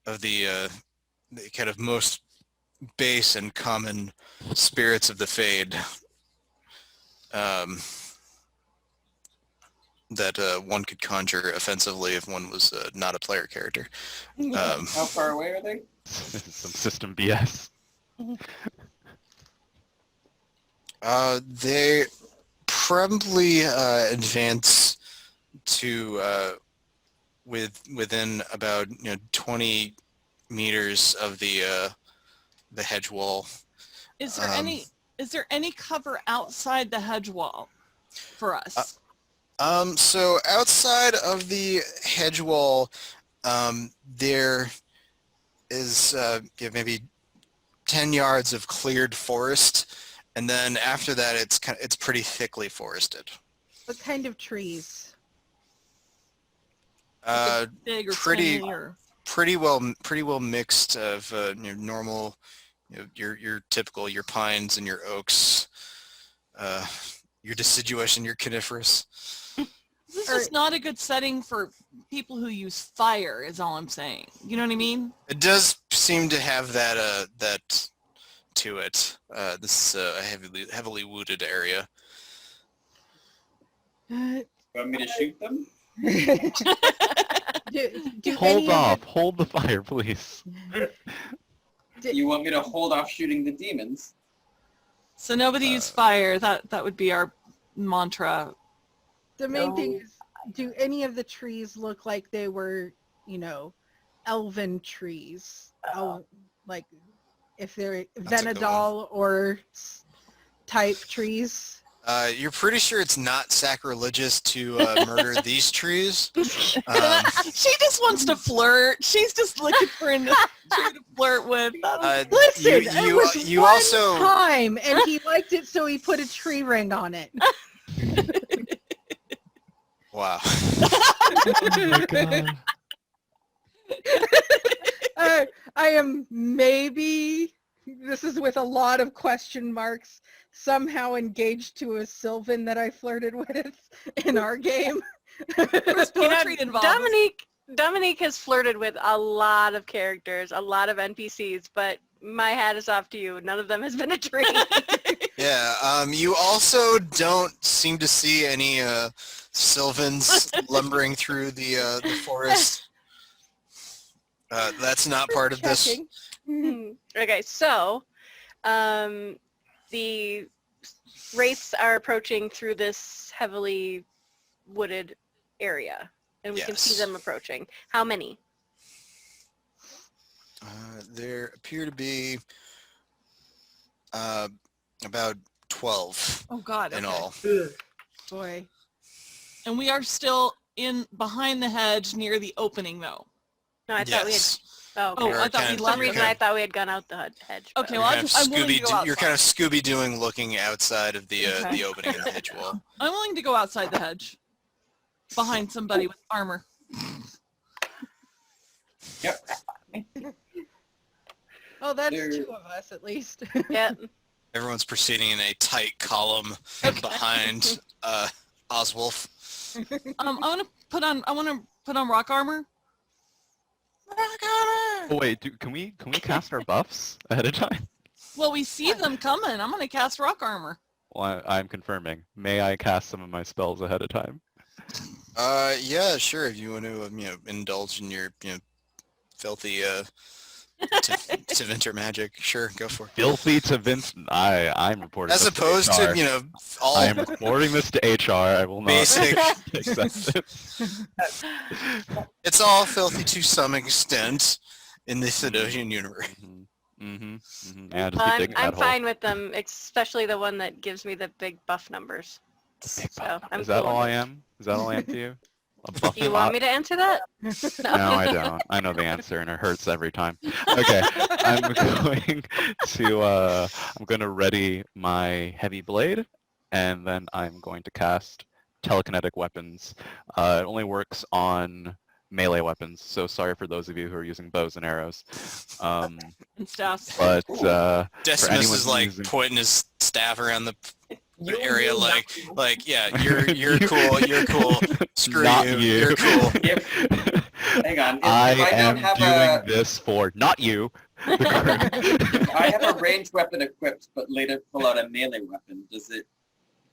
of the kind of most base and common spirits of the Fade, that one could conjure offensively if one was not a player character. How far away are they? Some system BS. They probably advance to within about 20 meters of the hedge wall. Is there any cover outside the hedge wall for us? So outside of the hedge wall, there is maybe 10 yards of cleared forest, and then after that, it's pretty thickly forested. What kind of trees? Big or pretty tiny or pretty well mixed of normal, your typical, your pines and your oaks, your deciduous and your coniferous. This is not a good setting for people who use fire, is all I'm saying. You know what I mean? It does seem to have that to it. This is a heavily wooded area. Want me to shoot them? Do Hold off. Hold the fire, please. You want me to hold off shooting the demons? So nobody use fire. That would be our mantra. The main thing is, do any of the trees look like they were, elven trees? Like if they're Venedal or type trees? You're pretty sure it's not sacrilegious to murder these trees. She just wants to flirt. She's just looking for a tree to flirt with. Listen, you it was you one also time, and he liked it, so he put a tree ring on it. wow. Oh my god. I am maybe, this is with a lot of question marks, somehow engaged to a Sylvan that I flirted with in our game. There's poetry involved. Dominique has flirted with a lot of characters, a lot of NPCs, but my hat is off to you. None of them has been a tree. Yeah. You also don't seem to see any Sylvans lumbering through the forest. That's not part of this. Okay, so the wraiths are approaching through this heavily wooded area, and we can see them approaching. How many? There appear to be about 12 Oh God. in Okay. all. Boy. And we are still in behind the hedge near the opening, though. No, I thought we had. Yes. Oh, okay. Oh, You're I thought kind we of- For some left. you're reason, kind I of- thought we had gone out the hedge. but Okay, well, I'm willing to go outside. You're kind of Scooby-Dooing looking outside of the Okay. opening in the hedge wall. I'm willing to go outside the hedge, behind somebody with armor. Oh, that's There- 2 of us at least. Yeah. Everyone's proceeding in a tight column behind Oswolf. I want to put on rock armor. Oh wait, can we cast our buffs ahead of time? Well, we see them coming. I'm going to cast rock armor. Well, I'm confirming. May I cast some of my spells ahead of time? Yeah, sure. If you want to, indulge in your, filthy to Vinter magic, sure, go for it. Filthy to Vince. I'm reporting. As this opposed to, HR. to, all I am reporting this to HR. I will not basic. accept it. It's all filthy to some extent in the Thedosian universe. Yeah, just be digging I'm that hole. fine with them, especially the one that gives me the big buff numbers. Big So buff. I'm Is that cool all with I it. am? Is that all I am to you? A buff Do you want bot? me to answer that? No, I don't. I know the answer, and it hurts every time. Okay, I'm going to ready my heavy blade, and then I'm going to cast telekinetic weapons. It only works on melee weapons, so sorry for those of you who are using bows and arrows. And staffs. But Decimus anyone is like using- pointing his staff around the You area, knew like, nothing. yeah, you're cool, you're cool. Screw Not you, you. you're cool. Hang on. If I I am don't have doing a, this for not you. the group. if I have a ranged weapon equipped, but later pull out a melee weapon, does it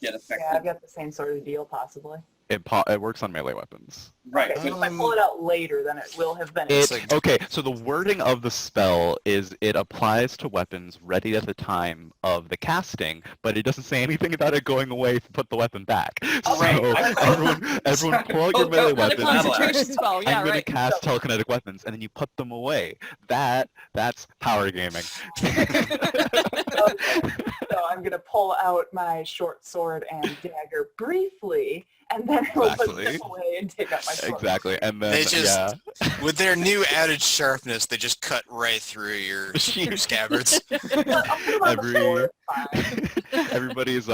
get Yeah, affected? I've got the same sort of deal, possibly. It works on melee weapons. Right. Okay, so But if I pull it out later, then it will have been. It's It, like- okay, so the wording of the spell is it applies to weapons ready at the time of the casting, but it doesn't say anything about it going away to put the weapon back. So Right. everyone pull out your Oh, melee no, Not a Battle weapons. concentration spell. Yeah, I'm going right. to cast telekinetic weapons, and then you put them away. That's power gaming. So I'm going to pull out my short sword and dagger briefly, and then I will put Exactly. them away and take out my sword. Exactly, and then They just- yeah. With their new added sharpness, they just cut right through your scabbards. I'll put them on the floor, fine. Everybody's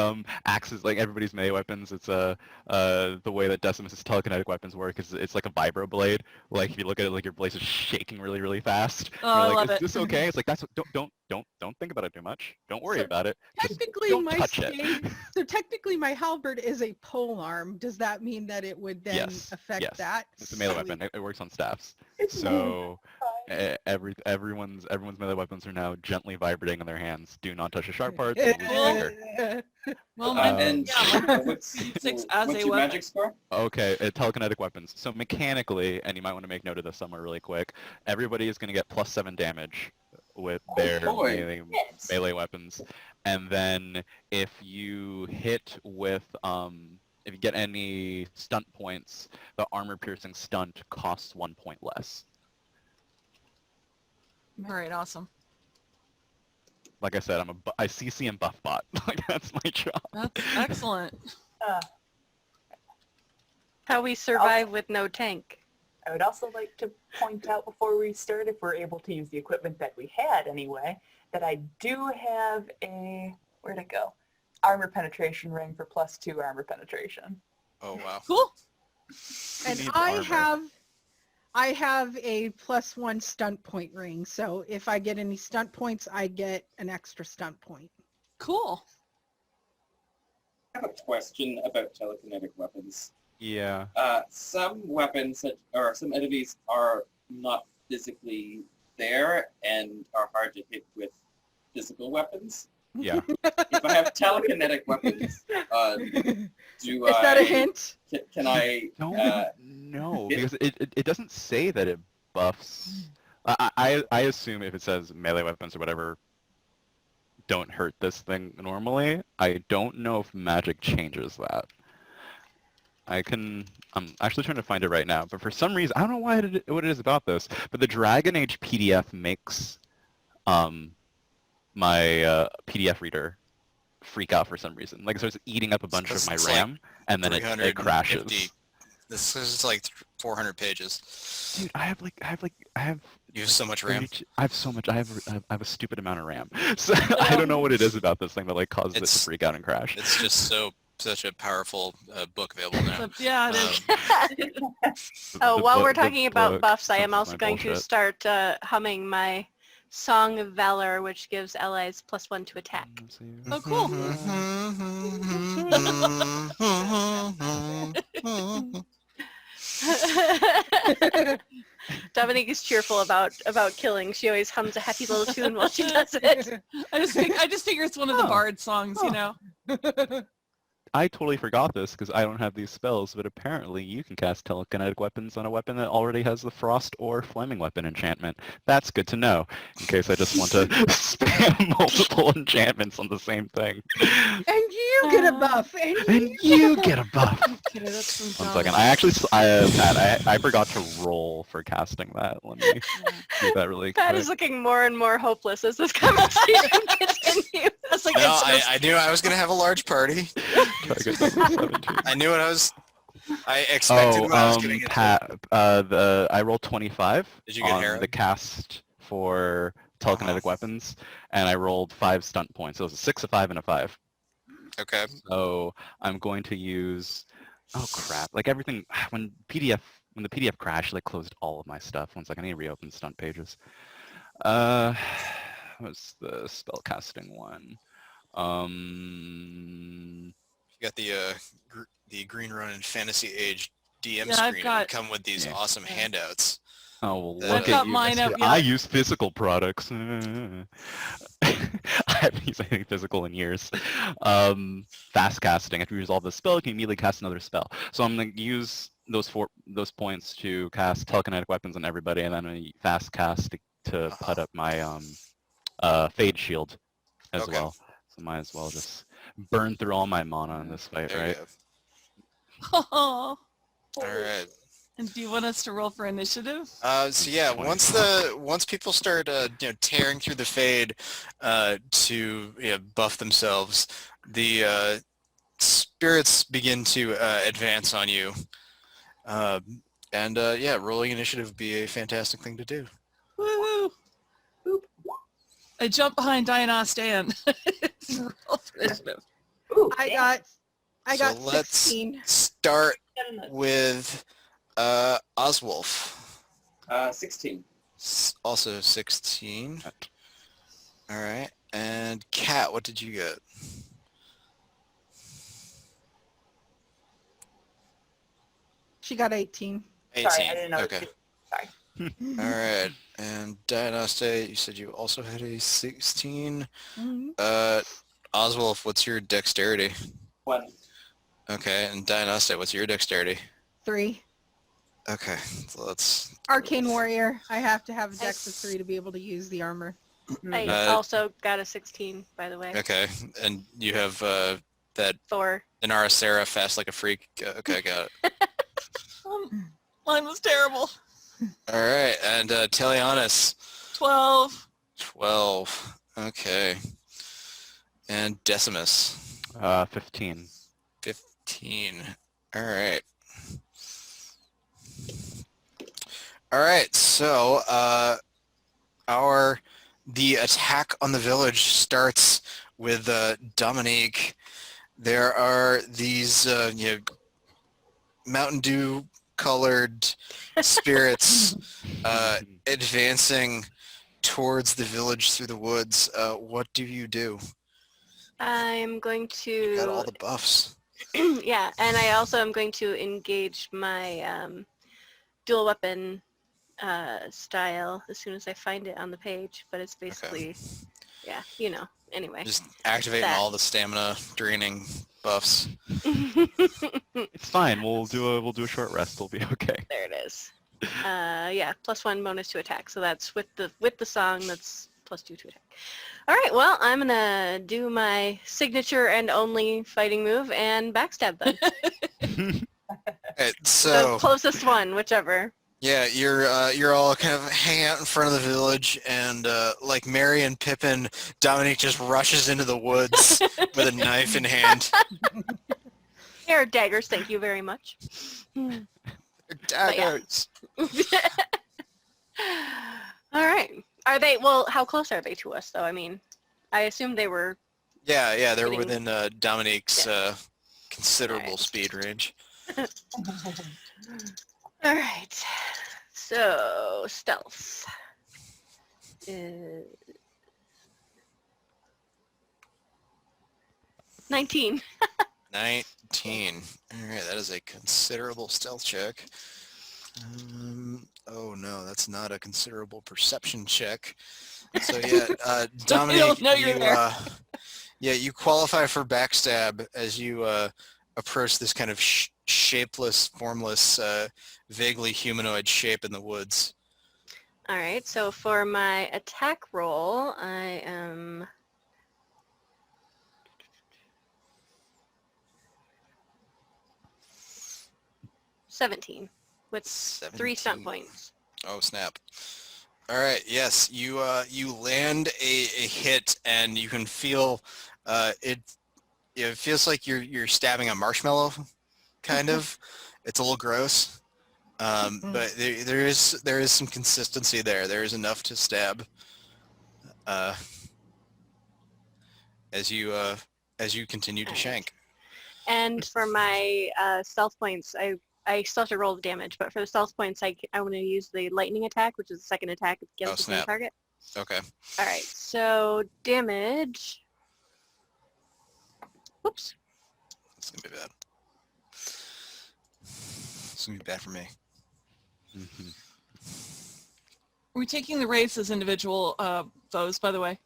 axes, like everybody's melee weapons. It's the way that Decimus's telekinetic weapons work is it's like a vibro blade. Like if you look at it, like your blade is shaking really, really fast. Oh, You're I like, love is it. this okay? It's like that's don't think about it too much. Don't worry about it. Just Technically, don't my touch it. stave, so technically my halberd is a pole arm. Does that mean that it would then Yes, affect yes. that? It's a melee Sweet. weapon. It works on staffs. It's So fine. everyone's melee weapons are now gently vibrating in their hands. Do not touch the sharp parts. or lose your finger. Well, and yeah, my what's, six as what's a your weapon. magic score? Okay, telekinetic weapons. So mechanically, and you might want to make note of this somewhere really quick, everybody is going to get +7 damage with their boy. melee weapons. And then if you hit with, if you get any stunt points, the armor piercing stunt costs 1 point less. All right, awesome. Like I said, I CC and buff bot. Like that's my job. That's excellent. How we survive with no tank. I would also like to point out before we start, if we're able to use the equipment that we had anyway, that I do have a, where'd it go? Armor penetration ring for +2 armor penetration. Oh wow. Cool. And need I armor. have a +1 stunt point ring. So if I get any stunt points, I get an extra stunt point. Cool. I have a question about telekinetic weapons. Yeah. Some weapons or some enemies are not physically there and are hard to hit with physical weapons. Yeah. If I have telekinetic weapons, do Is that a hint? Can I? Don't know it- because it doesn't say that it buffs. I assume if it says melee weapons or whatever don't hurt this thing normally. I don't know if magic changes that. I'm actually trying to find it right now, but for some reason I don't know what it is about this, but the Dragon Age PDF makes my PDF reader freak out for some reason. Like it starts eating up a bunch of my It's like RAM, and then it crashes. This is like 400 pages. Dude, I have You have so much RAM. I have so much. I have a stupid amount of RAM. So I don't know what it is about this thing that like causes it to It's- freak out and crash. It's just such a powerful book available now. Yeah, it is. Oh, The while book- we're the talking about book buffs, I am senses also my going to bullshit. start humming my Song of Valor, which gives allies +1 to attack. Oh, cool. Dominique is cheerful about killing. She always hums a happy little tune while she does it. I just figure it's one of the Oh. Bard songs, you know. I totally forgot this because I don't have these spells, but apparently you can cast telekinetic weapons on a weapon that already has the Frost or Flaming Weapon enchantment. That's good to know, in case I just want to spam multiple enchantments on the same thing. And you get a buff. And you get a buff. Okay, that's from One second. Dom. I actually, Pat, I forgot to roll for casting that. Let me do that really quick. Pat is looking more and more hopeless as this conversation continues. That's like No, it's I knew I was going to have a large party. Target number 17. I knew what I expected when I was getting into it. Pat, I rolled 25 Did you get on Harrod? the cast for telekinetic weapons, and I rolled 5 stunt points. So it was a 6, a 5, and a 5. Okay. So I'm going to use, oh crap, like everything, when the PDF crashed, like closed all of my stuff. One second, I need to reopen stunt pages. What's the spellcasting one? You got the Green Run and Fantasy Age DM Yeah, I've screen. got- And come with these Yeah. awesome handouts. Oh, well, I've look got at you. mine up, yeah. I use physical products. I haven't used anything physical in years. Fast casting. After you resolve the spell, you can immediately cast another spell. So I'm going to use those points to cast telekinetic weapons on everybody, and then a fast cast to put up my Fade Shield as Okay. well. So might as well just burn through all my mana in this fight, There you right? go. Oh. All right. And do you want us to roll for initiative? So yeah, once people start tearing through the fade to buff themselves, the spirits begin to advance on you, and rolling initiative would be a fantastic thing to do. Woo! I jumped behind Diana Stan. Roll for initiative. Ooh, I damn. got So let's 16. start with Oswolf. 16. Also 16. All right. And Kat, what did you get? She got 18. 18. Sorry, I didn't know. Okay. All right. And Diagnostic, you said you also had a 16. Mhm. Oswolf, what's your dexterity? 1. Okay. And Diagnostic, what's your dexterity? 3. Okay. So let's... Arcane Warrior. I have to have a dex of Nice. 3 to be able to use the armor. I Uh, also got a 16, by the way. Okay. And you have that Thor. Inara Sarah fast like a freak. Okay, got it. Mine was terrible. All right. And Teleonis, 12. 12. Okay. And Decimus, 15. 15. All right. All right. So the attack on the village starts with Dominique. There are these Mountain Dew colored spirits advancing towards the village through the woods. What do you do? I'm going You got all to... the buffs. yeah, and I also am going to engage my dual weapon style as soon as I find it on the page, but it's basically, yeah, anyway. Just activating That. all the stamina draining buffs. It's fine. We'll do a short rest. We'll be okay. There it is. Yeah, +1 bonus to attack. So that's with the song. That's +2 to attack. All right. Well, I'm gonna do my signature and only fighting move and backstab them. Right, The so closest one, whichever. yeah, you're all kind of hanging out in front of the village, and like Merry and Pippin, Dominique just rushes into the woods with a knife in hand. Pair of daggers, thank you very much. Daggers. All right. Are they, well, how close are they to us, though? I mean, I assume they were... Yeah, they're Getting- within Dominique's considerable Alright. speed range. All right. So, stealth. Is 19. 19. All right, that is a considerable stealth check. Oh no, that's not a considerable perception check. So yeah, Dominique, know you're there. you qualify for backstab as you approach this kind of shapeless, formless, vaguely humanoid shape in the woods. All right. So for my attack roll, I am... $17 with 3 stunt 17. points. Oh snap! All right, yes, you land a hit, and you can feel it. It feels like you're stabbing a marshmallow, kind of. It's a little gross, but there is some consistency there. There is enough to stab. As you continue to Alright. shank. And for my stealth points, I still have to roll the damage, but for the stealth points, I want to use the lightning attack, which is the second attack against the same Snap. target. Okay. All right, so damage. Whoops. It's gonna be bad. It's gonna be bad for me. Mhm. Are we taking the wraiths as individual foes, by the way?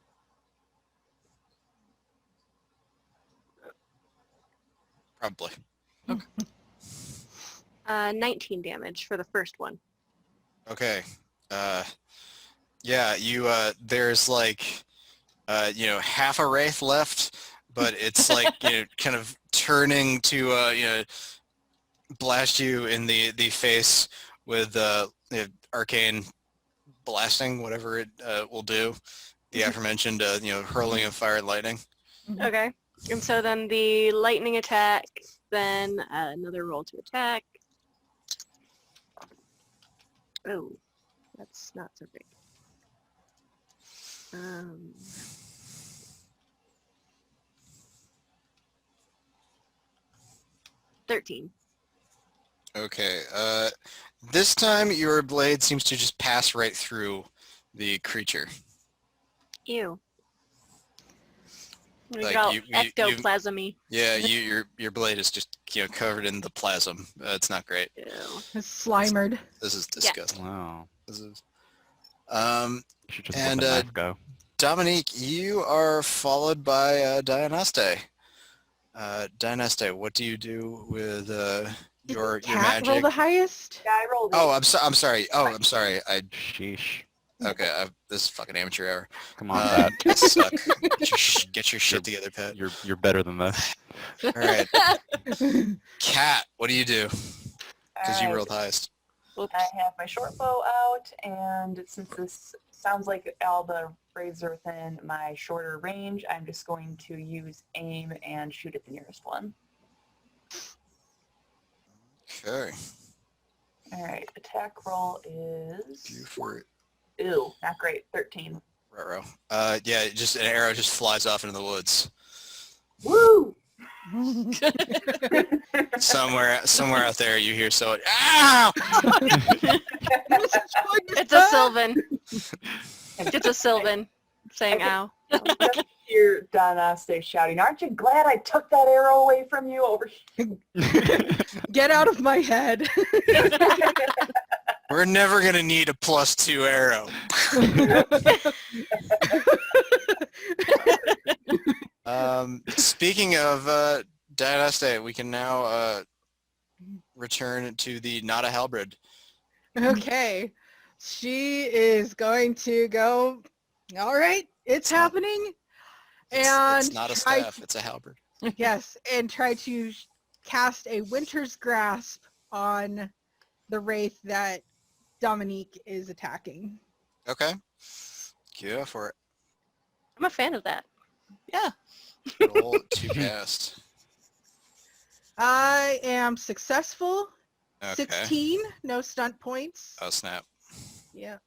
Probably. 19 damage for the first one. Okay. Yeah, you there's like half a wraith left, but it's like kind of turning to blast you in the face with arcane blasting, whatever it will do. The aforementioned hurling of fire and lightning. Okay. And so then the lightning attack, then another roll to attack. Oh, that's not so great. 13. Okay. This time your blade seems to just pass right through the creature. Ew. We Like, got you- ectoplasm-y. Yeah, your blade is just covered in the plasm. It's not great. Ew. Slimered. This is disgusting. Wow. This is. You should just And, let the knife go. Dominique, you are followed by Dianaste. Dianaste, what do you do with your Cat roll magic? the highest? Yeah, I rolled Oh, I'm sorry. Oh, I'm sorry. Sheesh. Okay. This is fucking amateur hour. Come on, Pat. I suck. Get your shit together, Pat. You're better than this. All right. Cat, what do you do? Because you Alright, rolled highest. Whoops. I have my short bow out, and since this sounds like all the raids are within my shorter range, I'm just going to use aim and shoot at the nearest one. Okay. All right, attack roll is... Do for it. Ew, not great. 13. Ruh-roh. Yeah, just an arrow just flies off into the woods. Woo! Somewhere out there, you hear someone. Ow! It's a Sylvan. It's a Sylvan saying ow. Just hear Dianaste shouting, "Aren't you glad I took that arrow away from you over Get out of my head. We're never gonna need a +2 arrow. Speaking of Dianaste, we can now return to the not a halberd. Okay. She is going to go, all right, it's happening. And It's not a try- staff, it's a halberd. Yes, and try to cast a Winter's Grasp on the wraith that Dominique is attacking. Okay. Go for it. I'm a fan of that. Yeah. Roll to cast. I am successful. Okay. 16, no stunt points. Oh, snap. Yeah.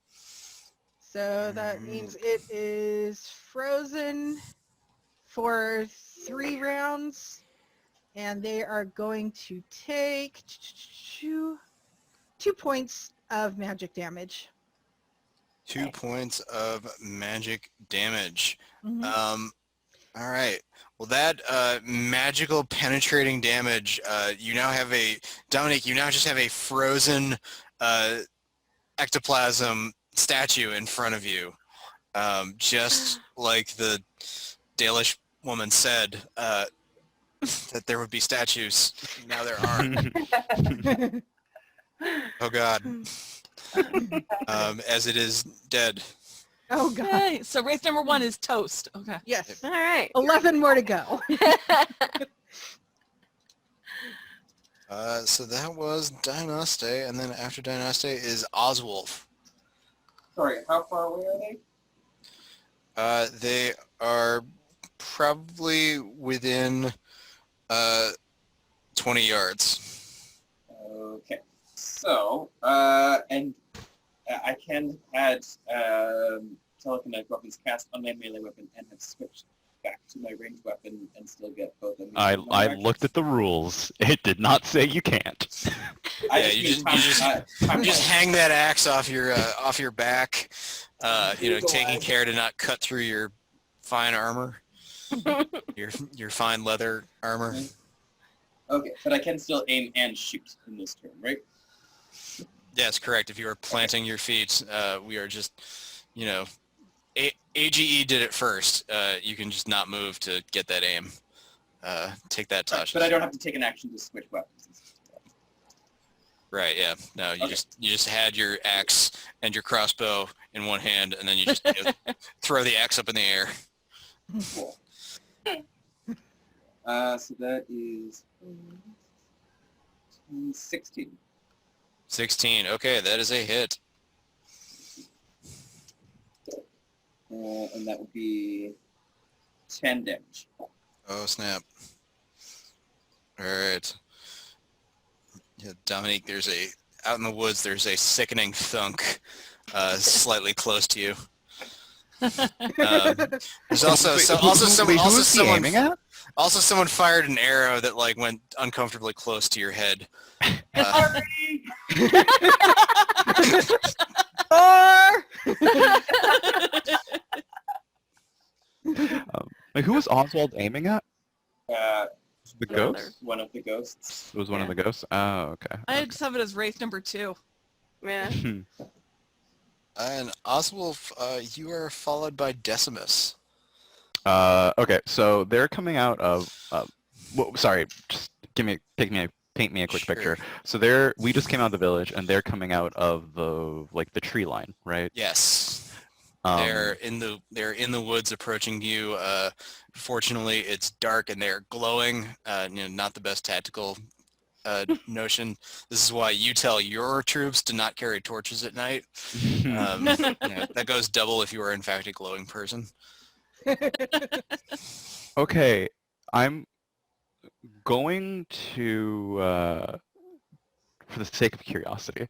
So that means it is frozen for 3 rounds, and they are going to take 2 points of magic damage. 2 points of magic damage. Mhm. All right. Well, that magical penetrating damage, you now have Dominic, you now just have a frozen ectoplasm statue in front of you. Just like the Dalish woman said, that there would be statues. Now there are. Oh, God. As it is dead. Oh, God. Okay, so wraith number 1 is toast. Okay. Yes. All right. 11 more to go. So that was Dynaste, and then after Dynaste is Oswulf. Sorry, how far away are they? They are probably within 20 yards. Okay. So, and I can add telekinetic weapons cast on my melee weapon and have switched back to my ranged weapon and still get both of them. I looked at the rules. It did not say you can't. Yeah, you just hang that axe off your back, taking care to not cut through your fine armor, your fine leather armor. Okay, but I can still aim and shoot in this turn, right? Yes, correct. If you are planting your feet, we are just, AGE did it first. You can just not move to get that aim. Take that touch. But I don't have to take an action to switch weapons. Right, yeah. No, you Okay. just had your axe and your crossbow in one hand, and then you just throw the axe up in the air. Cool. So that is 16. 16. Okay, that is a hit. And that would be 10 damage. Oh, snap. All right. Yeah, Dominique, out in the woods, there's a sickening thunk slightly close to you. There's also someone aiming at? Also, someone fired an arrow that went uncomfortably close to your head. Who was Oswald aiming at? The Brother. ghost? One of the ghosts. It was one of Yeah. the ghosts? Oh, okay. I just have it as wraith number 2. Yeah. And Oswulf, you are followed by Decimus. Okay, so they're coming out of. Sorry, just paint me a quick Sure. picture. So we just came out of the village, and they're coming out of the tree line, right? Yes. They're in the woods approaching you. Fortunately, it's dark and they're glowing. Not the best tactical notion. This is why you tell your troops to not carry torches at night. That goes double if you are in fact a glowing person. Okay, I'm going to, for the sake of curiosity,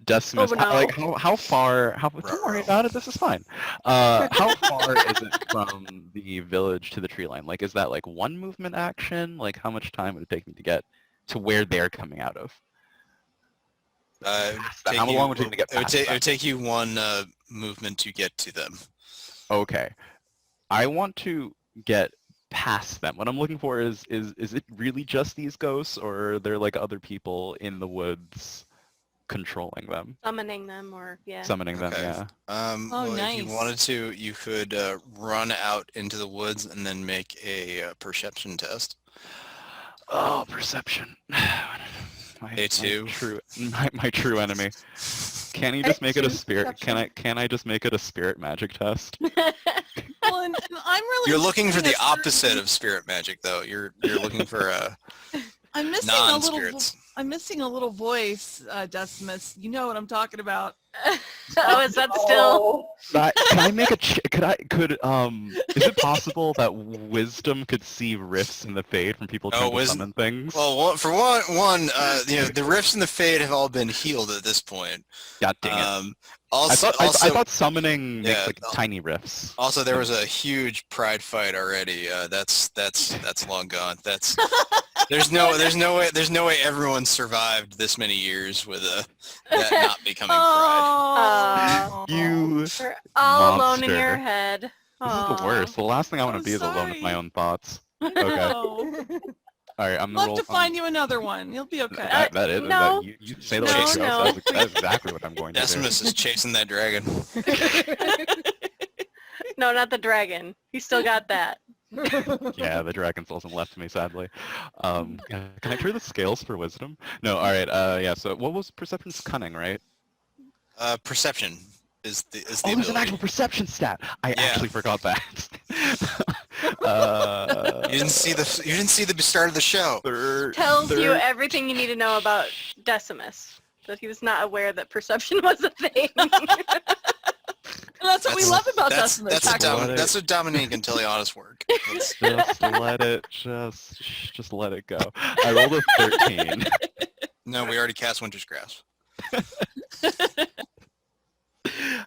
Decimus, Oh, no. how far, don't worry about it, this is fine. How far is it from the village to the tree line? Is that one movement action? How much time would it take me to get to where they're coming out of? How long would it take me to get past It that? would take you one movement to get to them. Okay. I want to get past them. What I'm looking for is it really just these ghosts, or are there other people in the woods controlling them? Summoning them or, yeah. Summoning them, Okay. yeah. Well, nice. if you wanted to, you could run out into the woods and then make a perception test. Oh, perception. A2. My true enemy. Can you just make it a A2 spirit? Can I just make it a spirit magic test? Well, and I'm really. You're looking for missing the a opposite certain- of spirit magic, though. You're looking for I'm missing a little. non-spirits. I'm missing a little voice, Decimus. You know what I'm talking about. Oh, is that still? Can I make a? Is it possible that wisdom could see rifts in the fade from people trying to wisdom- summon things? Well, the rifts in the fade have all been healed at this point. God dang it! Also, I thought summoning makes yeah, like tiny rifts. also there was a huge pride fight already. That's long gone. There's no way everyone survived this many years with that not becoming pride. Oh, You. you're all alone in monster. your head. This is the worst. The last thing I want to I'm be is alone with my sorry. own thoughts. Okay. All right, I'm We'll gonna have to find you another one. You'll be okay. That is. no. You say that No, like a no. ghost. That's exactly what I'm going to do. Decimus is chasing that dragon. No, not the dragon. He still got that. Yeah, the dragon still hasn't left me, sadly. Can I trade the scales for wisdom? No, all right. Yeah. So what was perception's cunning, right? Perception is the Oh, there's an ability. actual perception stat. I Yeah. actually forgot that. You didn't see the start of the show. Tells you everything you need to know about Decimus. That he was not aware that perception was a thing. And that's what we love about Decimus. That's what Dominique and Teleana's work. That's- Just let it. Just let it go. I rolled a 13. no, we already cast Winter's Grasp.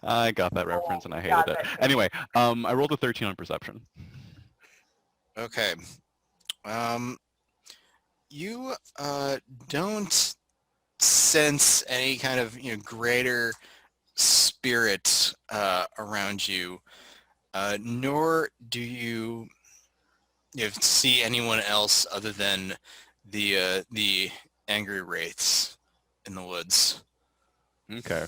I got that reference and I got hated it. that. Anyway, I rolled a 13 on perception. Okay. You don't sense any kind of greater spirit around you, nor do you see anyone else other than the angry wraiths in the woods. Okay.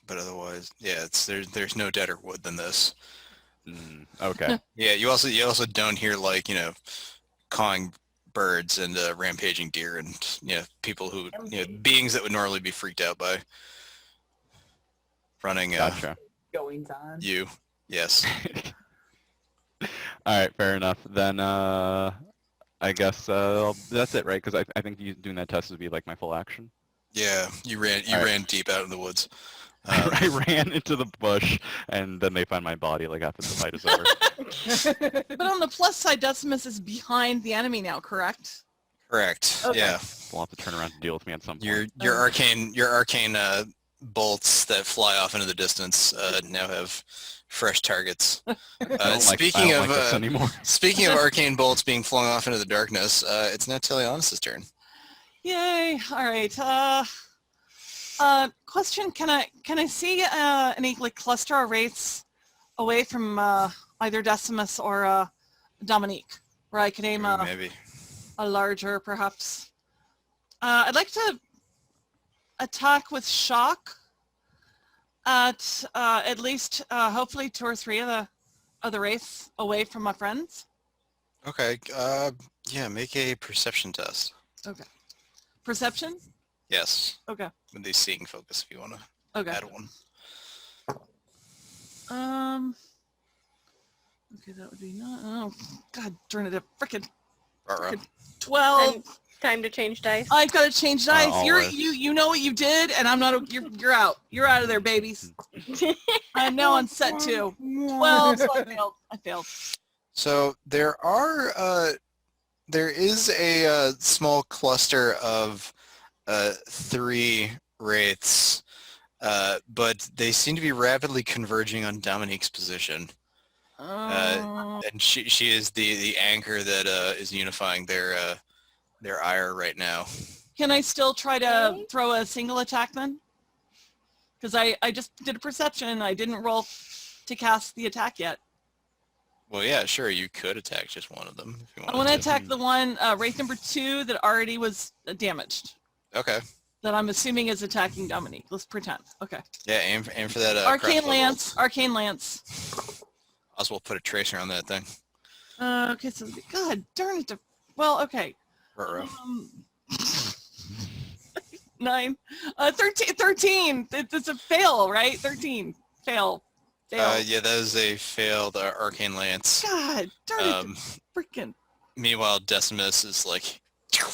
But otherwise, yeah, there's no deader wood than this. Okay. Yeah, you also don't hear cawing birds and rampaging deer and people who beings that would normally be freaked out by running Gotcha. Goings on. you. Yes. All right, fair enough. Then I guess that's it, right? Because I think you doing that test would be like my full action. Yeah, you ran deep out in the woods. I ran into the bush, and then they find my body like after the fight is over. But on the plus side, Decimus is behind the enemy now, correct? Correct. Okay. Yeah. We'll have to turn around to deal with me at some point. Your arcane bolts that fly off into the distance now have fresh targets. I don't like Speaking this of anymore. speaking of arcane bolts being flung off into the darkness, it's now Teleonis' turn. Yay! All right. Question: Can I see any like cluster of wraiths away from either Decimus or Dominique, where I can aim Maybe. a larger, perhaps? I'd like to attack with shock at least hopefully 2 or 3 of the wraiths away from my friends. Okay. Yeah. Make a perception test. Okay. Perception? Yes. Okay. With the seeing focus, if you want to Okay. add one. Okay, that would be not. Oh, God darn it! A frickin' Ruh-roh. 12. Time to change dice. I've got to change dice. always. You know what you did, and I'm not. You're out. You're out of there, babies. I'm now on set 2. 12. So I failed. So there is a small cluster of 3 wraiths, but they seem to be rapidly converging on Dominique's position, and she is the anchor that is unifying their ire right now. Can I still try to throw a single attack then? Because I just did a perception. I didn't roll to cast the attack yet. Well, yeah, sure, you could attack just one of them if you I wanted want to to. attack the one, wraith number 2, that already was damaged. Okay. That I'm assuming is attacking Dominique. Let's pretend. Okay. Yeah, aim for that. Arcane craft Lance. level. Arcane Lance. Oswald put a tracer on that thing. Okay, so God darn it. Well, okay. Ruh-roh. 9. 13. It's a fail, right? 13. Fail. Yeah, that is a failed Arcane Lance. God darn it. Freaking. Meanwhile, Decimus is like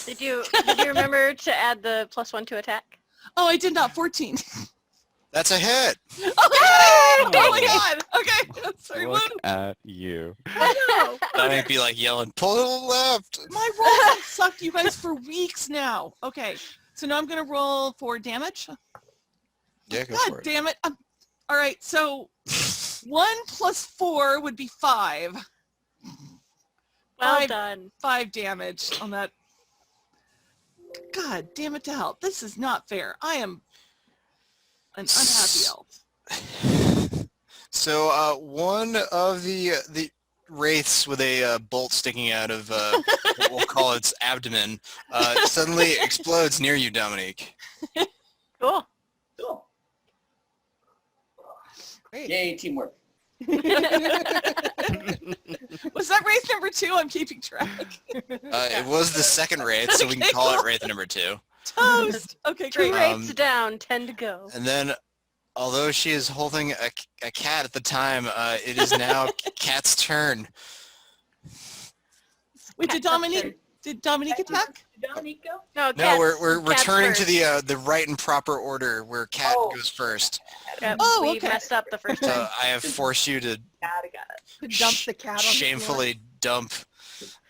Did you remember to add the +1 to attack? Oh, I did not. 14. That's a hit. Okay. Oh my god. Okay. Sorry. Look Woo. at you. Oh no. I might be like yelling, pull to the left. My rolls have sucked you guys for weeks now. Okay. So now I'm gonna roll for damage. Yeah, go God for it. damn it. All right. So 1 + 4 would be 5. Well done. 5 damage on that. God damn it to hell. This is not fair. I am an unhappy elf. So one of the wraiths with a bolt sticking out of what we'll call its abdomen suddenly explodes near you, Dominique. Cool. Cool. Great. Yay, teamwork. Was that race number 2? I'm keeping track. It was the second wraith, so we can Okay, call cool. it wraith number 2. Toast. Okay, 2 great. wraiths down, 10 to go. And then, although she is holding a cat at the time, it is now Cat's turn. Wait, did Dominique attack? Dominique go? No, No, cats, we're cats returning to first. the right and proper order where Cat Oh. goes first. Yep, Oh, we okay. messed up the first So time. I have forced you to Got it. To dump the cat on the floor. shamefully dump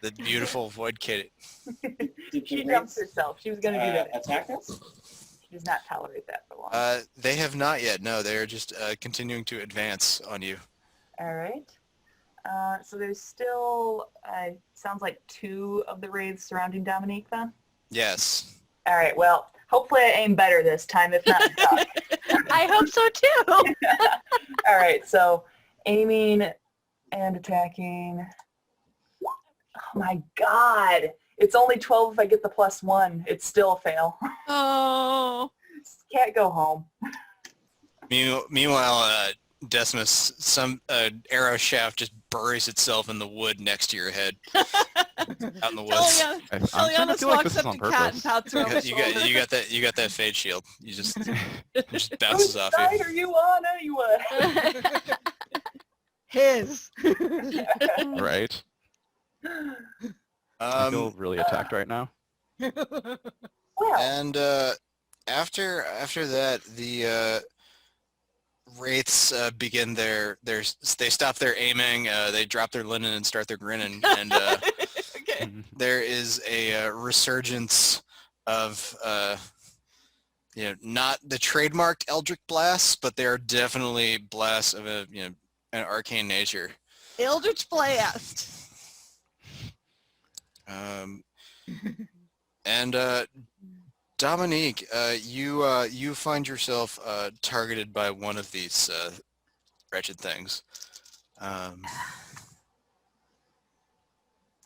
the beautiful Void Kit. Did She the dumps wraiths, herself. She was going to do that. attack us? She does not tolerate that for long. They have not yet. No, they're just continuing to advance on you. All right. So there's still, sounds like 2 of the wraiths surrounding Dominique then? Yes. All right, well, hopefully I aim better this time, if not, duck. I hope so too. All right, so aiming and attacking. Oh my god. It's only 12 if I get the +1. It's still a fail. Oh. Can't go home. Meanwhile, Decimus, some arrow shaft just buries itself in the wood next to your head, out in the woods. I'm starting to Eliana feel like walks this is up on to Cat and purpose. pats her on the shoulder. You got that fade shield. You just it just bounces Whose off side you. are you on anyway? His. Right? I feel Um, really attacked right now. Well, and after that, the wraiths begin they stop their aiming. They drop their linen and start their grinning. And Okay. there is a resurgence of not the trademarked Eldritch blasts, but they are definitely blasts of an arcane nature. Eldritch Blast. And Dominique, you find yourself targeted by one of these wretched things.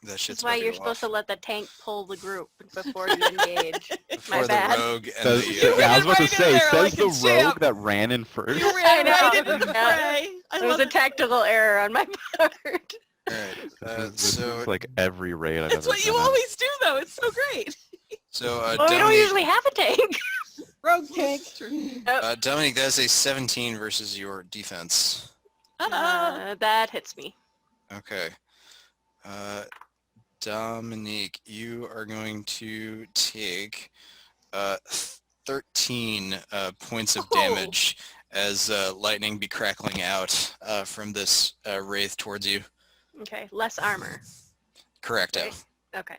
That shit's That's why about you're go supposed off. to let the tank pull the group before you engage. Before the bad. rogue and Says, the yeah, I was about to right in say, there says like the a champ. rogue that ran in first. You I ran know. right into the Yeah. fray. I It was love a it. tactical error on my part. Alright, This so is like every raid I've That's ever what you been in. always do, though. It's so great. Well, we don't Dominique, usually have a tank. Rogue tank. Dominique, that is a 17 versus your defense. That hits me. Okay. Dominique, you are going to take 13 points of Oh. damage as lightning be crackling out from this wraith towards you. Okay, less armor. Correcto. Right. Okay.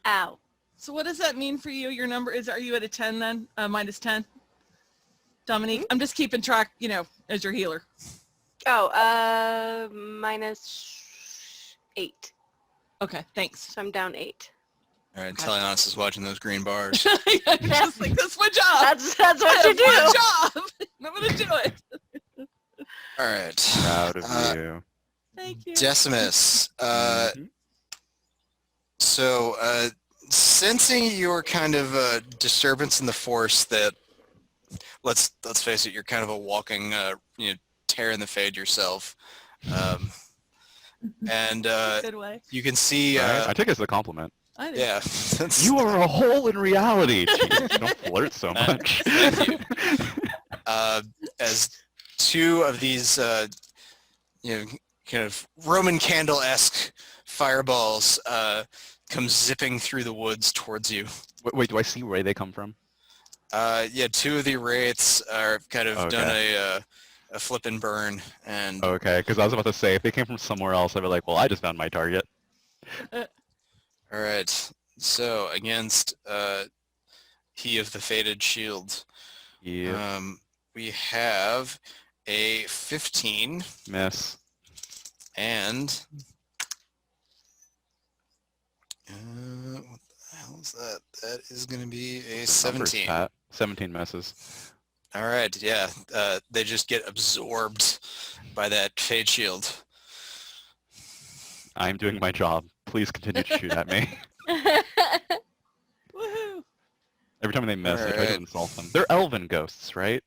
Ow. So what does that mean for you? Your number is, are you at a 10 then? Minus 10? Dominique, I'm just keeping track, as your healer. Oh, minus 8. Okay, thanks. So I'm down 8. All right, Teleonus is watching those green bars. I'm just like, that's my job. That's what you do. My job. I'm going to do it. All right. Proud of you. Thank you. Decimus, so sensing your kind of disturbance in the force that, let's face it, you're kind of a walking, tear in the fade yourself. And Good way. you can see, Alright, I take it as a compliment. I did. yeah. that's- You are a hole in reality. Jeez, don't flirt so much. Thank you. As 2 of these, kind of Roman candle-esque fireballs, come zipping through the woods towards you. Wait, do I see where they come from? Yeah, 2 of the wraiths are kind of done a flip and burn, and Okay, because I was about to say, if they came from somewhere else, I'd be like, well, I just found my target. all right. So against he of the faded shield, Yeah. we have a 15 Miss. and what the hell is that? That is going to be a 17. 17 misses. All right, yeah. They just get absorbed by that fade shield. I'm doing my job. Please continue to shoot at me. Woohoo! Every time they miss, I try to Alright. insult them. They're elven ghosts, right?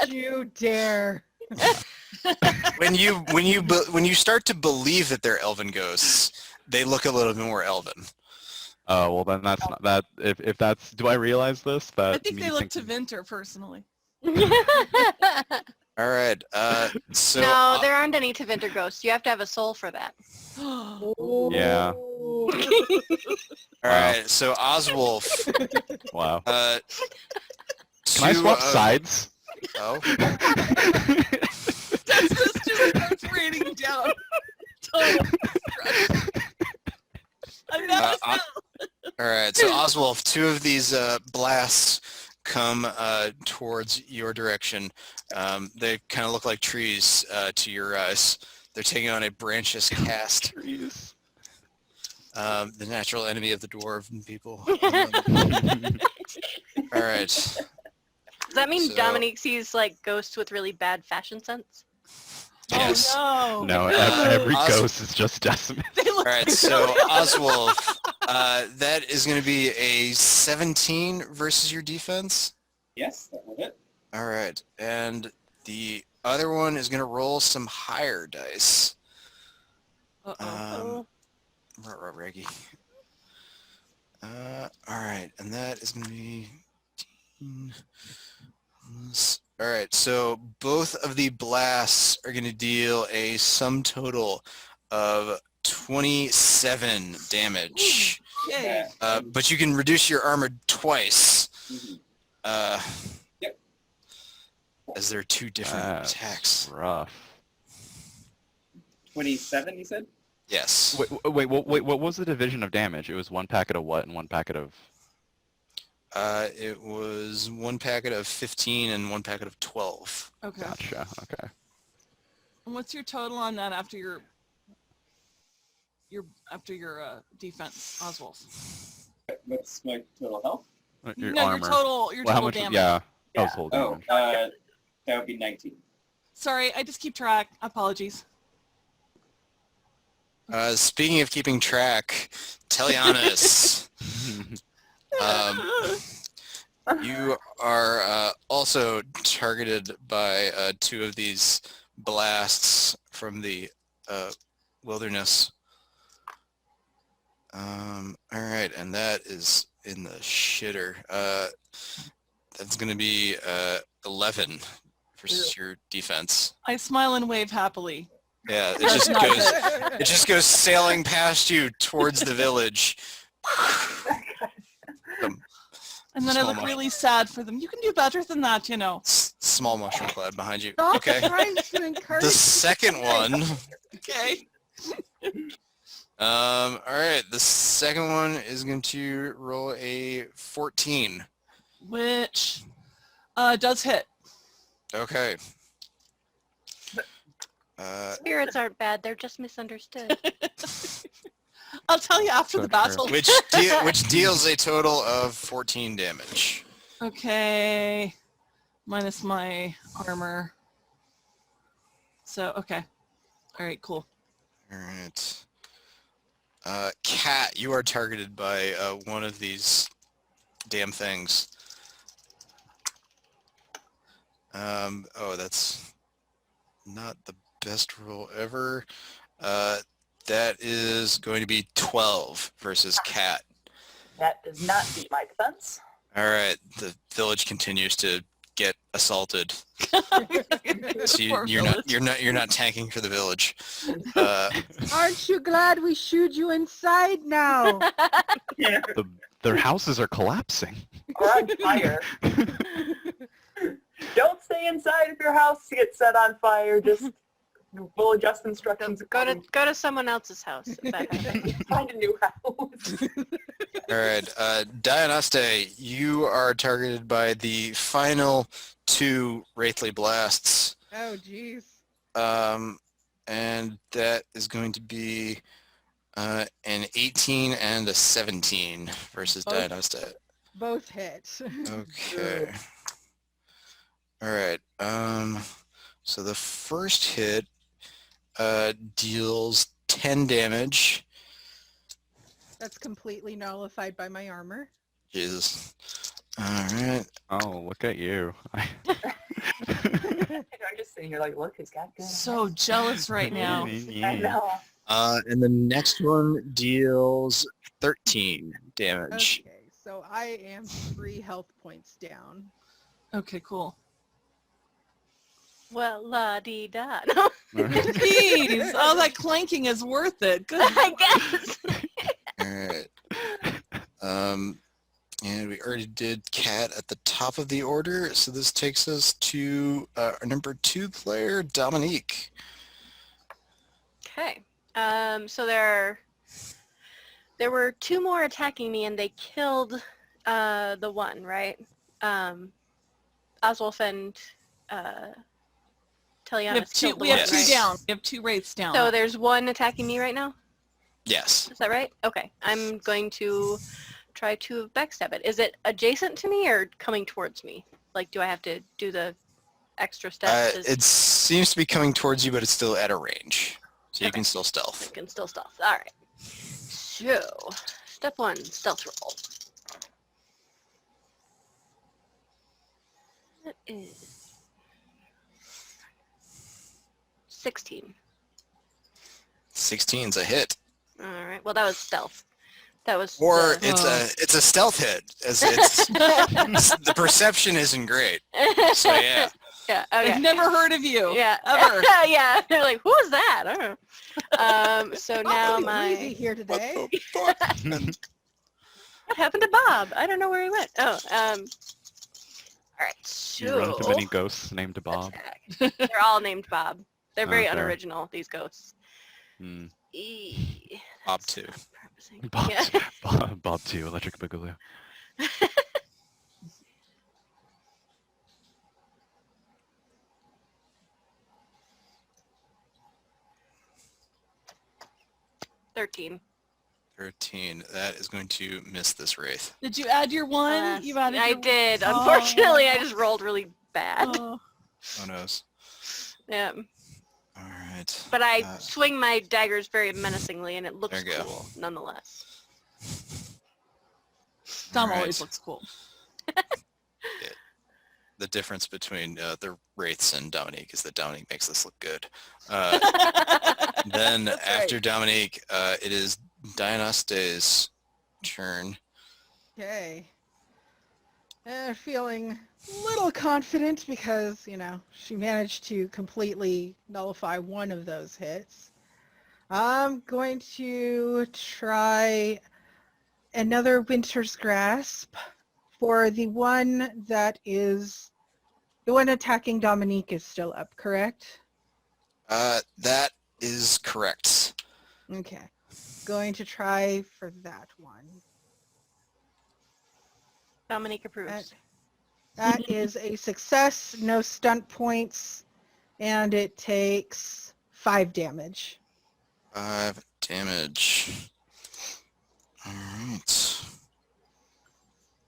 You dare. When you start to believe that they're elven ghosts, they look a little bit more elven. Oh, well then that's not that. If that's, do I realize this? That I think me they look to thinking- Vinter personally. All right. So No, there aren't any Tevinter ghosts. You have to have a soul for that. Yeah. all right. So Oswolf. Wow. Can Can I swap sides? Oh. Desmos just starts raining down. Total destruction. I'm not a All right. So Oswolf, 2 of these blasts come towards your direction. They kind of look like trees to your eyes. They're taking on a branches cast. Trees. The natural enemy of the dwarven people. All right. Does that mean So- Dominique sees like ghosts with really bad fashion sense? Yes. Oh No, no. every Os- ghost is just Decimate. They look All right, so Oswolf, that is going to be a 17 versus your defense. Yes, that will hit. All right, and the other one is going to roll some higher dice. Uh-oh. Reggie. All right, and that is going to be 18 plus- All right, so both of the blasts are going to deal a sum total of 27 damage. Yay. But you can reduce your armor twice. Mhm. Yep. As there are 2 different That's attacks. rough. 27, you said? Yes. Wait, what was the division of damage? It was 1 packet of what and 1 packet of... It was 1 packet of 15 and 1 packet of 12. Okay. Gotcha, okay. And what's your total on that after your defense, Oswald? What's my total health? Your No, armor. your total Well, how much, damage. yeah, Yeah. household Oh, damage. that would be 19. Sorry, I just keep track. Apologies. Speaking of keeping track, Telianis, you are also targeted by 2 of these blasts from the wilderness. All right, and that is in the shitter. That's going to be 11 versus your defense. I smile and wave happily. Yeah, it That's just not goes. good. It just goes sailing past you towards the village. And then I Small look mushroom. really sad for them. You can do better than that, you know. Small mushroom cloud behind you. Stop Okay. trying to encourage The second one. Okay. All right. The second one is going to roll a 14. Which does hit. Okay. Spirits aren't bad. They're just misunderstood. I'll tell you after So the true. battle. which deals a total of 14 damage. Okay. Minus my armor. So, okay. All right, cool. All right. Cat, you are targeted by one of these damn things. Oh, that's not the best roll ever. That is going to be 12 versus Cat. That does not beat my defense. All right, the village continues to get assaulted. So Poor you're village. not tanking for the village. Aren't you glad we shooed you inside now? Yeah. Their houses are collapsing. Or on fire. Don't stay inside if your house gets set on fire. Just we'll adjust instructions. Go to someone else's house. If that happens. Find a new house. All right, Dianaste, you are targeted by the final 2 Wraithly blasts. Oh, jeez. And that is going to be an 18 and a 17 versus Both. Dianaste. Both hit. Okay. All right. So the first hit deals 10 damage. That's completely nullified by my armor. Jesus. All right. Oh, look at you. I'm just sitting here like, look, who's got good. So jealous right now. I know. And the next one deals 13 damage. Okay, so I am 3 health points down. Okay, cool. Well, la dee da. No, Jeez, all that clanking is worth it. Good. I guess. All right. And we already did Cat at the top of the order, so this takes us to our number 2 player, Dominique. Okay. So there were 2 more attacking me, and they killed the one, right? Oswolf and Telianis killed the We have one, 2 right? down. We have 2 wraiths down. So there's 1 attacking me right now. Yes. Is that right? Okay. I'm going to try to backstab it. Is it adjacent to me or coming towards me? Like, do I have to do the extra steps? It seems to be coming towards you, but it's still at a range, so you Okay. can still stealth. I can still stealth. All right. So, step 1, stealth roll. That is 16. 16's a hit. All right. Well, that was stealth. That was. Or the- it's a stealth hit, as it's the perception isn't great. So yeah. Yeah. Okay. I've never heard of you. Yeah. Ever. Yeah. They're like, who is that? I don't know. So now Awfully breezy my. here today. What happened to Bob? I don't know where he went. Oh. All right. You run into So. many ghosts named Bob. Attack. They're all named Bob. They're very Okay. unoriginal. These ghosts. Hmm. Bob That's 2. not promising. Bob, Yeah. Bob 2, Electric Boogaloo. $13. 13. That is going to miss this wraith. Did you add your 1? You added I your did. Oh. Unfortunately, I just rolled really bad. Oh. Oh knows. Yeah. All right. But I swing my daggers very menacingly, and it looks There you go. cool, nonetheless. Dom Alright. always looks cool. The difference between the wraiths and Dominique is that Dominique makes this look good. Then That's after right. Dominique, it is Dianaste's turn. Okay. Feeling a little confident because, you know, she managed to completely nullify one of those hits. I'm going to try another Winter's Grasp for the one that is, the one attacking Dominique is still up, correct? That is correct. Okay. Going to try for that one. Dominique approves. That is a success, no stunt points, and it takes 5 damage. 5 damage. All right.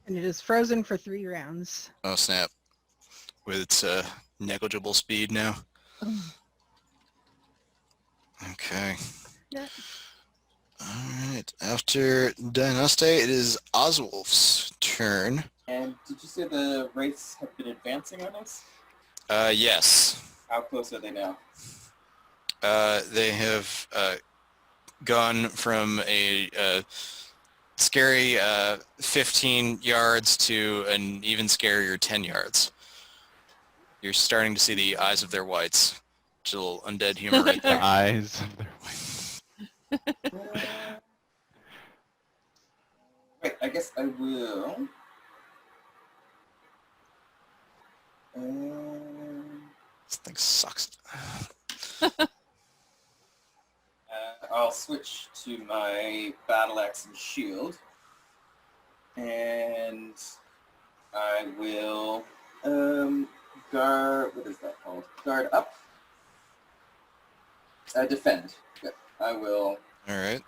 And it is frozen for 3 rounds. Oh snap. With its negligible speed now. Okay. Yeah. Alright. After Dianaste, it is Oswolf's turn. And did you say the wraiths have been advancing on us? Yes. How close are they now? They have gone from a scary 15 yards to an even scarier 10 yards. You're starting to see the eyes of their whites. Just a little undead humor right The there. eyes of their white. Right, I guess I will. This thing sucks. I'll switch to my battle axe and shield, and I will guard. What is that called? Guard up. Defend. Good. I will. All right.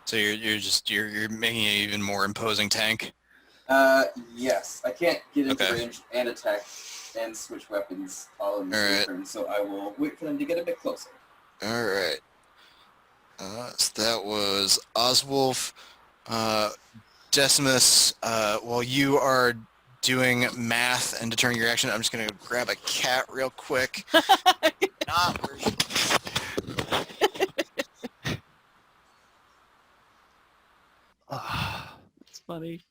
So you're making an even more imposing tank. Yes. I can't get into Okay. range and attack and switch weapons all in the same Alright. turn, so I will wait for them to get a bit closer. All right. So that was Oswolf. Decimus, while you are doing math and determining your action, I'm just going to grab a cat real quick. Not where you... It's funny.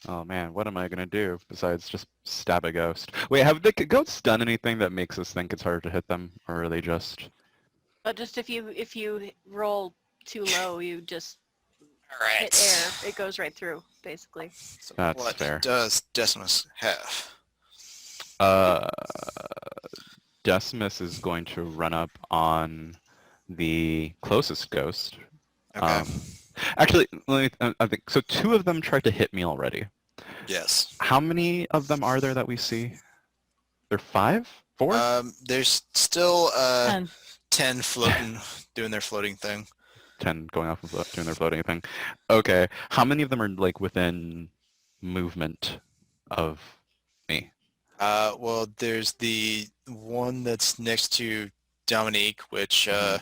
Oh man, what am I gonna do besides just stab a ghost? Wait, have the ghosts done anything that makes us think it's harder to hit them, or are they just? But just if you roll too low, you just All right. hit air. It goes right through, basically. So That's what fair. does Decimus have? Decimus is going to run up on the closest ghost. Okay. Actually, let me, I think so. 2 of them tried to hit me already. Yes. How many of them are there that we see? There 5? 4? There's still 10. 10 floating, doing their floating thing. 10 going off and doing their floating thing. Okay. How many of them are like within movement of me? Well, there's the one that's next to Dominique, which I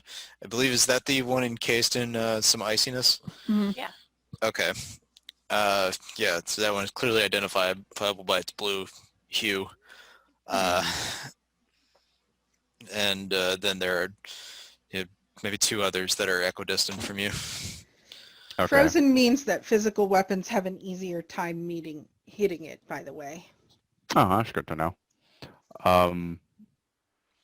believe is that the one encased in some iciness? Mhm. Yeah. Okay. Yeah, so that one is clearly identifiable by its blue hue. And then there are maybe 2 others that are equidistant from you. Okay. Frozen means that physical weapons have an easier time hitting it, by the way. Oh, that's good to know.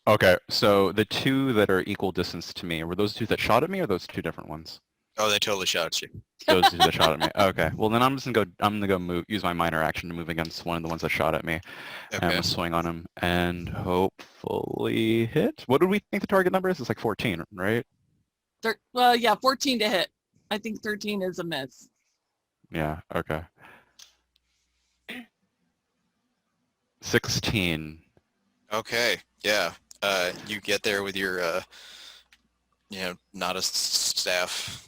Okay, so the 2 that are equal distance to me, were those 2 that shot at me, or those 2 different ones? Oh, they totally shot at you. Those 2 that shot at me. Okay, well then I'm gonna go use my minor action to move against one of the ones that shot at me. And I'm Okay. gonna swing on him and hopefully hit. What do we think the target number is? It's like 14, right? Well, yeah, 14 to hit. I think 13 is a miss. Yeah, okay. 16. Okay, yeah. You get there with your, not a staff.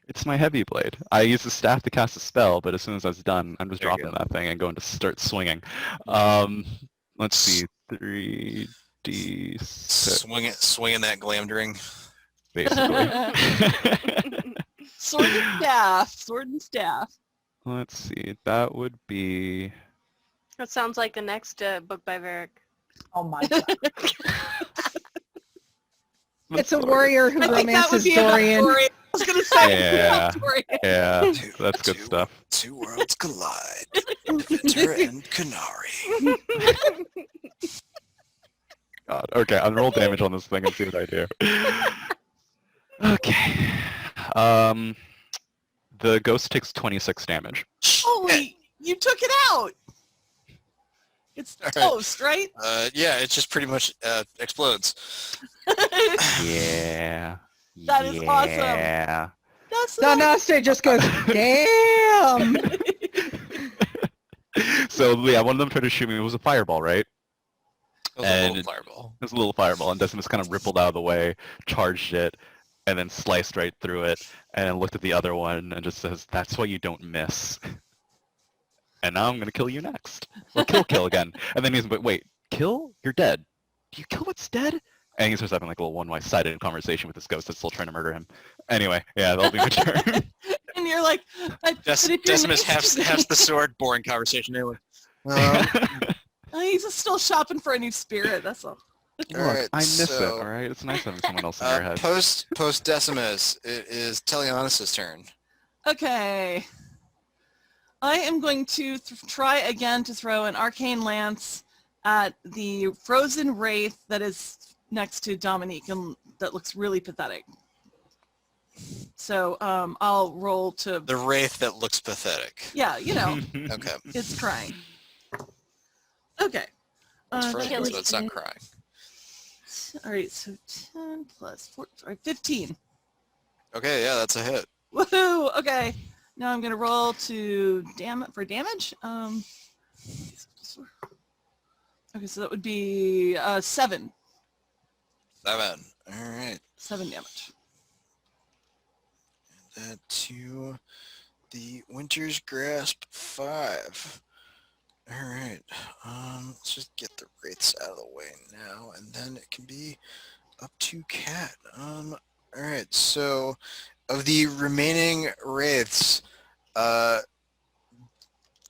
It's my heavy blade. I use the staff to cast a spell, but as soon as that's done, I'm just There you dropping go. that thing and going to start swinging. Let's see, 3d6, Swinging that glamdring. basically. Sword and staff. Sword and staff. Let's see, that would be... That sounds like the next book by Varric. Oh my god. It's a warrior who I think that would romances be about Dorian. Dorian. I was going to say Yeah. Dorian. Yeah, that's good stuff. 2 worlds collide. Victor and Canary. God. Okay, I'll roll damage on this thing and see what I do. Okay. The ghost takes 26 damage. Holy, you took it out. It's All right. toast, right? Yeah, it just pretty much explodes. Yeah. That is awesome. Yeah. That's Danaste just goes, damn! So yeah, one of them tried to shoot me. It was a fireball, right? It was a little And- fireball. It was a little fireball, and Decimus kind of rippled out of the way, charged it, and then sliced right through it, and then looked at the other one and just says, "That's why you don't miss." And now I'm gonna kill you next, or kill again. And then he's, but wait, kill? You're dead. Do you kill what's dead? And he starts having like a little one-sided conversation with this ghost that's still trying to murder him. Anyway, yeah, that'll be my turn. And you're like, but if you're Decimus next- has the sword. Boring conversation. Anyway. He's still shopping for a new spirit. That's all. Look, Alright, I miss it, so, alright? It's nice having someone else in your head. post Decimus, it is Teleonis' turn. Okay. I am going to try again to throw an arcane lance at the frozen wraith that is next to Dominique and that looks really pathetic. So I'll roll to... The wraith that looks pathetic. Yeah, you know, Okay. it's crying. Okay. It's frozen, Killing. so it's not crying. All right, so 10 plus 4, sorry, 15. Okay, yeah, that's a hit. Woohoo! Okay. Now I'm gonna roll to for damage. Okay, so that would be 7. 7. Alright. 7 damage. That to the Winter's Grasp 5. Alright. Let's just get the wraiths out of the way now, and then it can be up to Cat. Alright, so of the remaining wraiths,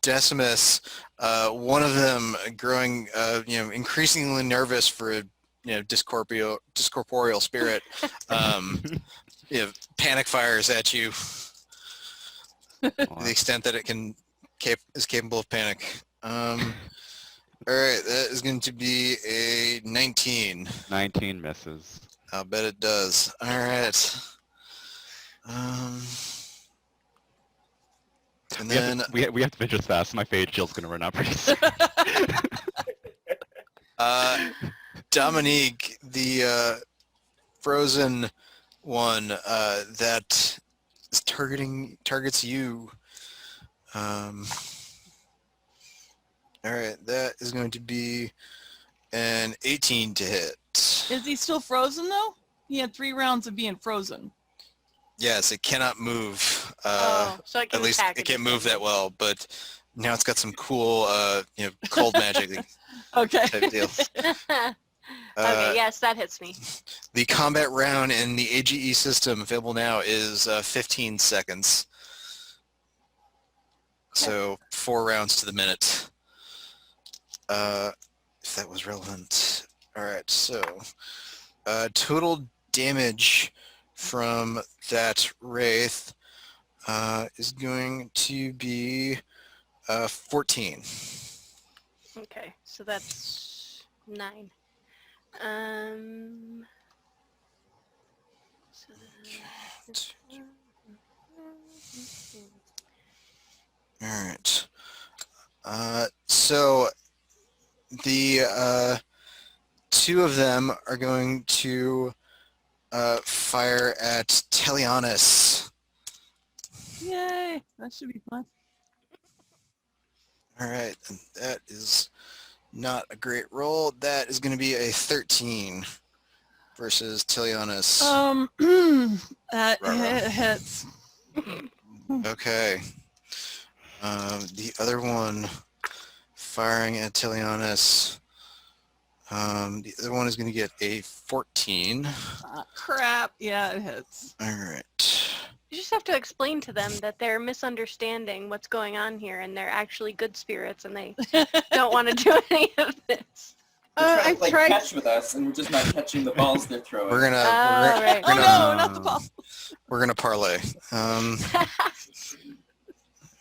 Decimus, one of them growing, increasingly nervous for, discorporeal spirit, panic fires at you to the extent that it is capable of panic. All right, that is going to be a 19. 19 misses. I'll bet it does. All right. And then we have to finish this fast. My fade shield's gonna run out pretty soon. Dominique, the frozen one that is targets you. All right, that is going to be an 18 to hit. Is he still frozen though? He had 3 rounds of being frozen. Yes, it cannot move. So it can At least attack it can't move that well, but now it's got some cool, cold magic Okay. type deal. Okay, yes, that hits me. The combat round in the AGE system available now is 15 seconds. So 4 rounds to the minute. If that was relevant. All right, so total damage from that wraith is going to be 14. Okay, so that's 9. All right. So the 2 of them are going to fire at Teleonis. Yay! That should be fun. All right, and that is not a great roll. That is going to be a 13 versus Teleonis. That Ruh-roh. hits. Okay. The other one firing at Teleonis. The other one is going to get a 14. Crap. Yeah, it hits. All right. You just have to explain to them that they're misunderstanding what's going on here and they're actually good spirits and they don't want to do any of this. I've tried. catch with us, and we're just not catching the balls they're throwing. We're gonna. right. Oh no, not the ball. We're gonna parlay. All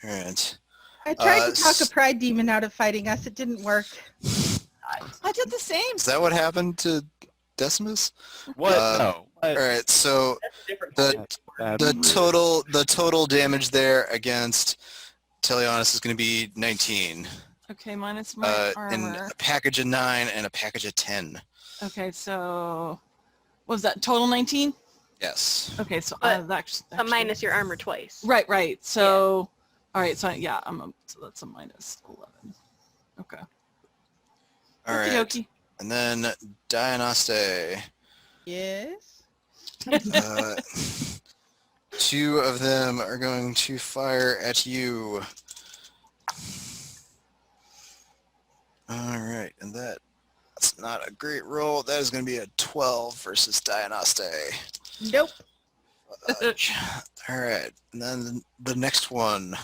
right. I tried to talk a pride demon out of fighting us. It didn't work. I did the same. Is that what happened to Decimus? What? No. All right. So Different the total damage there against Teleonis is going to be 19. Okay, minus my In armor. a package of 9 and a package of 10. Okay, so what was that total 19? Yes. Okay, so But that's minus your armor twice. Right. So, all right. So yeah, so that's a minus 11. Okay. All right. Okey-dokey. And then Dionyste. Yes. 2 of them are going to fire at you. All right, and that's not a great roll. That is going to be a 12 versus Dionyste. Nope. All right, and then the next one.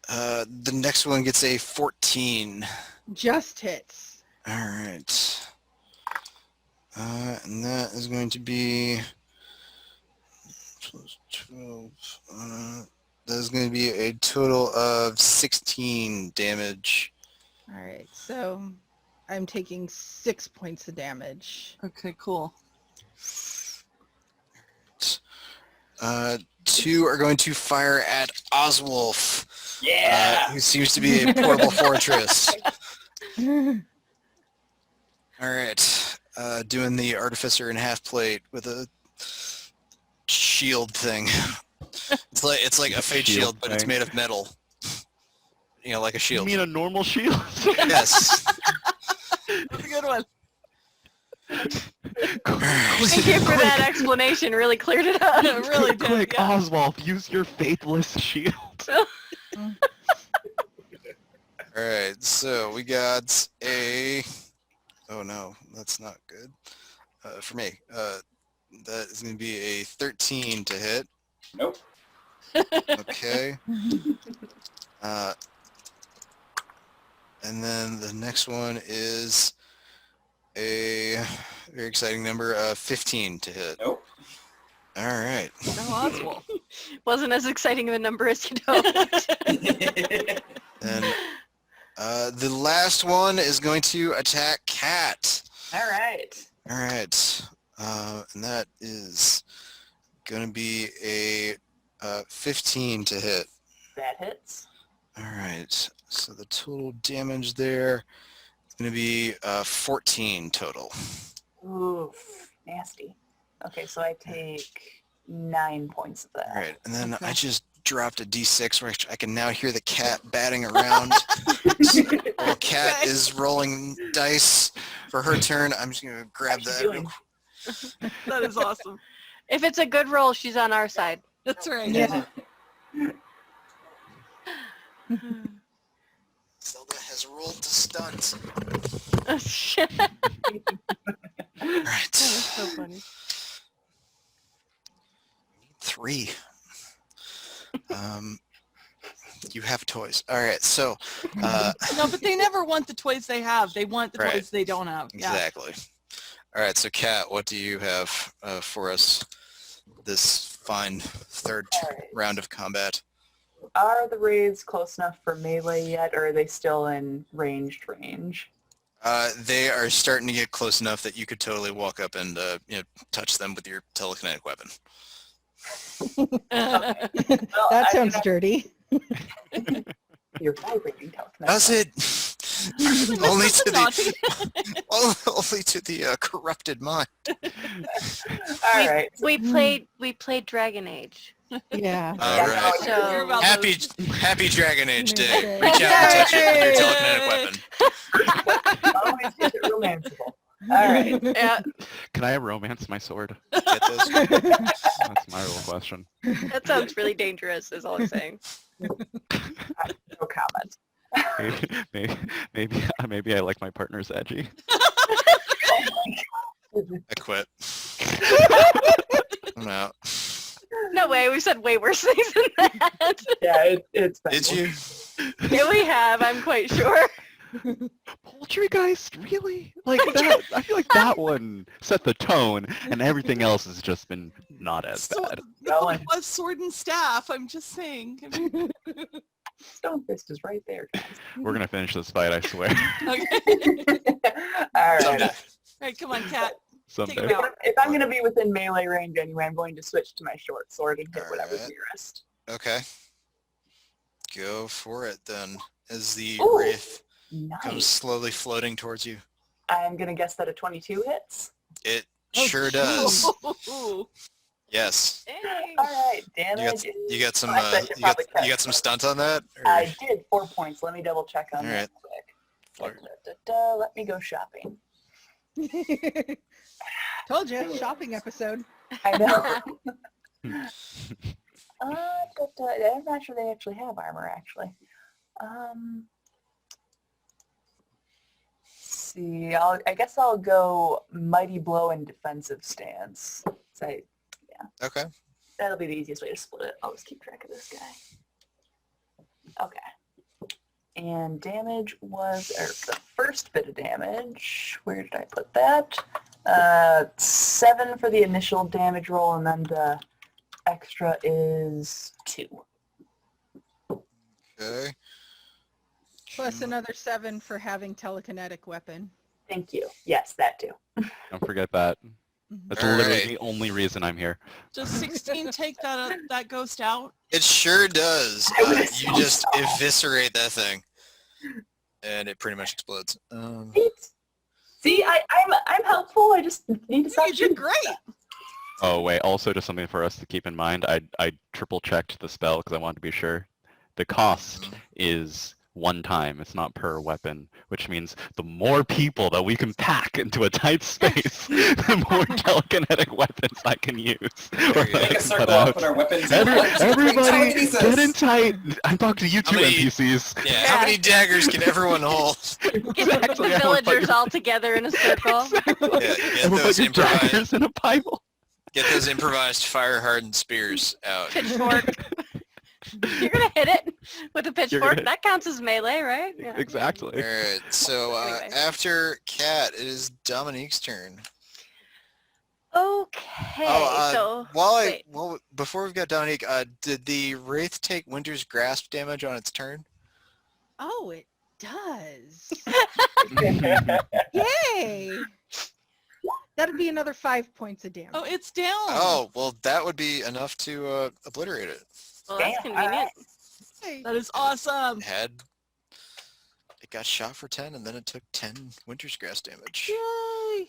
The next one gets a 14. Just hits. All right. And that is going to be plus 12. That is going to be a total of 16 damage. All right, so I'm taking 6 points of damage. Okay, cool. 2 are going to fire at Oswolf, Yeah. who seems to be a portable fortress. All right, doing the artificer in half plate with a shield thing. It's like a fate shield, but it's thing. made of metal. You know, like a You shield. mean a normal shield? Yes. That's a good one. Thank you for that explanation. Really cleared it up. It really did. Quick, Yeah. Oswald, use your faithless shield. All right, so we got a. Oh no, that's not good. For me, that is going to be a 13 to hit. Nope. Okay. And then the next one is a very exciting number of 15 to hit. Nope. All right. No, Oswald. Wasn't as exciting of a number as you know. And the last one is going to attack Cat. All right. All right. And that is going to be a 15 to hit. That hits. All right. So the total damage there is going to be 14 total. Oof. Nasty. Okay, so I take 9 points of that. All right. And then Okay. I just dropped a d6 where I can now hear the cat batting around. While Cat Okay. is rolling dice for her turn, I'm just going to grab How's that. she doing? That is awesome. If it's a good roll, she's on our side. That's right. Yeah. Zelda has rolled to stunt. Shit. All right. That's so funny. 3. You have toys. All right, so No, but they never want the toys they have. They want the Right. toys they don't have. Yeah. exactly. All right, so Kat, what do you have for us this fine third All right. round of combat? Are the raids close enough for melee yet, or are they still in ranged range? They are starting to get close enough that you could totally walk up and touch them with your telekinetic weapon. Well, That I sounds mean, dirty. You're vibrating telekinetic. Does it? only to Naughty. only to the corrupted mind. All right. We played Dragon Age. Yeah. All Yeah, right. no, So- Hear about Happy those. Happy Dragon Age Day. Yay. Reach out and touch it with your telekinetic weapon. Always keep it romanceable. All right. Yeah, Can I romance my sword? Get this? That's my real question. that sounds really dangerous. Is all I'm saying. No comment. Maybe I like my partner's edgy. I quit. I'm out. No way. We've said way worse things than that. Yeah, it's bad. Did you? Yeah, we have. I'm quite sure. Poltergeist, really? Like that? I feel like that one set the tone, and everything else has just been not as bad. No, it was sword and staff. I'm just saying. Stonefist is right there, guys. We're gonna finish this fight, I swear. Okay. All right. Someday. All right, come on, Kat. Someday. Take it out. If I'm going to be within melee range anyway, I'm going to switch to my short sword and hit All whatever's right. nearest. Okay. Go for it then. As the Ooh. wraith comes Nice. slowly floating towards you. I'm going to guess that a 22 hits. It Oh, sure does. Ooh. Yes. Hey. All right, You damage. you got some I bet you probably you got some stunt on that? Or- I did 4 points. Let me double check on All that right. quick. Let me go shopping. Told you, shopping episode. I know. I'm not sure they actually have armor, actually. See, I guess I'll go mighty blow and defensive stance. So Okay. that'll be the easiest way to split it. I'll just keep track of this guy. Okay. And damage was, or the first bit of damage, where did I put that? 7 for the initial damage roll, and then the extra is 2. Okay. Plus another 7 for having telekinetic weapon. Thank you. Yes, that too. Don't forget that. That's literally Alright. the only reason I'm here. Does 16 take that ghost out? It sure does. I would You assume just so. eviscerate that thing, and it pretty much explodes. Right? See, I'm helpful. I just need to stop You did shooting. great. Oh wait, also just something for us to keep in mind. I triple checked the spell because I wanted to be sure. The cost is 1 time. It's not per weapon, which means the more people that we can pack into a tight space, the more telekinetic weapons I can use. There you go. Or that I Make a can circle put up, out. put our weapons in. Everybody, Telekinesis. get in tight. I'm talking to you How two many- NPCs. Yeah, how many daggers can everyone hold? Get Exactly, the I would put villagers your- all together in a circle. Exactly. Yeah, get Everyone those put your improvised, daggers in a Bible. get those improvised fire-hardened spears out. Pitchfork. You're gonna hit it with a pitchfork. gonna- That counts as melee, right? Yeah. Exactly. All right, so Anyway. after Cat, it is Dominique's turn. Okay. so wait. Before we've got Dominique, did the Wraith take Winter's Grasp damage on its turn? Oh, it does. Yay! That'd be another 5 points of damage. Oh, it's down. Oh, well, that would be enough to obliterate it. Well, that's Damn, convenient. Hey. That is awesome. It got shot for 10, and then it took 10 Winter's Grasp damage. Yay.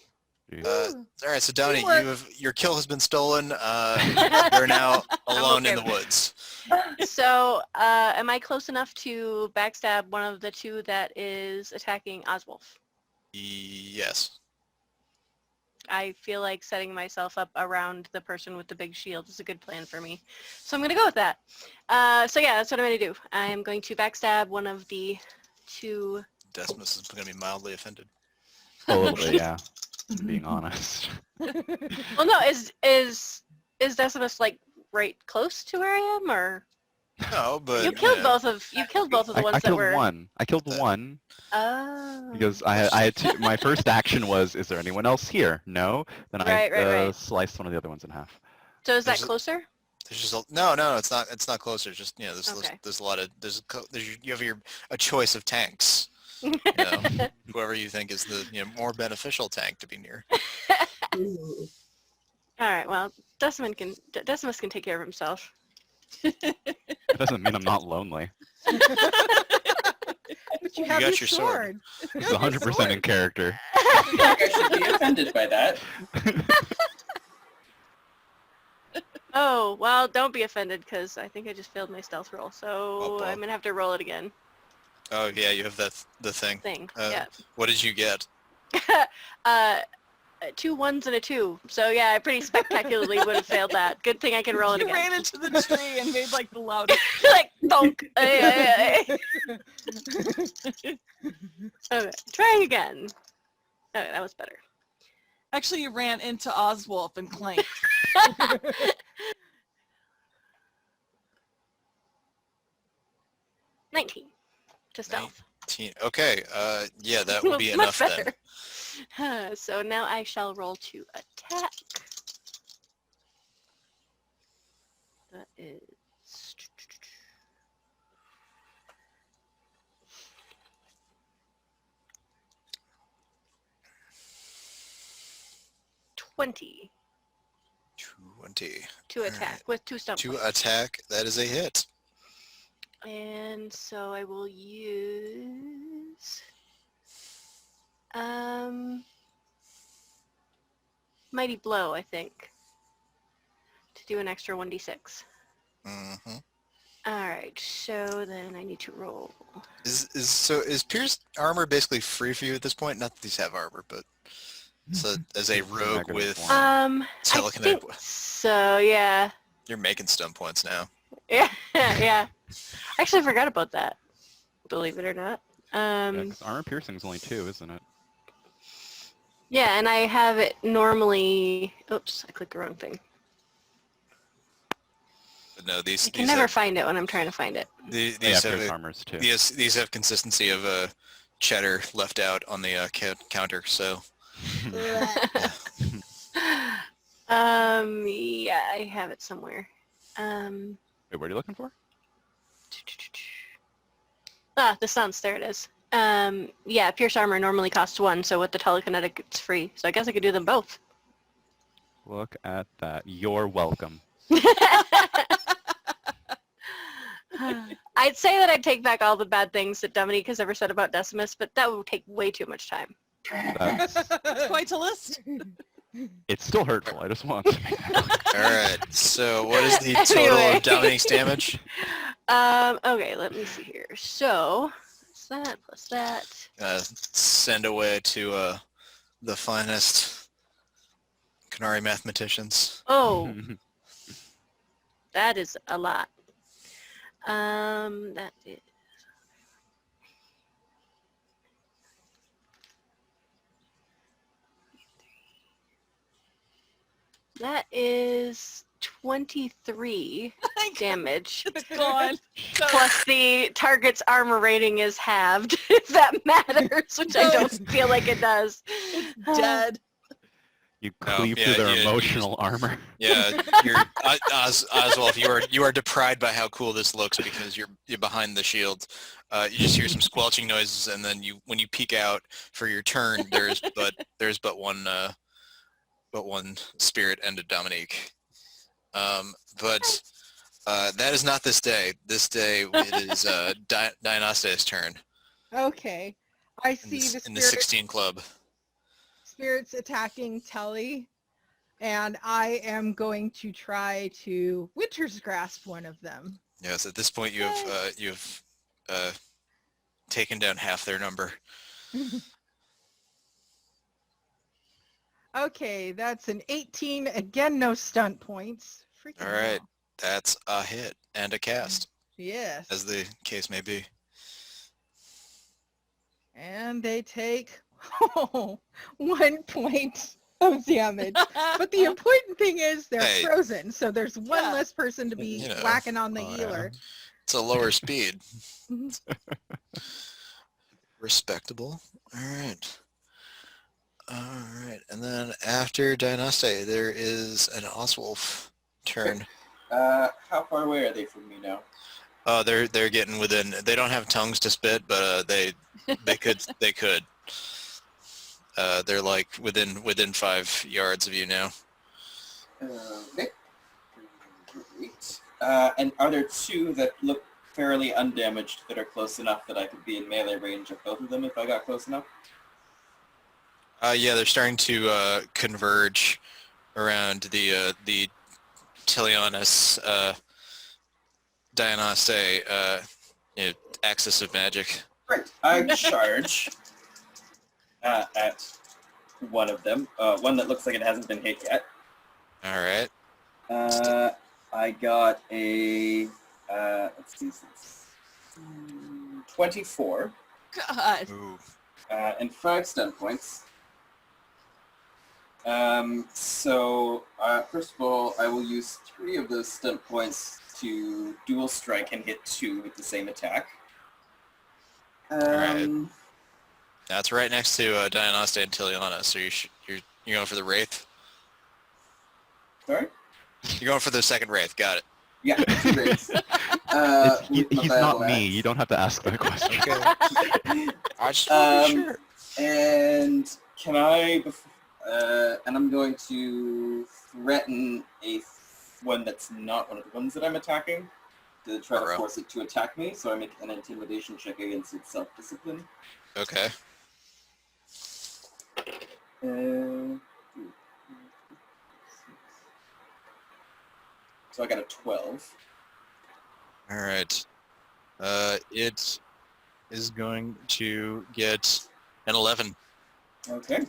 All right, so Dominique, Teamwork. your kill has been stolen. You're now alone okay in the with woods. So, am I close enough to backstab one of the 2 that is attacking Oswolf? Yes. I feel like setting myself up around the person with the big shield is a good plan for me. So I'm going to go with that. So yeah, that's what I'm going to do. I'm going to backstab one of the 2. Decimus is going to be mildly offended. A little bit, yeah. Being honest. Well, no, is Decimus like right close to where I am, or No, but you killed both of the ones I that killed were. one. I killed one Oh. because I had to, my first action was, is there anyone else here? No. Then I Right. sliced one of the other ones in half. So is that There's a- closer? There's just no, it's not. It's not closer. Just Okay. there's a lot of you have a choice of tanks. You know, whoever you think is the more beneficial tank to be near. Ooh. All right. Well, Decimus can take care of himself. It doesn't mean I'm not lonely. But you have got your your sword. sword. It's 100% in character. I think I should be offended by that. Oh, well, don't be offended because I think I just failed my stealth roll. So Oh, boy. I'm going to have to roll it again. Oh yeah, you have the thing. Yeah. What did you get? 2 1s and a 2. So yeah, I pretty spectacularly would have failed that. Good thing I can roll it You again. ran into the tree and made like the loudest. Like, thunk. Okay, trying again. Okay, that was better. Actually, you ran into Oswolf and clanked. 19 to stealth. Okay. Yeah, that would be Much enough then. better. So now I shall roll to attack. That is 20 20. to attack with 2 stump To points. attack, that is a hit. And so I will use Mighty Blow, I think, to do an extra 1d6. Mm-hmm. Alright, so then I need to roll. Is Pierce armor basically free for you at this point? Not that these have armor, but so as a rogue Negative with 1. I telekinetic, think so, yeah. you're making stun points now. Yeah, yeah. I actually forgot about that, believe it or not. Yeah, 'cause armor piercing is only 2, isn't it? Yeah, and I have it normally... Oops, I clicked the wrong thing. But no, these I can never find it when I'm trying to find it. these Yeah, have pierce armors too. these have consistency of cheddar left out on the counter. So Yeah, I have it somewhere. Wait, what are you looking for? The sense, there it is. Yeah, Pierce Armor normally costs 1, so with the telekinetic it's free. So I guess I could do them both. Look at that. You're welcome. I'd say that I'd take back all the bad things that Dominique has ever said about Decimus, but that would take way too much time. That's, Quite a list. it's still hurtful. I just want to make that clear. All right. So what is the total Anyway. of Dominique's damage? Okay, let me see here. So, plus that. Send away to the finest Canary mathematicians. Oh, that is a lot. That is... That is 23 damage. It's gone. Plus the target's armor rating is halved, if that matters, which I don't feel like it does. It's dead. You Oh, cleave yeah, through their yeah, emotional armor. Yeah, you're Oswald. You are deprived by how cool this looks because you're behind the shield. You just hear some squelching noises, and then when you peek out for your turn, there's but one spirit ended Dominique. But that is not this day. This day it is Dionysus' turn Okay. I in see the in the spirit, 16 club. spirits attacking Telly, and I am going to try to Winter's Grasp one of them. Yes, at this point you have taken down half their number. Okay, that's an 18. Again, no stunt points. Freaking All right, hell. that's a hit and a cast, Yes. as the case may be. And they take 1 point of damage. But the important thing is they're Hey. frozen, so there's one Yeah. less person to be You know, whacking on the oh, yeah. healer. It's a lower speed. Respectable. All right. All right, and then after Dionyste, there is an Oswolf turn. How far away are they from me now? Oh, they're getting within. They don't have tongues to spit, but they could. They're like within 5 yards of you now. Okay. Great. And are there two that look fairly undamaged that are close enough that I could be in melee range of both of them if I got close enough? Yeah, they're starting to converge around the Teleonus Dionyste axis of magic. Great. I charge at one of them. One that looks like it hasn't been hit yet. All right. I got a let's see, 24 God. Ooh. and 5 stun points. So first of all, I will use 3 of those stun points to dual strike and hit 2 with the same attack. Alright. That's right next to Dionyste and Tiliana, so you're going for the Wraith? Sorry? You're going for the second Wraith, got it. Yeah, 2 wraiths. He's not me. You don't have to ask that question. Okay. I just want to be sure. And can I, and I'm going to threaten one that's not one of the ones that I'm attacking to try to Uh-oh. force it to attack me, so I make an intimidation check against its self-discipline. Okay. So I got a 12. All right. It is going to get an 11. Okay.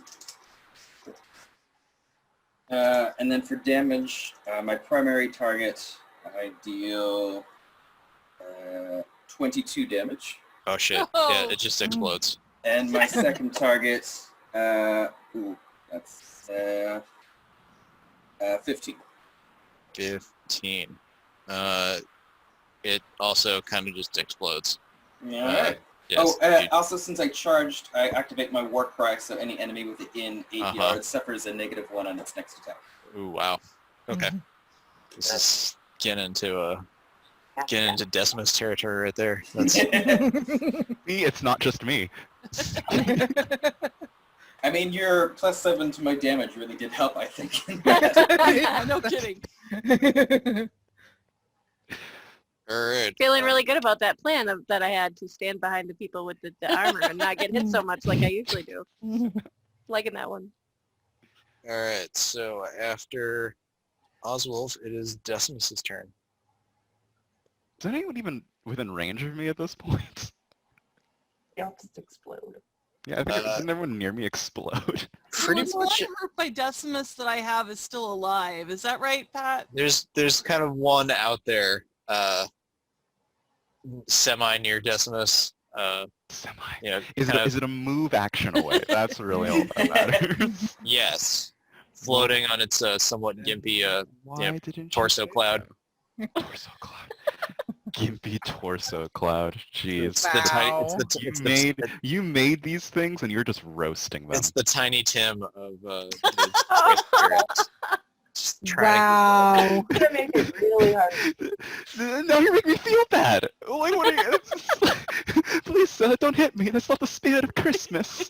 And then for damage, my primary target, I deal 22 damage. Oh shit. Oh. Yeah, it just explodes. And my second target, that's 15. 15. It also kind of just explodes. Alright. Yes. Also, since I charged, I activate my war cry, so any enemy within 8 yards suffers a -1 on its next attack. Ooh, wow. Okay. This is getting into Decimus territory right there. That's, Me, it's not just me. I mean, your +7 to my damage really did help, I think. Yeah, no kidding. all right. Feeling really good about that plan that I had to stand behind the people with the armor and not get hit so much like I usually do. Liking that one. All right. So after Oswald, it is Decimus's turn. Is anyone even within range of me at this point? They'll just explode. Yeah, I think didn't everyone near me explode? Pretty The much. one hurt by Decimus that I have is still alive. Is that right, Pat? There's kind of one out there, semi near Decimus. Semi. You know, Is it a move action away? That's really all that matters. yes, floating on its somewhat gimpy Why didn't you torso say cloud. so? Torso cloud. Gimpy torso cloud. Jeez. It's the tiny. Wow. You made these things and you're just roasting them. It's the Tiny Tim of the Space Pirates. Just trying Wow. I'm gonna make it really hard. Now you make me feel bad. Like, what are you, please, don't hit me. That's not the spirit of Christmas.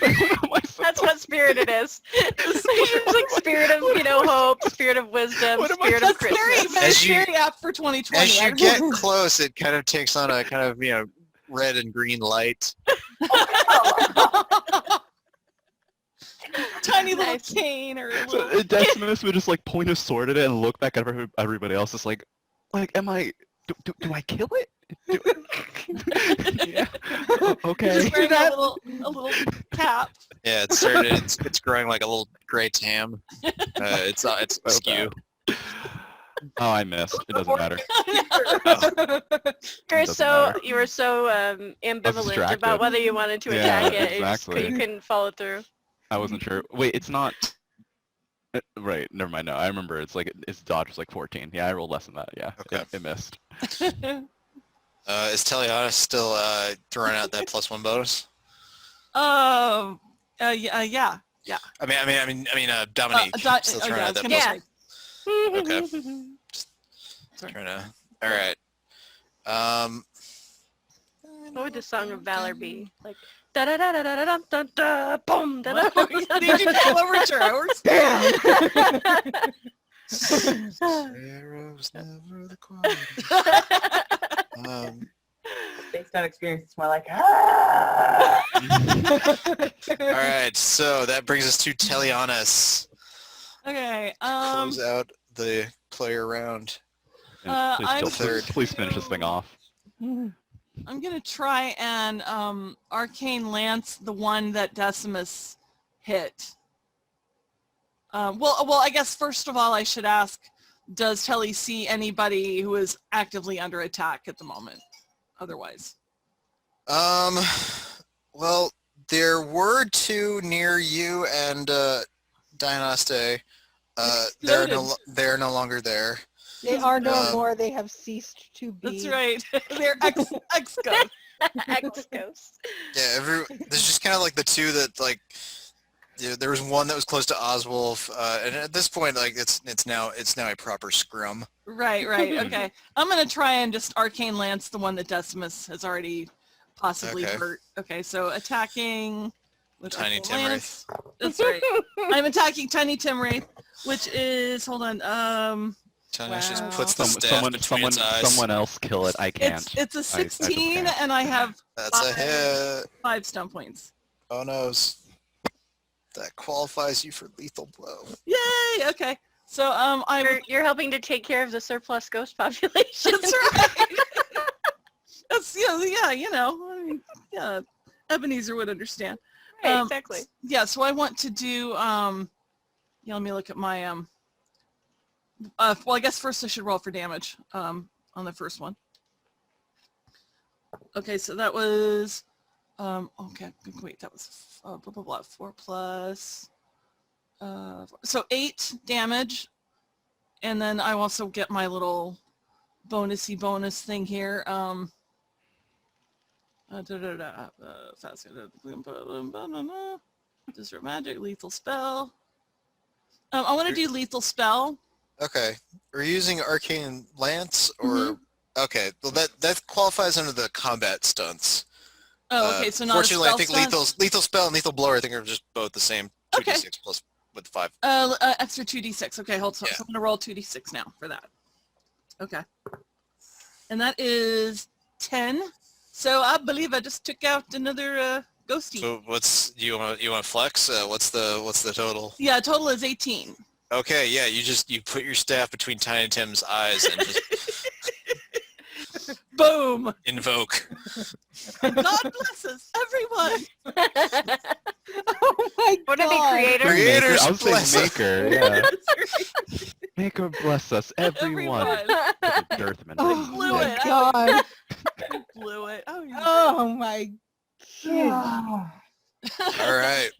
Like, what am I That's what spirit it is. It's like spirit of, hope, spirit of wisdom, What am I spirit of That's Christmas. As you- very apt for 2020. As you get close, it kind of takes on a kind of red and green light. Tiny little Nice. cane or a So little... Decimus would just like point his sword at it and look back at everybody else. It's like, am I? Do I kill it? Yeah. Okay. Just wearing a little cap. Yeah, it started. It's growing like a little gray tam. It's askew. Oh, I missed. It doesn't matter. You were so ambivalent distracted. about whether you wanted to Yeah, attack it. exactly. You couldn't follow through. I wasn't sure. Wait, it's not. Right. Never mind. No, I remember. It's like its dodge was like 14. Yeah, I rolled less than that. Yeah. Okay. It missed. Is Teliana still throwing out that +1 bonus? Yeah. I mean, Dominique still throwing out that +1. Yeah. Okay. Trying to. All right. What would the Song of Valor be? Like, da da da da da da da da boom da da. Did you pull over Charles? Sparrow's never the quiet. Based on experience, it's more like, ah! All right, so that brings us to Telianas. Okay. Close out the player round. Please finish this thing off. I'm gonna try and arcane lance the one that Decimus hit. Well, I guess first of all I should ask, does Telly see anybody who is actively under attack at the moment? Otherwise. Well, there were two near you and Dianaste. They're no longer there. They are no more. They have ceased to be. That's right. They're ex-ghosts. Ex-ghosts. Yeah, there's just kind of like the two that like. Yeah, there was one that was close to Oswolf, and at this point, like it's now a proper scrum. Right. Okay. I'm gonna try and just arcane lance the one that Decimus has already possibly hurt. Okay, so attacking with Tiny arcane Tim lance. That's right. I'm attacking Tiny Tim Wraith, which is Tanya just Wow. puts the staff between its eyes. Someone else kill it. I can't. it's a 16, can't. and I have That's a hit. 5 stun points. Oh no. That qualifies you for lethal blow. Yay! Okay. So You're helping to take care of the surplus ghost population. That's right. That's Ebenezer would understand. Right, exactly. Yeah, so I want to do let me look at my well, I guess first I should roll for damage on the first one. Okay, so that was okay, wait, that was 4 plus so 8 damage, and then I also get my little bonus thing here. Disrupt magic, lethal spell. I want to do lethal spell. Okay. Are you using Arcane Lance or... Okay, well that qualifies under the combat stunts. Oh, okay, so not a fortunately, spell I think stunt? lethal spell and lethal blower I think are just both the same. 2d6 Okay. plus with 5. Extra 2d6. Okay, hold on. Yeah. So I'm going to roll 2d6 now for that. Okay. And that is 10. So I believe I just took out another ghosty. So what's you want to flex? What's the total? Yeah, total is 18. Okay, yeah, you put your staff between Tiny Tim's eyes and just Boom! invoke. God bless us, everyone! Oh my Would it be god. creator? Creators I would say bless us. maker, yeah. Maker bless us, everyone. Dirthman. Oh Blew my it. god. Blew it. Oh, yeah. Oh my god. All right.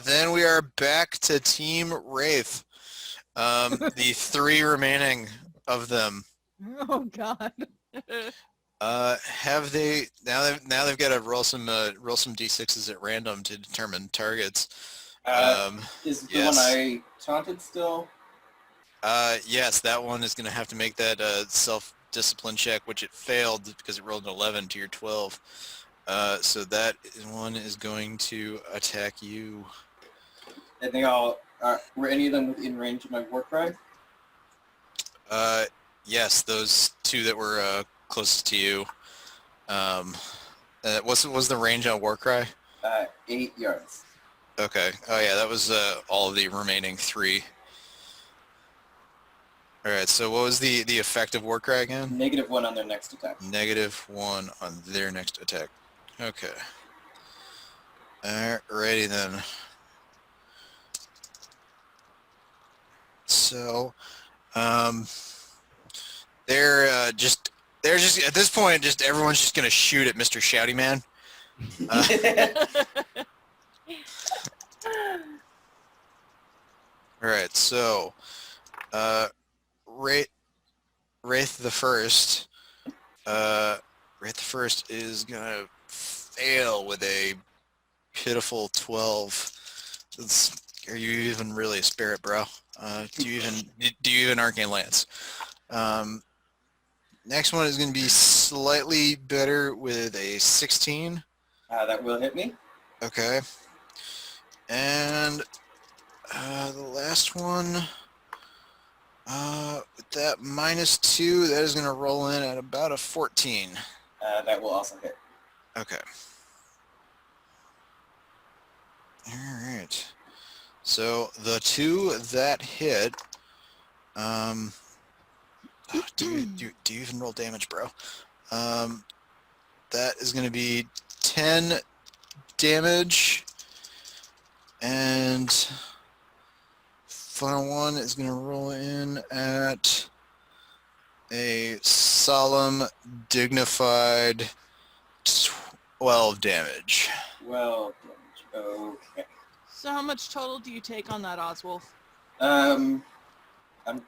Then we are back to Team Wraith. The 3 remaining of them. Oh god. Have they now they've got to roll some d6s at random to determine targets. Is the yes. one I taunted still? Yes, that one is going to have to make that self-discipline check, which it failed because it rolled an 11 to your 12. So that one is going to attack you. And they all were any of them within range of my war cry? Yes, those 2 that were closest to you. What was the range on Warcry? 8 yards. Okay. Oh yeah, that was all of the remaining 3. All right. So what was the effect of Warcry again? -1 on their next attack. -1 on their next attack. Okay. Alrighty then. So, they're just at this point, just everyone's just gonna shoot at Mr. Shouty Man. All right, so Wraith the First. Wraith the First is gonna fail with a pitiful 12. Are you even really a spirit, bro? Do you even Arcane Lance? Next one is going to be slightly better with a 16. That will hit me. Okay. And the last one, with that -2, that is going to roll in at about a 14. That will also hit. Okay. All right. So the 2 that hit, do you even roll damage, bro? That is going to be 10 damage, and final one is going to roll in at a solemn, dignified 12 damage. Well, okay. So how much total do you take on that, Oswolf? I'm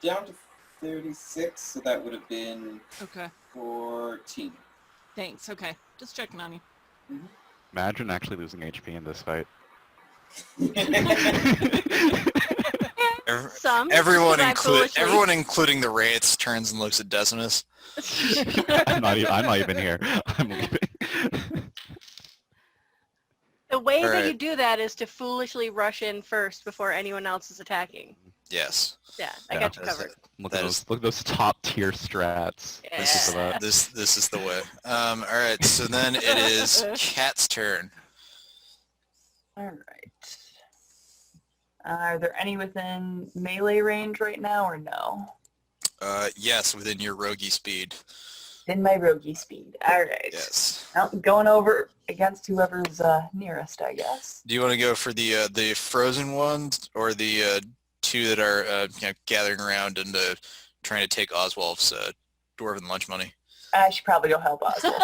down to 36, so that would have been Okay. 14. Thanks. Okay. Just checking on you. Imagine actually losing HP in this fight. Some. Everyone, Survive foolishly. everyone, including the Wraiths, turns and looks at Decimus. I'm not even here. I'm leaving. The way that Alright. you do that is to foolishly rush in first before anyone else is attacking. Yes. Yeah, I Yeah, got you that's covered. it. Look That at those top tier strats. This is Yeah. this is the way. All right. So then it is Cat's turn. All right. Are there any within melee range right now or no? Yes, within your roguey speed. In my roguey speed. All right. Yes. Well, going over against whoever's nearest, I guess. Do you want to go for the frozen ones or the 2 that are gathering around and trying to take Oswald's dwarven lunch money? I should probably go help Oswald.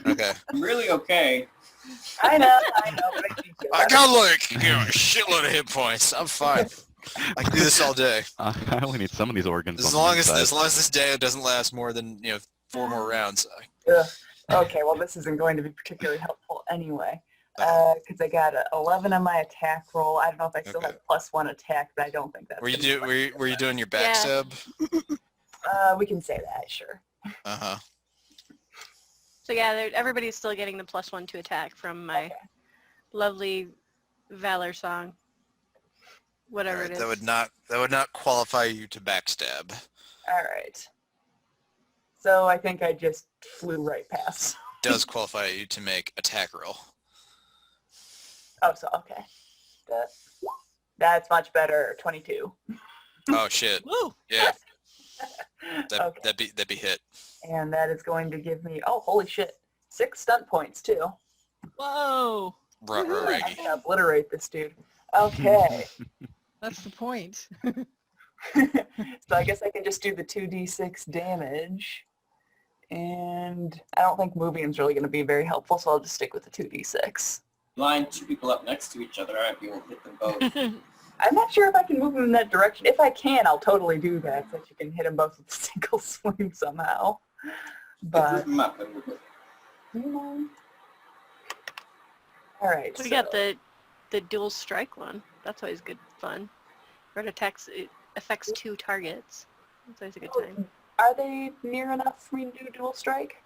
Okay. I'm really okay. I know, but I keep doing I it. got like a shitload of hit points. I'm fine. I can do this all day. I only need some of these organs. As on long the as inside. this day doesn't last more than 4 more rounds. Ugh. Okay, well, this isn't going to be particularly helpful anyway. Because I got a 11 on my attack roll. I don't know if I still Okay. have +1 attack, but I don't think that's Were you gonna be were you doing your Yeah. backstab? We can say that, sure. Uh-huh. So yeah, everybody's still getting the +1 to attack from my Okay. lovely Valor song. Whatever Alright, it is. that would not qualify you to backstab. All right. So I think I just flew right past. Does qualify you to make attack roll. Oh, so okay. That's much better. 22. Oh shit. Woo! Yeah, Okay. that'd be hit. And that is going to give me, oh, holy shit, 6 stunt points too. Whoa! I'm Raggy. gonna obliterate this dude. Okay. That's the point. So I guess I can just do the 2d6 damage. And I don't think moving's really going to be very helpful, so I'll just stick with the 2d6. Line two people up next to each other, aren't you? We'll hit them both. I'm not sure if I can move them in that direction. If I can, I'll totally do that, so that you can hit them both with a single swing somehow. Move But, them up and we'll go. you know. All right. We got the dual strike one. That's always good fun. Where it affects 2 targets. That's always a good time. Are they near enough for me to do dual strike?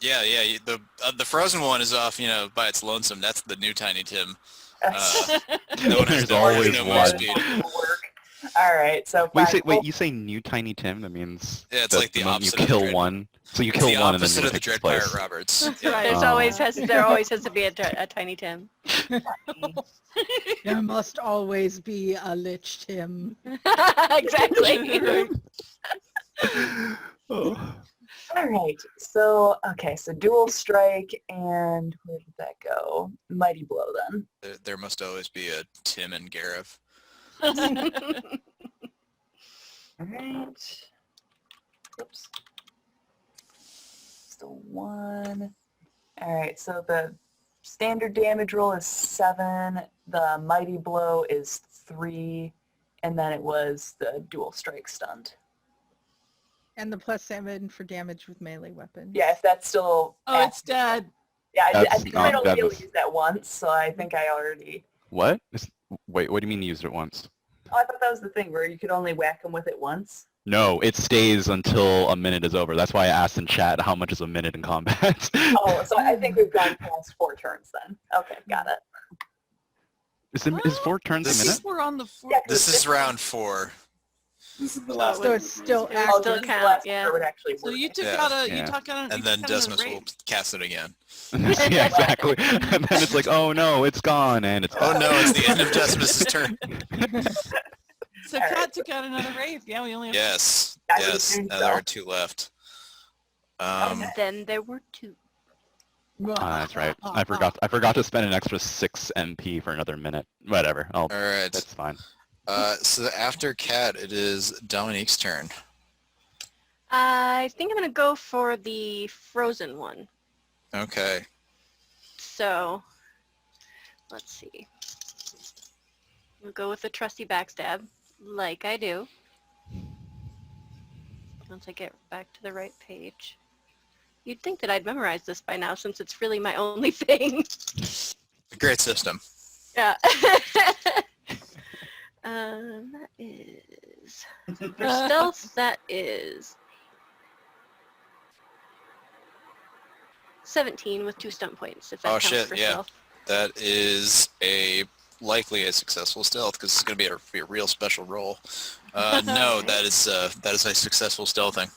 Yeah. The frozen one is off, by its lonesome. That's the new Tiny Tim. No one has There's always more one. speed. All right. So Wait, you say new Tiny Tim? That means Yeah, it's that like the moment opposite you of the kill Dread- one. So you It's kill the one and then opposite you of the take Dread its place. Pirate Roberts. That's right. Oh. There always has to be a Tiny Tim. There must always be a Lich Tim. Exactly. Oh. All right. So so dual strike, and where did that go? Mighty blow then. There must always be a Tim and Gareth. All right. Oops. Still 1. All right. So the standard damage roll is 7. The mighty blow is 3, and then it was the dual strike stunned. And the +7 for damage with melee weapons. Yeah, if that's still. Oh, it's dead. Yeah, I That's think not I only dead. really used that once, so I think I already. What? Wait, what do you mean you used it once? Oh, I thought that was the thing where you could only whack them with it once. No, it stays until a minute is over. That's why I asked in chat how much is a minute in combat. Oh, so I think we've gone past 4 turns then. Okay, got it. Is 4 turns This a minute? We're on the fourth. Yeah, 'cause This is round 4. This is the last So one. it's still Oh, active. still this is the count, last yeah. turn would actually So work. you took Yeah. out a Yeah. you took out a And you then took out another Decimus will raid. cast it again. Yeah, exactly. And then it's like, oh no, it's gone, and it's Oh back. no, it's the end of Decimus's turn. So All right. Kat took out another raid. Yeah, we only have Yes. I would Yes. assume Now so. there are 2 left. Okay. Then there were 2. That's right. I forgot to spend an extra 6 MP for another minute. Whatever. All right. That's fine. So after Cat, it is Dominique's turn. I think I'm going to go for the frozen one. Okay. So, let's see. We'll go with the trusty backstab, like I do. Once I get back to the right page. You'd think that I'd memorize this by now since it's really my only thing. Great system. Yeah. That is... For stealth, that is... 17 with 2 stunt points, if that Oh, counts shit, for yeah. stealth. That is likely a successful stealth because it's going to be a real special roll. No, that is a successful stealthing.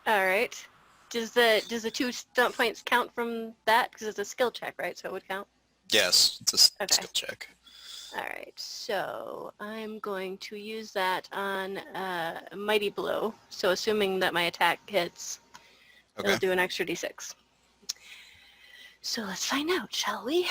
All right. Does the 2 stunt points count from that? Because it's a skill check, right? So it would count? Yes, it's a Okay. skill check. All right. So I'm going to use that on Mighty Blow. So assuming that my attack hits, Okay. it'll do an extra d6. So let's find out, shall we?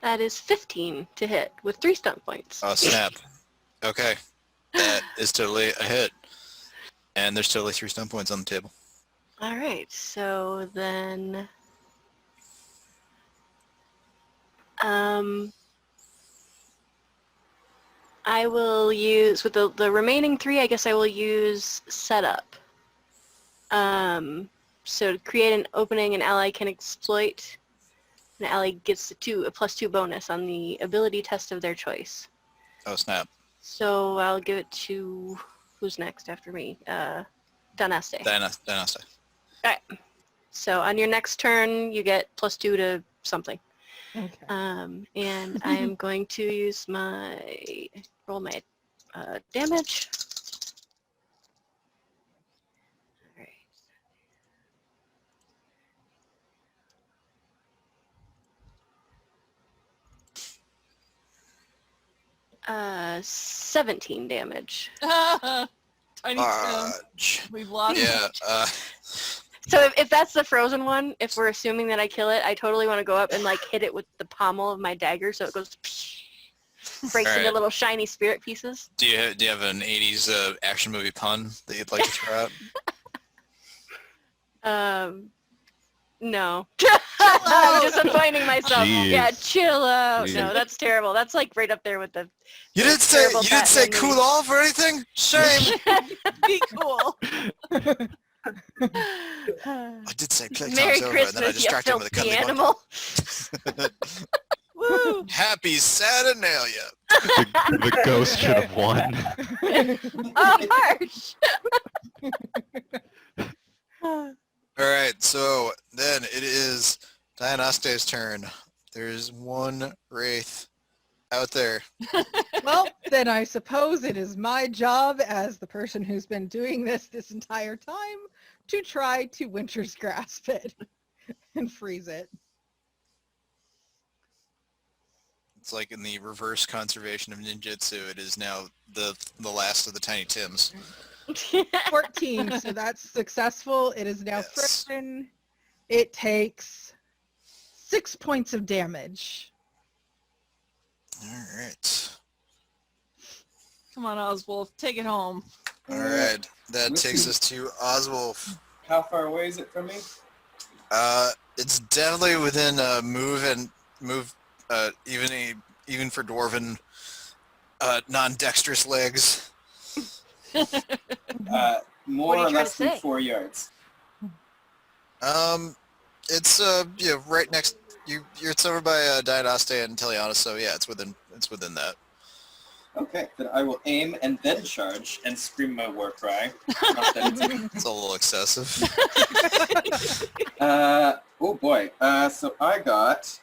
That is 15 to hit with 3 stunt points. Oh, snap. Okay. That is totally a hit. And there's totally 3 stun points on the table. All right, so then I will use, with the remaining 3, I guess I will use setup. So to create an opening an ally can exploit, an ally gets a +2 bonus on the ability test of their choice. Oh, snap. So I'll give it to, who's next after me? Danaste. Danaste. Alright. So on your next turn, you get +2 to something. Okay. And I am going to use roll my damage. All right. 17 damage. Tiny Tim. Fudge. We've lost. Yeah. So if that's the frozen one, if we're assuming that I kill it, I totally want to go up and like hit it with the pommel of my dagger so it goes breaks into Alright. little shiny spirit pieces. Do you have an 80s action movie pun that you'd like to throw out? No. I'm disappointing myself. Jeez. Yeah, chill out. Jeez. No, that's terrible. That's like right up there with the You didn't say terrible Batman cool movies. off or anything? Shame. Be cool. I did say Merry playtime's over, and then I Christmas, you distracted him with a filthy cuddly animal. bun. Woo. Happy Saturnalia. The ghost should have won. Oh, harsh. All right, so then it is Dianaste's turn. There's one wraith out there. Well, then I suppose it is my job as the person who's been doing this entire time to try to Winter's Grasp it and freeze it. It's like in the reverse conservation of ninjutsu. It is now the last of the Tiny Tims. 14, so that's successful. It is now Yes. frozen. It takes 6 points of damage. All right. Come on, Oswolf. Take it home. All right. That Let's takes see. us to Oswolf. How far away is it from me? It's definitely within move, even for dwarven non-dexterous legs. More What are you or trying less to than say? 4 yards. It's right next. It's over by Dianaste and Teliana, so yeah, it's within that. Okay, then I will aim and then charge and scream my war cry. Not that it's- It's a little excessive. oh boy. So I got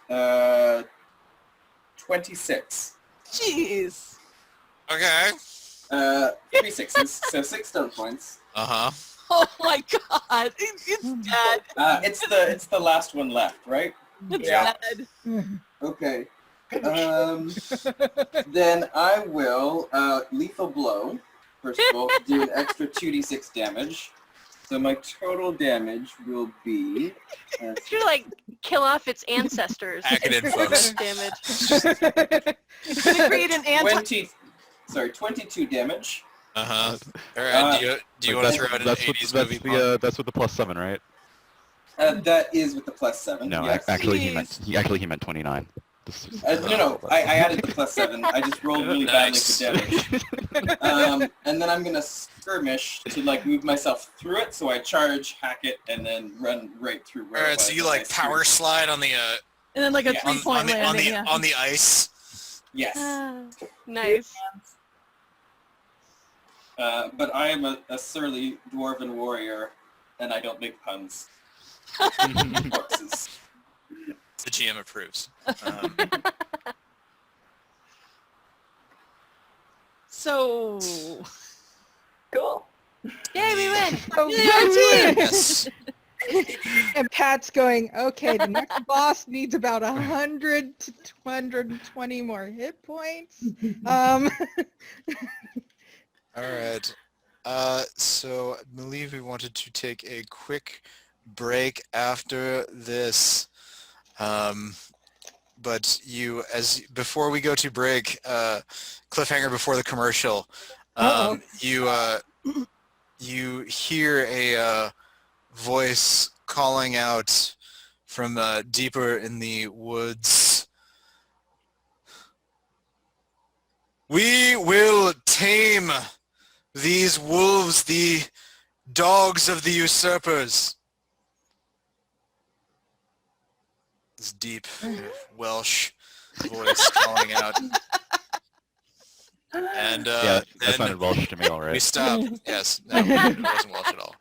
26. Jeez. Okay. 3 sixes, so 6 stone points. Uh-huh. Oh my God. It's dead. It's the last one left, right? It's Yeah. dead. Okay. Then I will lethal blow. First of all, do an extra 2d6 damage. So my total damage will be Should like kill off its ancestors. Hack it in, folks. Damage. Gonna create an anti. 22 damage. Uh-huh. All right. Do you want to throw out an That's 80s movie with pun? that's with the +7, right? That is with the +7. No, yes. actually Jeez. he meant 29. No, I added the +7. I just rolled really Nice. badly for damage. And then I'm gonna skirmish to like move myself through it. So I charge, hack it, and then run right through. All Where it right. So was you as I like power skirmished. slide on the And then like a Yeah. on 3-point the landing. Yeah. on the ice. Yes. Nice. But I am a surly dwarven warrior, and I don't make puns. Corpses. The GM approves. So, Cool. yay, we win. Oh, Yay, our team. Yes. And Pat's going, okay, the next boss needs about 100 to 220 more hit points. All right. So I believe we wanted to take a quick break after this. But before we go to break, cliffhanger before the commercial, you hear a voice calling out from deeper in the woods. We will tame these wolves, the dogs of the usurpers. This deep kind of Welsh voice calling out. And Yeah, that then sounded Welsh to me, all we right. stop. Yes, no, it wasn't Welsh at all.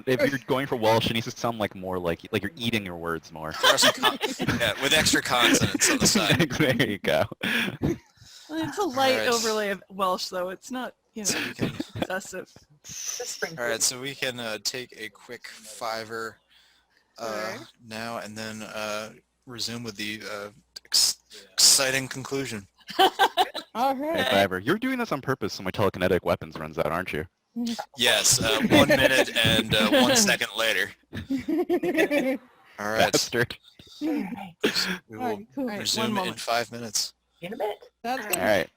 If you're going for Welsh, it needs to sound like more like you're eating your words more. There are some yeah, with extra consonants on the side. There you go. It's a light Alright. overlay of Welsh, though. It's not, So we can, excessive. all right, so we can take a quick fiver Alright. now and then resume with the exciting conclusion. All Hey, right. Fiverr, you're doing this on purpose so my telekinetic weapons runs out, aren't you? Yes, 1 minute and 1 second later. All right, Bastard. All right. we All will right, cool. Alright, resume one in moment. 5 minutes. In a bit. That's good. All right.